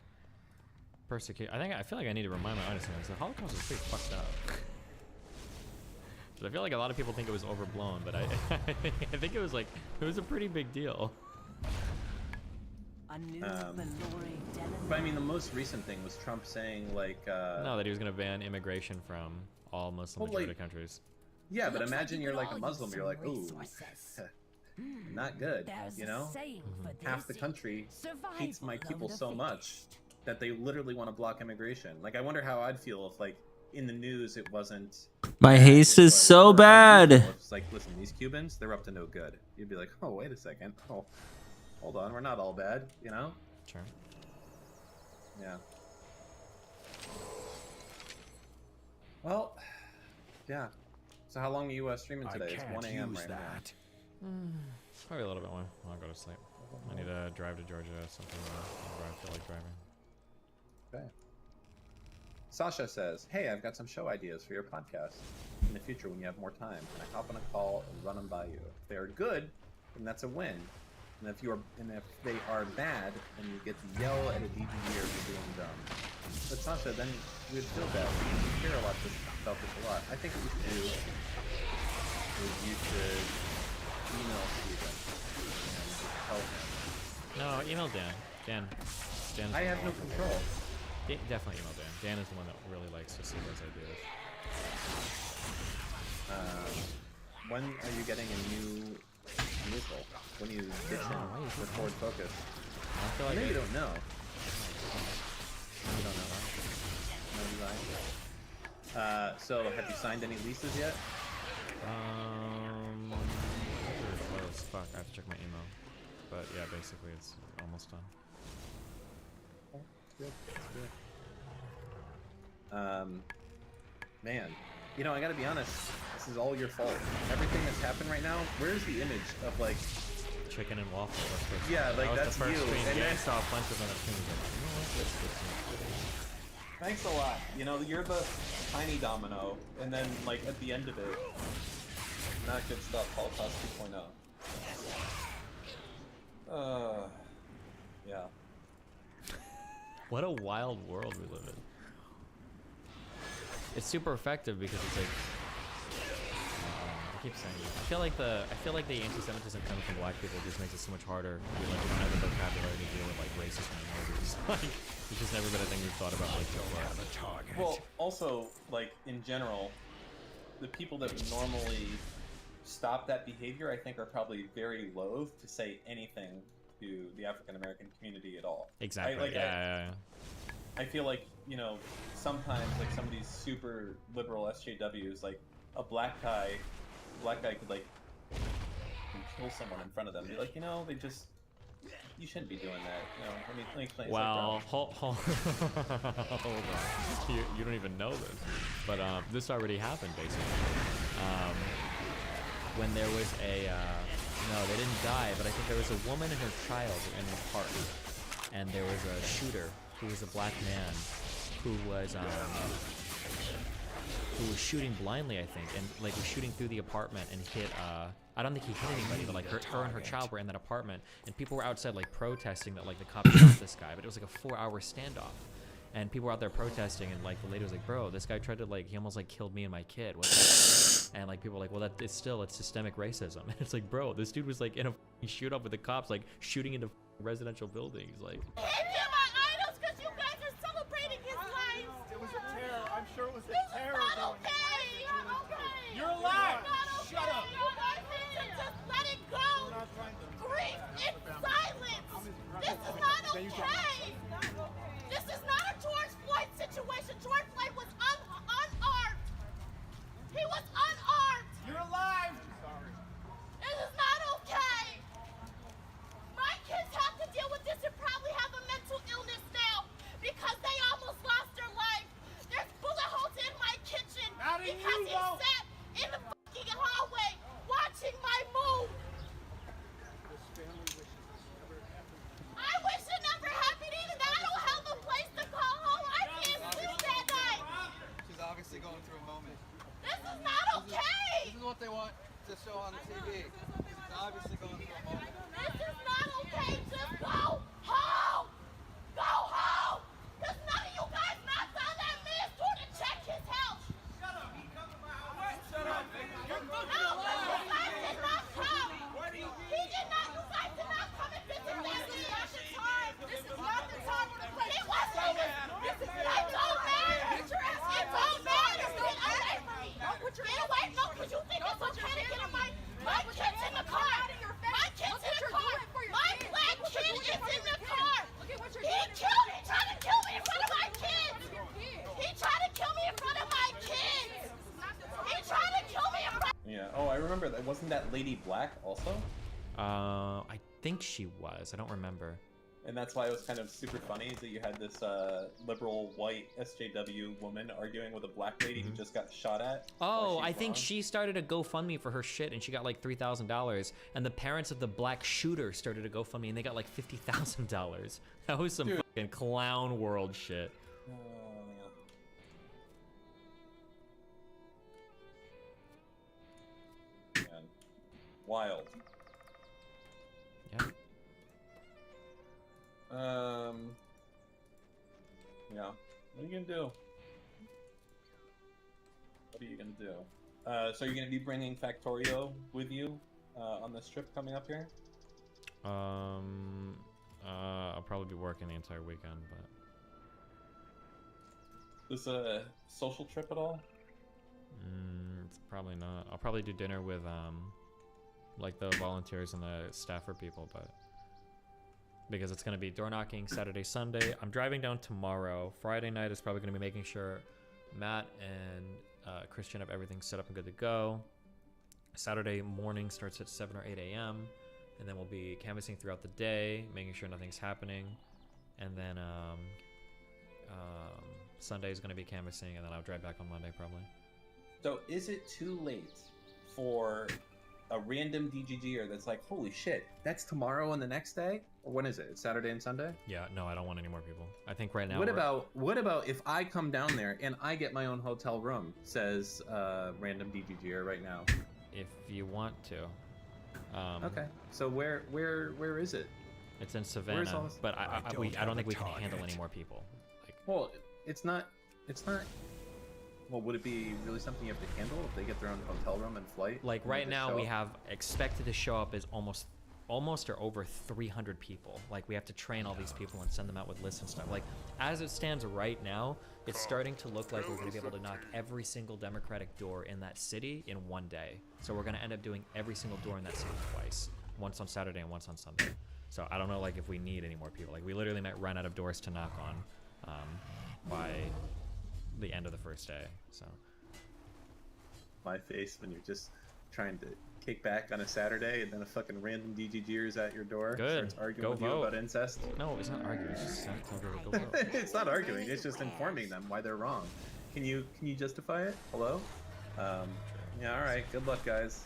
S11: persecution. I feel like I need to remind my audience the Holocaust was pretty fucked up. I feel like a lot of people think it was overblown, but I think it was a pretty big deal.
S9: But I mean, the most recent thing was Trump saying like
S11: no, that he was going to ban immigration from all Muslim majority countries.
S9: Yeah, but imagine you're like a Muslim, you're like, ooh, not good, you know? Half the country hates my people so much that they literally want to block immigration. Like, I wonder how I'd feel if, like, in the news it wasn't...
S18: My haste is so bad.
S9: It's like, listen, these Cubans, they're up to no good. You'd be like, oh, wait a second. Oh, hold on, we're not all bad, you know?
S11: Sure.
S9: Yeah. Well, yeah. So how long are you streaming today? It's 1 a.m. right now.
S11: Probably a little bit more. I'll go to sleep. I need to drive to Georgia or something where I feel like driving.
S9: Okay. Sasha says, hey, I've got some show ideas for your podcast in the future when you have more time. Can I hop on a call and run them by you? If they are good, then that's a win. And if they are bad, then you get to yell at a DVDer for being dumb. But Sasha, then you would feel bad. You care about this a lot. I think what you should do is you should email Steven and tell him.
S11: No, email Dan. Dan.
S9: I have no control.
S11: Definitely email Dan. Dan is the one that really likes to see those ideas.
S9: When are you getting a new vehicle? When you ditch in for Ford Focus?
S11: I feel like
S9: you don't know. You don't know. No design. So have you signed any leases yet?
S11: Close. Fuck, I have to check my email. But yeah, basically it's almost done.
S9: Oh, good. Man, you know, I gotta be honest, this is all your fault. Everything that's happened right now, where's the image of like
S11: chicken and waffle?
S9: Yeah, like that's
S11: the first
S9: you.
S11: Screen.
S9: And
S11: I
S9: then
S11: saw a bunch of other things. You know what?
S9: Thanks a lot. You know, you're the tiny domino, and then like at the end of it, not good stuff. Holocaust 2.0. Yeah.
S11: What a wild world we live in. it's super effective because it's like I keep saying this. I feel like the anti-Semitism coming from black people just makes it so much harder. We like don't have the vocabulary to deal with like racist minorities. Like it's just never been a thing we've thought about like before.
S9: Well, also like in general, the people that would normally stop that behavior, I think, are probably very loath to say anything to the African American community at all.
S11: Exactly.
S9: I feel like, you know, sometimes like some of these super liberal SJWs, like a black guy could like kill someone in front of them. Be like, you know, you shouldn't be doing that. You know, let me explain.
S11: Well, hold on. You don't even know this, but this already happened basically. When there was no, they didn't die, but I think there was a woman and her child in the park, and there was a shooter who was a black man who was shooting blindly, I think, and like was shooting through the apartment and hit. I don't think he hit anybody, but like her and her child were in that apartment, and people were outside like protesting that like the cops shot this guy, but it was like a 4-hour standoff. And people were out there protesting, and like the lady was like, "Bro, this guy tried to like, he almost like killed me and my kid." And like people were like, "Well, it's systemic racism." And it's like, bro, this dude was like in a shoot up with the cops, like shooting into residential buildings, like.
S7: Give me my idols, because you guys are celebrating his life.
S10: It was a terror. I'm sure it was a
S7: This
S10: terror.
S7: is not okay.
S10: You're alive.
S7: Shut up. You guys need to just let it go. Grief in silence. This is not okay. This is not a George Floyd situation. George Floyd was unarmed. He was unarmed.
S10: You're alive.
S7: Sorry. This is not okay. My kids have to deal with this and probably have a mental illness now because they almost lost their life. There's bullet holes in my kitchen because he sat in the fucking hallway watching my move. I wish it never happened either. I don't have a place to call home. I can't sleep that night.
S10: She's obviously going through a moment.
S7: This is not okay.
S10: This is what they want to show on the TV. She's obviously going through a moment.
S7: This is not okay. Just go home. Go home. Because none of you guys knocked on that man's door to check his health.
S10: Shut up. He come to my house. Shut up. You're fucking
S7: No,
S10: alive.
S7: you guys did not come. He did not. You guys did not come and visit that man. This is not the time or the place. It wasn't. This is not. It's all bad. It's all bad. Get away from me. Get away. No, because you think it's okay to get in my kid's in the car. My kid's in the car. My black kid is in the car. He tried to kill me in front of my kids. He tried to kill me in front of my kids. He tried to kill me in front.
S9: Yeah. Oh, I remember that. Wasn't that Lady Black also?
S11: I think she was. I don't remember.
S9: And that's why it was kind of super funny that you had this liberal white SJW woman arguing with a black lady who just got shot at.
S11: Oh, I think she started a GoFundMe for her shit, and she got like $3,000. And the parents of the black shooter started a GoFundMe, and they got like $50,000. That was some fucking clown world shit.
S9: Man. Wild.
S11: Yeah.
S9: Yeah. What are you gonna do? What are you gonna do? So you're gonna be bringing Factorio with you on this trip coming up here?
S11: I'll probably be working the entire weekend, but.
S9: Is this a social trip at all?
S11: It's probably not. I'll probably do dinner with like the volunteers and the staffer people, but because it's gonna be door knocking Saturday, Sunday. I'm driving down tomorrow. Friday night is probably gonna be making sure Matt and Christian have everything set up and good to go. Saturday morning starts at 7 or 8 a.m. and then we'll be canvassing throughout the day, making sure nothing's happening, and then Sunday is gonna be canvassing, and then I'll drive back on Monday probably.
S9: So is it too late for a random DGGer that's like, holy shit, that's tomorrow and the next day? Or when is it? It's Saturday and Sunday?
S11: Yeah, no, I don't want any more people. I think right now.
S9: What about if I come down there and I get my own hotel room? Says random DGGer right now.
S11: If you want to.
S9: Okay. So where is it?
S11: It's in Savannah, but I don't think we can handle any more people.
S9: Well, it's not Well, would it be really something you have to handle if they get their own hotel room and flight?
S11: Like
S9: and
S11: right
S9: they
S11: now
S9: show
S11: we
S9: up?
S11: have expected to show up as almost or over 300 people. Like we have to train all these people and send them out with lists and stuff. Like as it stands right now, it's starting to look like we're going to be able to knock every single Democratic door in that city in one day. So we're going to end up doing every single door in that city twice, once on Saturday and once on Sunday. So I don't know like if we need any more people. Like we literally might run out of doors to knock on by the end of the first day. So
S9: My face when you're just trying to kick back on a Saturday and then a fucking random DGGer is at your door.
S11: Good.
S9: Starts arguing
S11: Go
S9: with you
S11: vote.
S9: about incest.
S11: No, it's not arguing. It's just go vote.
S9: It's not arguing. It's just informing them why they're wrong. Can you justify it? Hello? Yeah. All right. Good luck, guys.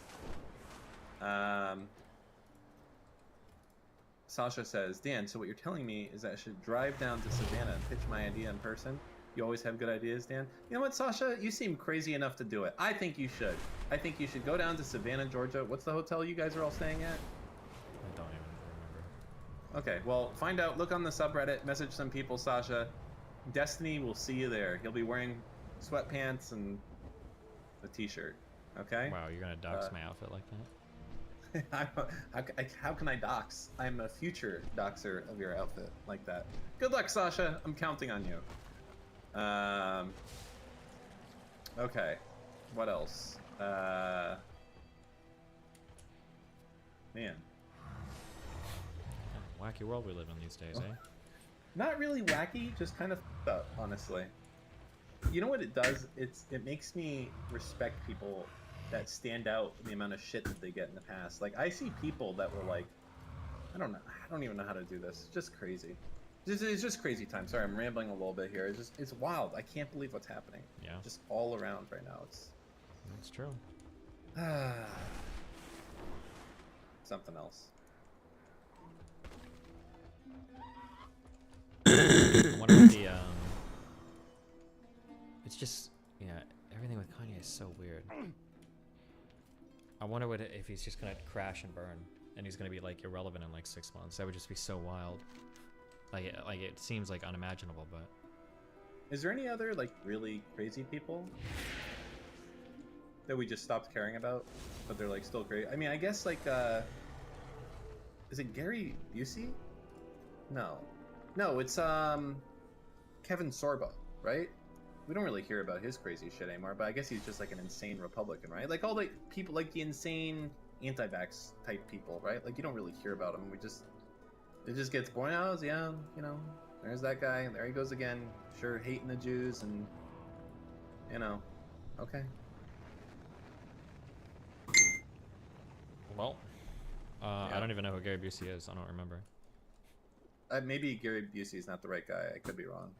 S9: Sasha says, Dan, so what you're telling me is that I should drive down to Savannah and pitch my idea in person? You always have good ideas, Dan. You know what, Sasha? You seem crazy enough to do it. I think you should. I think you should go down to Savannah, Georgia. What's the hotel you guys are all staying at?
S11: I don't even remember.
S9: Okay, well, find out. Look on the subreddit. Message some people, Sasha. Destiny will see you there. He'll be wearing sweatpants and a t-shirt. Okay?
S11: Wow, you're going to dox my outfit like that?
S9: How can I dox? I'm a future doxer of your outfit like that. Good luck, Sasha. I'm counting on you. Okay. What else? Man.
S11: Wacky world we live in these days, eh?
S9: Not really wacky, just kind of f***ed up, honestly. You know what it does? It makes me respect people that stand out in the amount of shit that they get in the past. Like, I see people that were like, I don't even know how to do this. It's just crazy. It's just crazy time. Sorry, I'm rambling a little bit here. It's wild. I can't believe what's happening.
S11: Yeah.
S9: Just all around right now.
S11: It's true.
S9: Something else.
S11: I wonder what the it's just everything with Kanye is so weird. I wonder if he's just gonna crash and burn and he's gonna be like irrelevant in like 6 months. That would just be so wild. Like it seems like unimaginable, but
S9: Is there any other like really crazy people that we just stopped caring about, but they're like still great? I mean, I guess like is it Gary Busey? No, it's Kevin Sorbo, right? We don't really hear about his crazy shit anymore, but I guess he's just like an insane Republican, right? Like all the people, like the insane anti-vax type people, right? Like you don't really hear about them. It just gets boring. Oh, yeah, you know, there's that guy, and there he goes again, sure, hating the Jews, and you know, okay.
S11: well, I don't even know who Gary Busey is. I don't remember.
S9: Maybe Gary Busey is not the right guy. I could be wrong.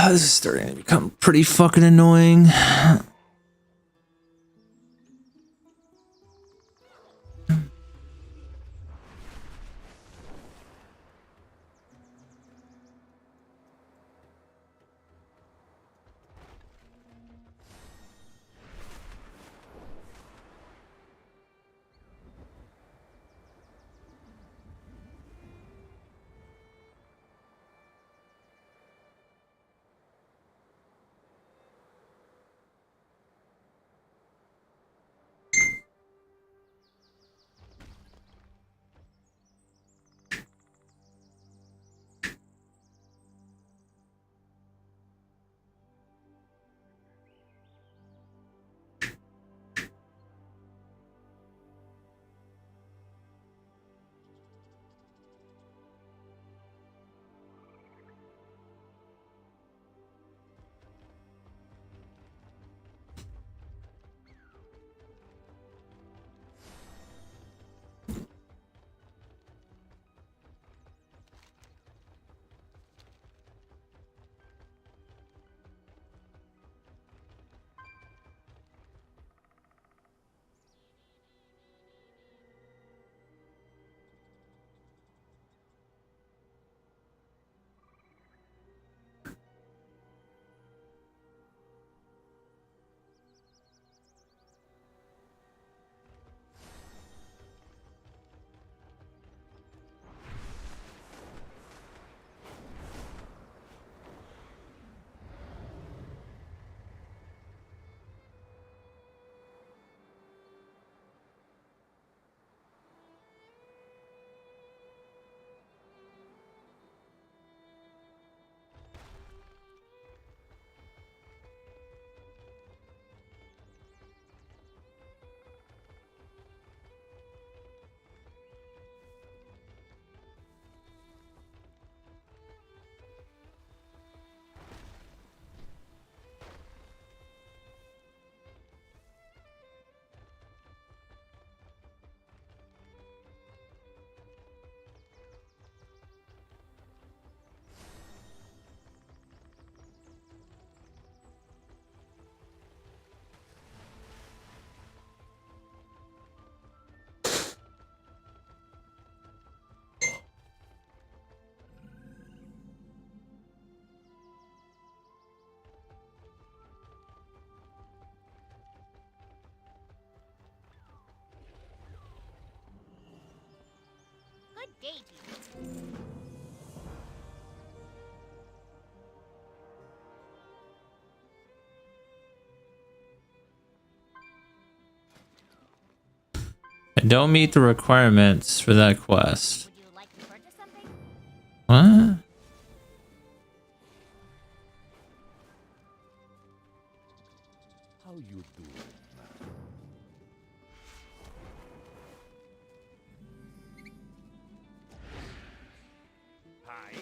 S18: This is starting to become pretty fucking annoying.
S16: dainty.
S18: I don't meet the requirements for that quest. What?
S8: How you doing, man? Hi.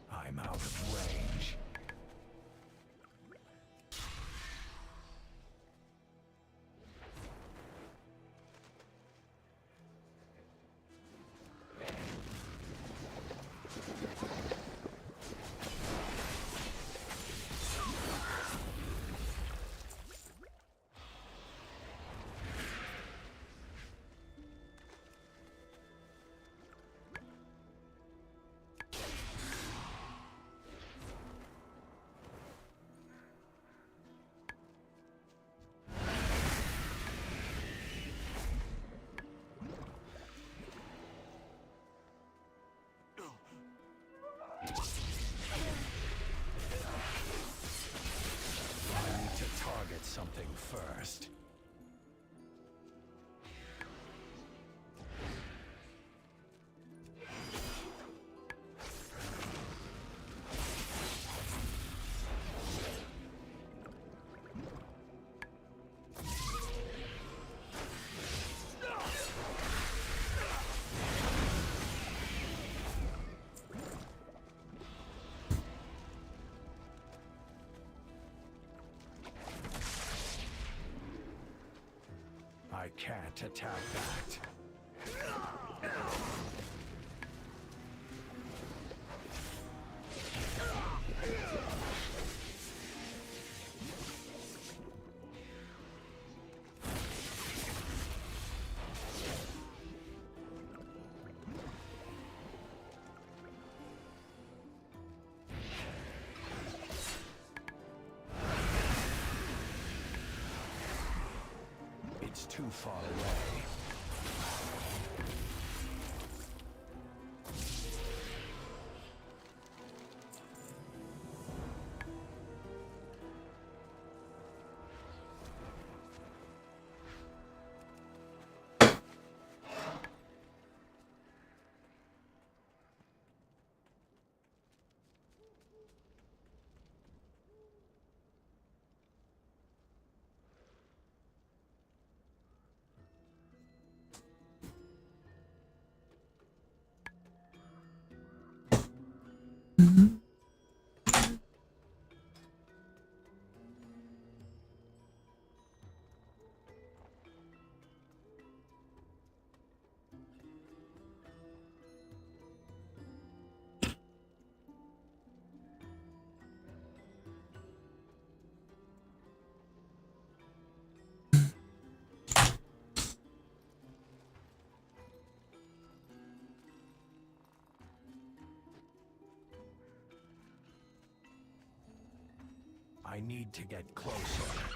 S8: I'm out of range. Something first. I can't attack that. It's too far away. I need to get closer.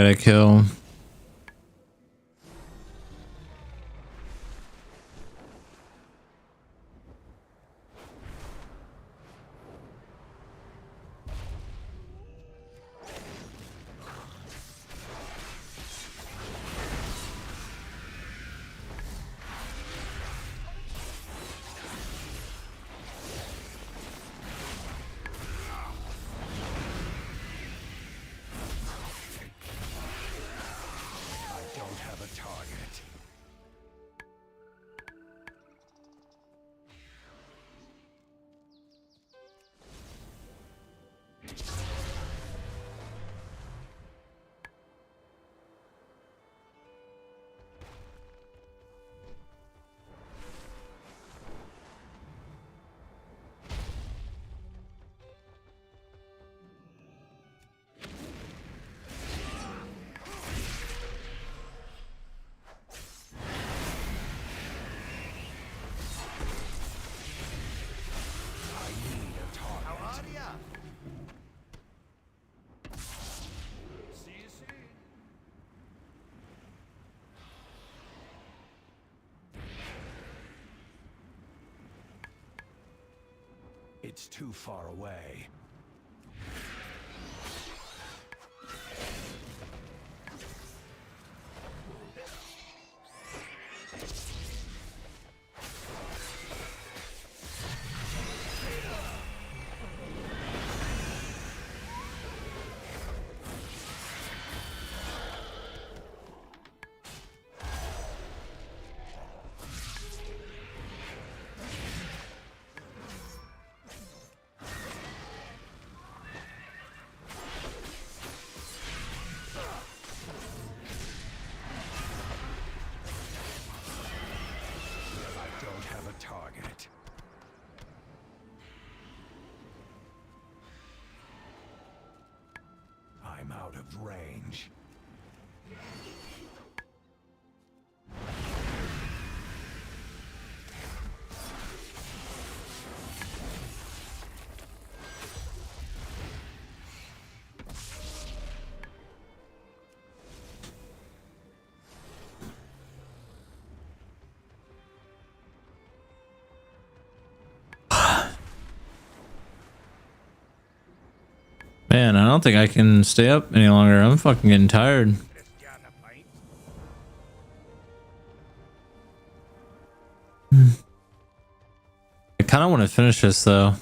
S18: gotta kill.
S8: It's too far away. I'm out of range.
S18: Man, I don't think I can stay up any longer. I'm fucking getting tired. I kind of want to finish this though.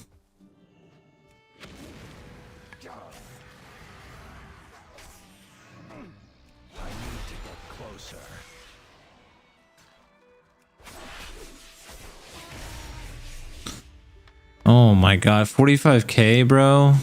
S18: Oh my god, 45k, bro.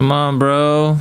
S18: Come on, bro.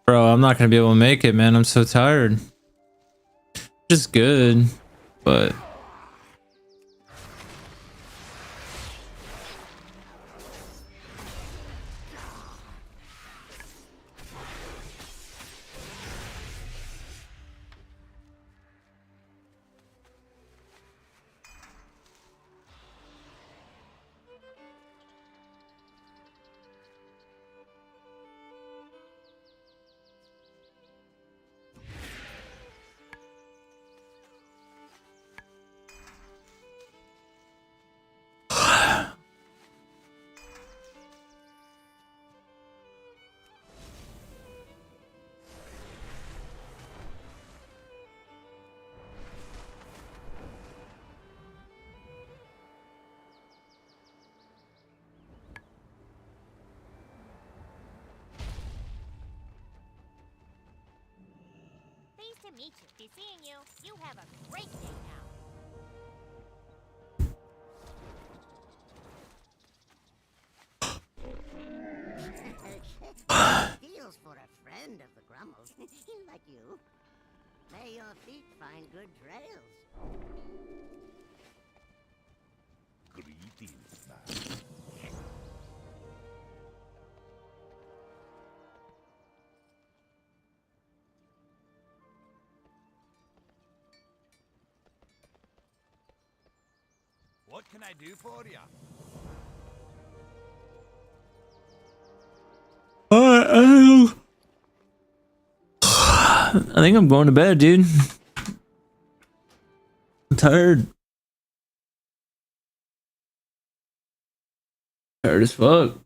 S18: Bro, I'm not gonna be able to make it, man. I'm so tired. Just good, but
S16: Pleased to meet you. Be seeing you. You have a great day now.
S19: Feels for a friend of the Grummles, like you. May your feet find good trails.
S8: Greetings, man.
S10: What can I do for you?
S18: I think I'm going to bed, dude. I'm tired. Tired as fuck.